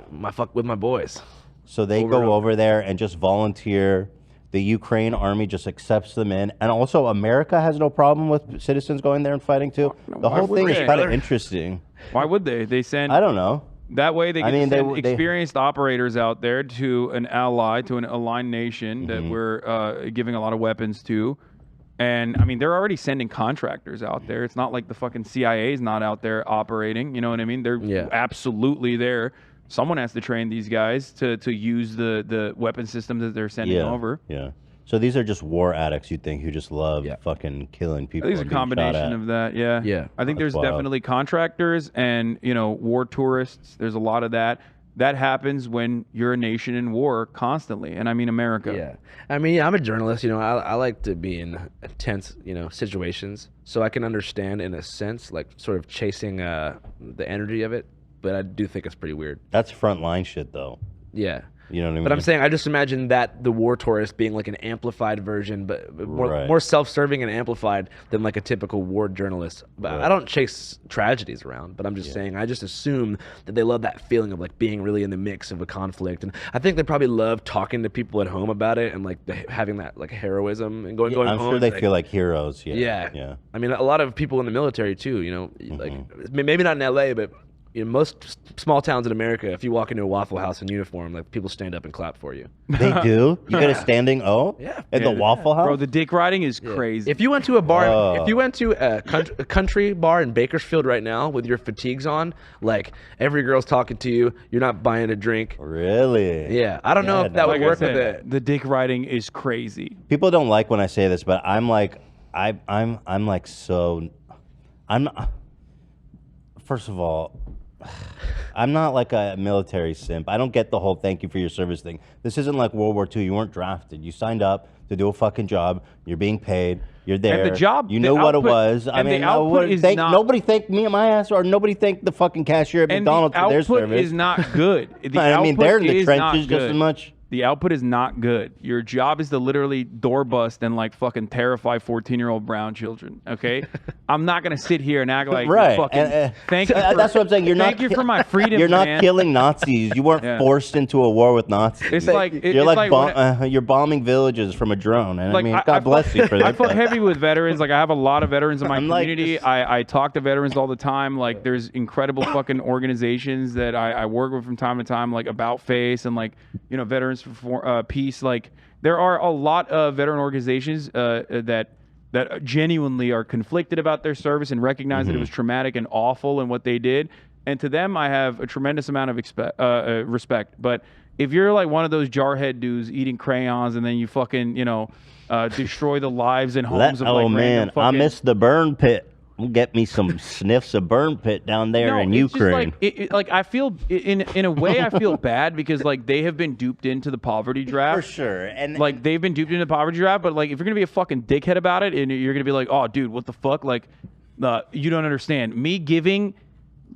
with my boys. So they go over there and just volunteer. The Ukraine army just accepts them in. And also America has no problem with citizens going there and fighting too. The whole thing is kind of interesting. Why would they? They send... I don't know. That way they can send experienced operators out there to an ally, to an aligned nation that we're giving a lot of weapons to. And, I mean, they're already sending contractors out there. It's not like the fucking CIA is not out there operating. You know what I mean? They're absolutely there. Someone has to train these guys to use the weapon systems that they're sending over. Yeah. So these are just war addicts, you think, who just love fucking killing people. I think it's a combination of that, yeah. I think there's definitely contractors and, you know, war tourists. There's a lot of that. That happens when you're a nation in war constantly. And I mean America. Yeah. I mean, I'm a journalist. You know, I like to be in tense, you know, situations. So I can understand, in a sense, like sort of chasing the energy of it. But I do think it's pretty weird. That's frontline shit, though. Yeah. You know what I mean? But I'm saying, I just imagine that the war tourist being like an amplified version, but more self-serving and amplified than like a typical war journalist. But I don't chase tragedies around, but I'm just saying, I just assume that they love that feeling of like being really in the mix of a conflict. And I think they probably love talking to people at home about it and like having that like heroism and going home. I'm sure they feel like heroes. Yeah. I mean, a lot of people in the military too, you know, like maybe not in LA, but in most small towns in America, if you walk into a Waffle House in uniform, like people stand up and clap for you. They do? You get a standing O? Yeah. At the Waffle House? Bro, the dick riding is crazy. If you went to a bar, if you went to a country bar in Bakersfield right now with your fatigues on, like every girl's talking to you, you're not buying a drink. Really? Yeah. I don't know if that would work with it. The dick riding is crazy. People don't like when I say this, but I'm like, first of all, I'm not like a military simp. I don't get the whole thank you for your service thing. This isn't like World War II. You weren't drafted. You signed up to do a fucking job. You're being paid. You're there. And the job, you know what it was. I mean, nobody thanked me and my ass, or nobody thanked the fucking cashier at McDonald's for their service. The output is not good. I mean, they're in the trenches just as much. The output is not good. Your job is to literally door bust and like fucking terrify 14-year-old brown children. Okay, I'm not gonna sit here and act like fucking. Thank you. That's what I'm saying. Thank you for my freedom. You're not killing Nazis. You weren't forced into a war with Nazis. It's like you're bombing villages from a drone. And like, I mean, God bless you for that. I fuck heavy with veterans. Like I have a lot of veterans in my community. I talk to veterans all the time. Like there's incredible fucking organizations that I work with from time to time, like About Face and like veterans for peace. Like there are a lot of veteran organizations that genuinely are conflicted about their service and recognize that it was traumatic and awful and what they did. And to them, I have a tremendous amount of respect. But if you're like one of those jarhead dudes eating crayons and then you fucking, destroy the lives and homes of like random fucking... I miss the burn pit. Get me some sniffs of burn pit down there in Ukraine. Just like I feel in a way I feel bad because like they have been duped into the poverty draft for sure, and like they've been duped into the poverty draft. But like if you're gonna be a fucking dickhead about it and you're gonna be like, oh dude, what the fuck, like you don't understand me giving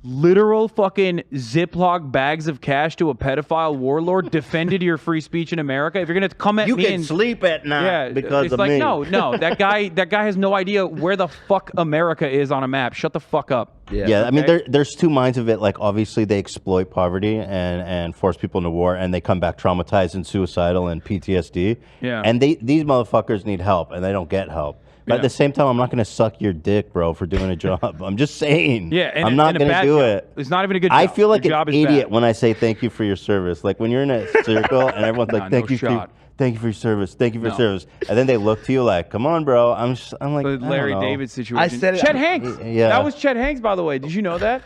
literal fucking Ziploc bags of cash to a pedophile warlord defended your free speech in America. If you're gonna come at you me can and sleep at night because it's of like me. no, that guy has no idea where the fuck America is on a map. Shut the fuck up. Yeah, I mean, there's two minds of it. Like, obviously, they exploit poverty and force people into war, and they come back traumatized and suicidal and PTSD. Yeah. And these motherfuckers need help, and they don't get help. But at the same time, I'm not going to suck your dick, bro, for doing a job. I'm just saying. Yeah, and I'm not going to do it. It's not even a good job. I feel like your an job is idiot bad. when I say thank you for your service. Like, when you're in a circle and everyone's like, thank you for your service. Thank you for your service. And then they look to you like, come on, bro. I'm like, the Larry I don't know. David situation. I said it. Chet Hanks. Yeah. That was Chet Hanks, by the way. Did you know that?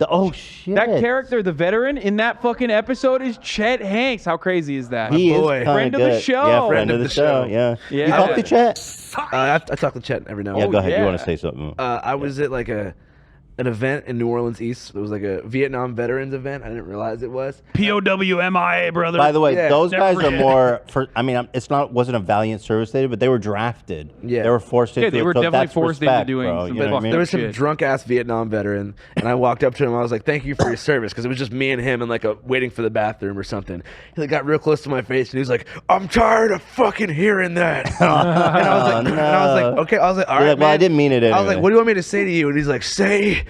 Oh, shit. That character, the veteran in that fucking episode is Chet Hanks. How crazy is that? He is friend of the show. Yeah, friend of the show. Yeah. Yeah. You talk to Chet? I talk to Chet every now and Yeah, then. go ahead. You want to say something? I was at like an event in New Orleans East. It was like a Vietnam veterans event. I didn't realize it was. POWMIA, brother. By the way, those Never guys are forget. more for. I mean, wasn't a valiant service they did, but they were drafted. Yeah. They were forced into. they were it, so definitely that's forced into respect, doing bro, some you know what I mean? There was some shit. drunk ass Vietnam veteran, and I walked up to him. I was like, "Thank you for your service," because it was just me and him, and like waiting for the bathroom or something. He like got real close to my face, and he was like, "I'm tired of fucking hearing that." and I was like, "Okay." I was like, "All You're right, like, well, man." I didn't mean it I was anyway. like, "What do you want me to say to you?" And he's like, "Say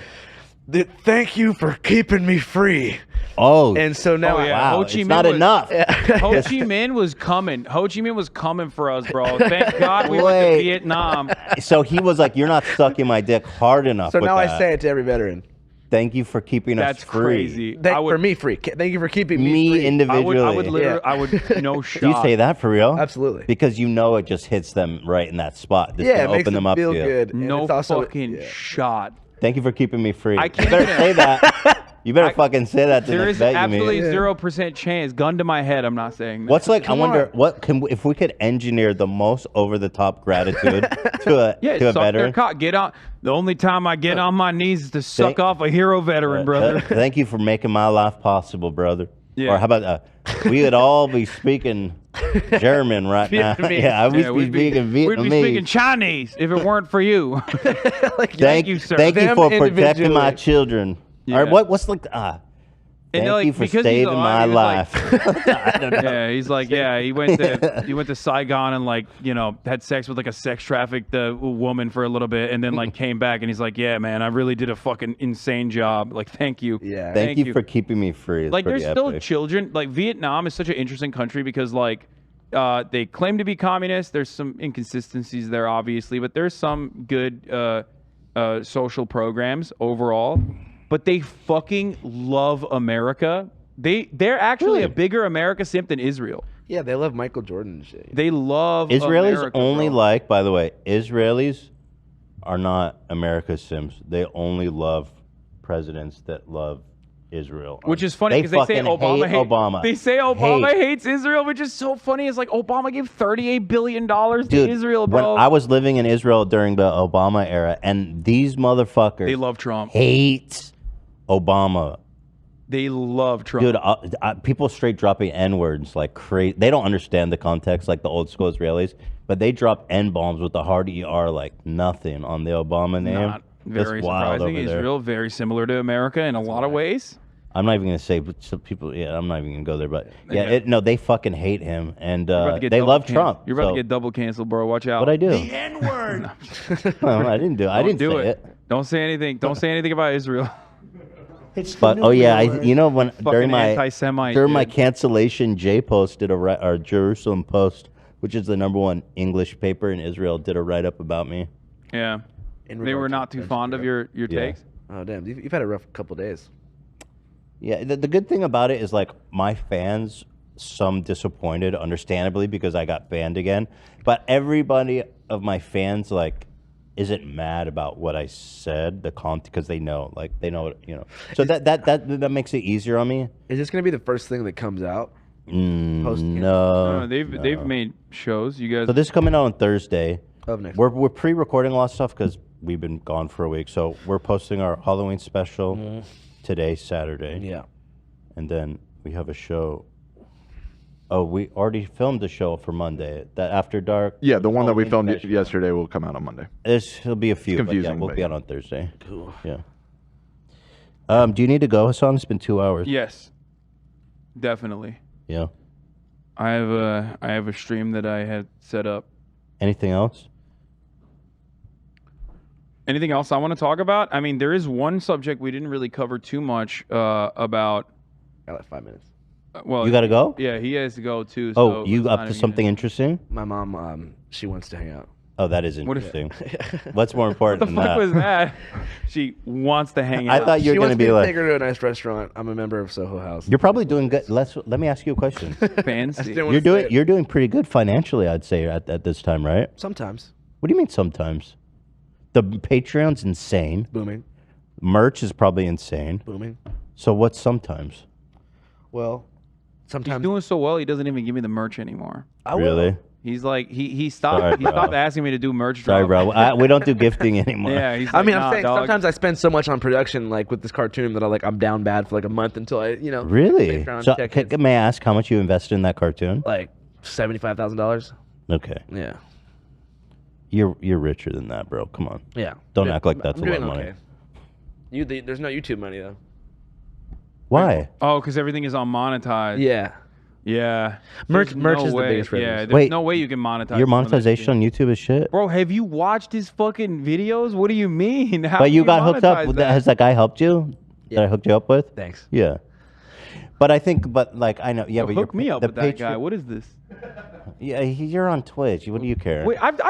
that thank you for keeping me free." Oh, And so now, wow, Ho it's Chi Minh not was- enough. Ho Chi Minh was coming. Ho Chi Minh was coming for us, bro. Thank God we went Wait. to Vietnam. So he was like, "You're not sucking my dick hard enough." so with now that. I say it to every veteran. Thank you for keeping That's us free. crazy. For me, free. Thank you for keeping me Me free. individually. I would literally, I would no shot. Do you say that for real? Absolutely. Because you know it just hits them right in that spot. This Yeah, can it makes open them up feel to you. good. and No it's also, fucking shot. Thank you for keeping me free. I can't You better even- say that. You better fucking say that to the There next is bet you absolutely meet. 0% chance. Gun to my head, I'm not saying that. What's like? Come I wonder on. what can if we could engineer the most over the top gratitude to a suck their veteran. cock. Get on. The only time I get on my knees is to suck off a hero veteran, brother. Thank you for making my life possible, brother. Yeah. Or how about we would all be speaking German right now. Vietnamese. Yeah, I would we'd be speaking We'd Vietnamese. be speaking Chinese if it weren't for you. Thank you, sir. Thank you Them for protecting individually. my children. Yeah. Or what's like And, thank like, you for because he's saving alive, my he was like- life. I don't know. Yeah, he's like, yeah, he went to Saigon and like, had sex with like a sex trafficked woman for a little bit, and then like came back and he's like, yeah, man, I really did a fucking insane job. Like, thank you. Yeah. Thank you for keeping me free. It's Like, pretty there's still epic. children. Like, Vietnam is such an interesting country because like they claim to be communist. There's some inconsistencies there, obviously, but there's some good social programs overall. But they fucking love America. They're actually a bigger America simp than Israel. Yeah, they love Michael Jordan and shit. They love Israelis America, only bro. like, by the way, Israelis are not America's Sims. They only love presidents that love Israel. Which is funny because they say fucking Obama hate Obama. They say Obama Hate. hates Israel, which is so funny. It's like Obama gave $38 billion to Dude, Israel, when bro. I was living in Israel during the Obama era, and these motherfuckers They love Trump. hate Obama. They love Trump. Dude, people straight dropping N-words like crazy. They don't understand the context like the old school Israelis, but they drop N-bombs with the hard ER like nothing on the Obama name. Not very That's wild surprising. over there. Israel, very similar to America in a lot of ways. I'm not even gonna say, but some people. Yeah, I'm not even gonna go there. But yeah, Okay. no, they fucking hate him, and You're about to get they double love cancel- Trump. You're about so- to get double canceled, bro. Watch out. What I do? The N-word. No, I didn't do. I didn't do say it. Don't say anything. Don't say anything about Israel. But oh yeah, you know when during my anti-Semite, during my dude. cancellation, J Post did or Jerusalem Post, which is the #1 English paper in Israel, did a write up about me. Yeah. In They were regard to not too French fond of Europe. your Yeah. takes. Oh damn, you've had a rough couple days. Yeah, the good thing about it is like my fans, some disappointed, understandably, because I got banned again. But everybody of my fans like isn't mad about what I said, the content, because they know, So that makes it easier on me. Is this gonna be the first thing that comes out? No, they've made shows. You guys. So this is coming out on Thursday. Of next We're pre-recording a lot of stuff because we've been gone for a week. So we're posting our Halloween special today, Saturday. Yeah. And then we have a show. Oh, we already filmed the show for Monday. That After Dark. Yeah, the one that we Halloween filmed special. yesterday will come out on Monday. There'll be a few. It's confusing, But yeah, we'll but be yeah. out on Thursday. Cool. Yeah. Do you need to go, Hassan? It's been 2 hours. Yes. Definitely. Yeah. I have a stream that I had set up. Anything else? Anything else I want to talk about? I mean, there is one subject we didn't really cover too much about. Got like 5 minutes. Well, You gotta go? Yeah, he has to go too. Oh, so you it's up not to even- something interesting? My mom, she wants to hang out. Oh, that is What is- interesting. What's more important What the than fuck that? was that? She wants to hang I out. thought you were She going wants to me be to like, take her to a nice restaurant. I'm a member of Soho House. you're probably doing good. Let me ask you a question. Fancy. You're doing pretty good financially, I'd say, at this time, right? Sometimes. What do you mean sometimes? The Patreon's insane. Booming. Merch is probably insane. Booming. So what's sometimes? Well, He's sometimes. doing so well, he doesn't even give me the merch anymore. I will. Really? He's like he stopped Sorry, he stopped bro. asking me to do merch. Sorry, drop. bro. We don't do gifting anymore. Yeah, he's I like, mean, nah, I'm saying dog. sometimes I spend so much on production, like with this cartoon, that I'm down bad for like a month until I, Really? Patreon So check hits, may I ask how much you invested in that cartoon? like $75,000. Okay. Yeah. You're richer than that, bro. Come on. Yeah. Don't Yeah, act like that's I'm a lot of doing money. okay. There's no YouTube money though. Why? Oh, because everything is unmonetized. Yeah. Yeah. Merch There's is the way- biggest revenue. Yeah, there's Wait, no way you can monetize. Your some of that monetization on shit. YouTube is shit. Bro, have you watched his fucking videos? What do you mean? How But do you got hooked up. monetize that? Has that guy helped you? That I hooked you up with? Thanks. Yeah. But I think, I know. Yeah, Yo, but hook me up the with that guy. What is this? Yeah, you're on Twitch. What do you care? Wait, I've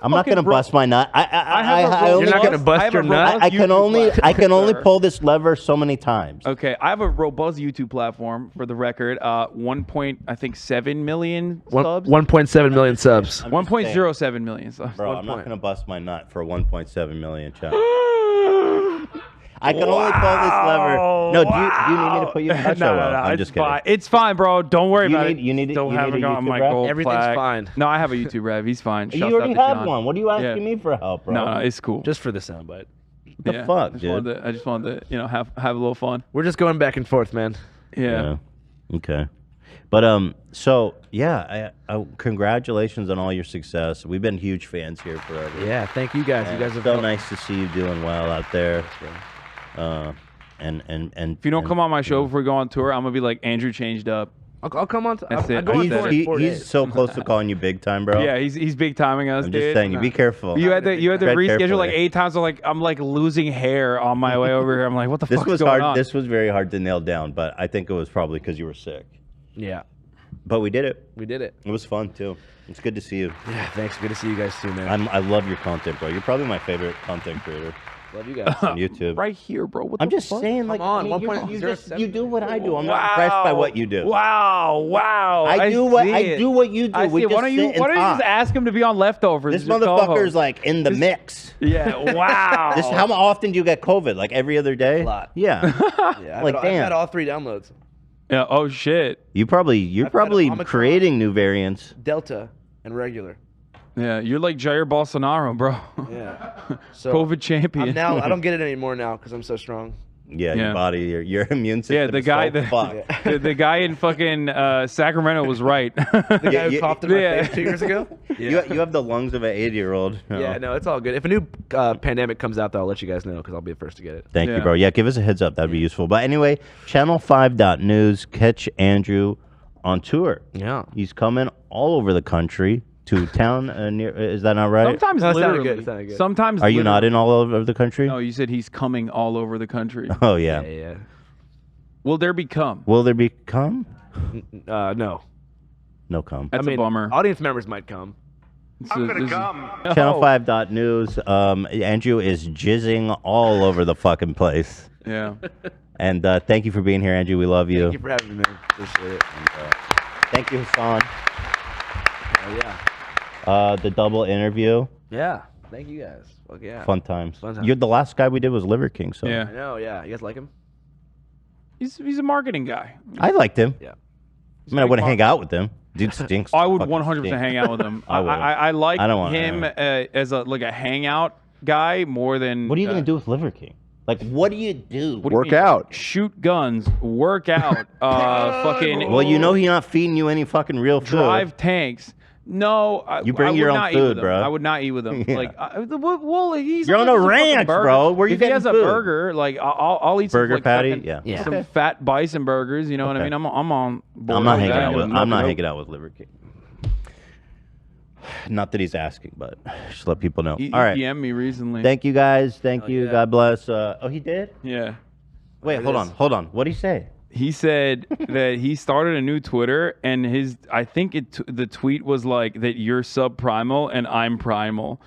I'm not gonna bust my nut. I only You're not gonna bust your nut? I can only pull this lever so many times. Okay, I have a robust YouTube platform for the record. 1.7 million subs. 1.7 million subs. 1.07 million subs. Bro, I'm not gonna bust my nut for 1.7 million. Chat. I can only pull this lever. No, do you need me to put you in touch? No, I'm it's just kidding. fine. It's fine, bro. Don't worry about it. You need Don't you have need it a on YouTube my rep? gold Everything's flag. fine. No, I have a YouTube rev. He's fine. You Shouts already out to have John. one. What are you asking Yeah. me for help, bro? No, it's cool. Just for the soundbite. the Yeah, fuck, I just wanted to, have a little fun. We're just going back and forth, man. Yeah. Okay. But so yeah, congratulations on all your success. We've been huge fans here forever. Yeah, thank you guys. You guys have so helped. nice to see you doing well out there. And If you don't come on my show before we go on tour, I'm gonna be like Andrew changed up. I'll come on. That's it. Go on tour in 4 he's days. so close to calling you big time, bro. Yeah, he's big timing us. I'm dude. just saying, you be careful. You had to Tread reschedule carefully. like 8 times. So I'm like losing hair on my way over here. I'm like, what the This fuck was going hard. on? This was very hard to nail down, but I think it was probably because you were sick. Yeah, But we did it. we did it. It was fun too. It's good to see you. Yeah, thanks. Good to see you guys too, man. I love your content, bro. You're probably my favorite content creator Love you guys. on YouTube. right here, bro. What I'm the just fuck? saying, like, Come on, I mean, 1.07. you do what I do. I'm not impressed by what you do. Wow. I do what you do. I We see it. Why just don't you sit and just talk. ask him to be on leftovers? This as your motherfucker's co-host? like in the mix. Yeah. Wow. This how often do you get COVID? Like every other day? A lot. Yeah. Yeah, Like, I've damn. had all 3 downloads. Yeah. Oh shit. You're probably Omicron. creating new variants. Delta and regular. Yeah. You're like Jair Bolsonaro, bro. Yeah. So COVID champion. I don't get it anymore now because I'm so strong. Yeah, Yeah. your body, your immune system. Yeah, the is guy, so fucked. the guy in fucking Sacramento was right. The guy who coughed in my Yeah. face 2 years ago. You have the lungs of an 80-year-old. Yeah, no, it's all good. If a new pandemic comes out, though, I'll let you guys know because I'll be the first to get it. Thank Yeah. you, bro. Yeah, give us a heads up. That'd be useful. But anyway, channel5.news. Catch Andrew on tour. Yeah. He's coming all over the country to town near. Is that not right? Sometimes No, it sounded literally. good, it sounded good. Sometimes. Are you not literally. in all over the country? No, you said he's coming all over the country. Oh yeah. Yeah. Will there be come? Will there be come? No. No come. That's a bummer. Audience members might come. I'm gonna come. Channel5.news. Andrew is jizzing all over the fucking place. Yeah. And thank you for being here, Andrew. We love you. Thank you for having me, man. Appreciate it. And, thank you, Hassan. Oh, yeah. The double interview. Yeah. Thank you guys. Fuck yeah. Fun times. Fun times. You're the last guy we did was Liver King. So Yeah. I know, yeah. You guys like him? He's a marketing guy. I liked him. Yeah. I mean, I wouldn't hang out with him. Dude stinks. I would Fucking 100% stinks. hang out with him. I would. I like I don't want him as a hangout guy more than. What are you gonna do with Liver King? Like, what do you do? What do you Work mean? out. Shoot guns, work out, fucking. Well, you know he's not feeding you any fucking real food. Drive tanks. No, You bring I would your own not eat food, with him. bro. I would not eat with him. Yeah. Like, well, he's You're on he a has fucking ranch, burger. bro. Where you if he getting has a food? burger, like I'll eat Burger some, like, patty? fucking- Yeah. some fat bison burgers. You know what I Okay. mean? I'm on board. I'm not with hanging that. out with. No, I'm not no. hanging out with Liver King. Not that he's asking, but just let people know. He All right. DM'd me recently. Thank you guys. Thank you. yeah. God bless. Oh, he did. Yeah. Wait, hold on. What did he say? He said that he started a new Twitter, and I think the tweet was like that you're subprimal and I'm primal,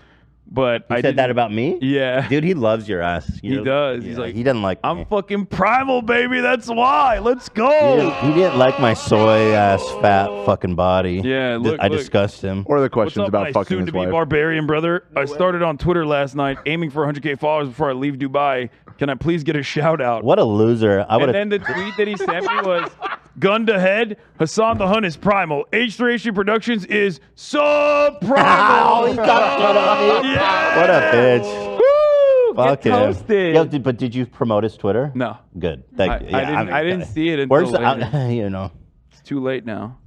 but He I said that about me? Yeah, Dude, he loves your ass. he does. He's Yeah, like, he doesn't like me. I'm fucking primal, baby. That's why. Let's go. He didn't like my soy ass fat fucking body. Yeah, look, I look. discussed him. Or the What's questions up, about my fucking his soon-to-be wife. barbarian brother? I started on Twitter last night, aiming for 100K followers before I leave Dubai. Can I please get a shout out? What a loser! I would And have. then the tweet that he sent me was, "Gun to head, Hassan the Hun is primal. H3H3 Productions is sub-primal." He got shit on me. Yeah. What a bitch! Woo! Fuck Get him. toasted. Yo, but did you promote his Twitter? No. Good. Thank you. I didn't see it until Where's later. you know? It's too late now.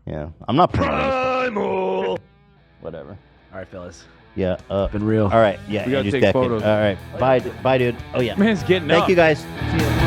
Yeah, I'm not promoting. Primal. Whatever. All right, fellas. Yeah. Been real. All right. Yeah. We gotta Andrew's take decking. photos. All right. Bye, dude. Oh yeah. Man's getting Thank up. you guys. See ya.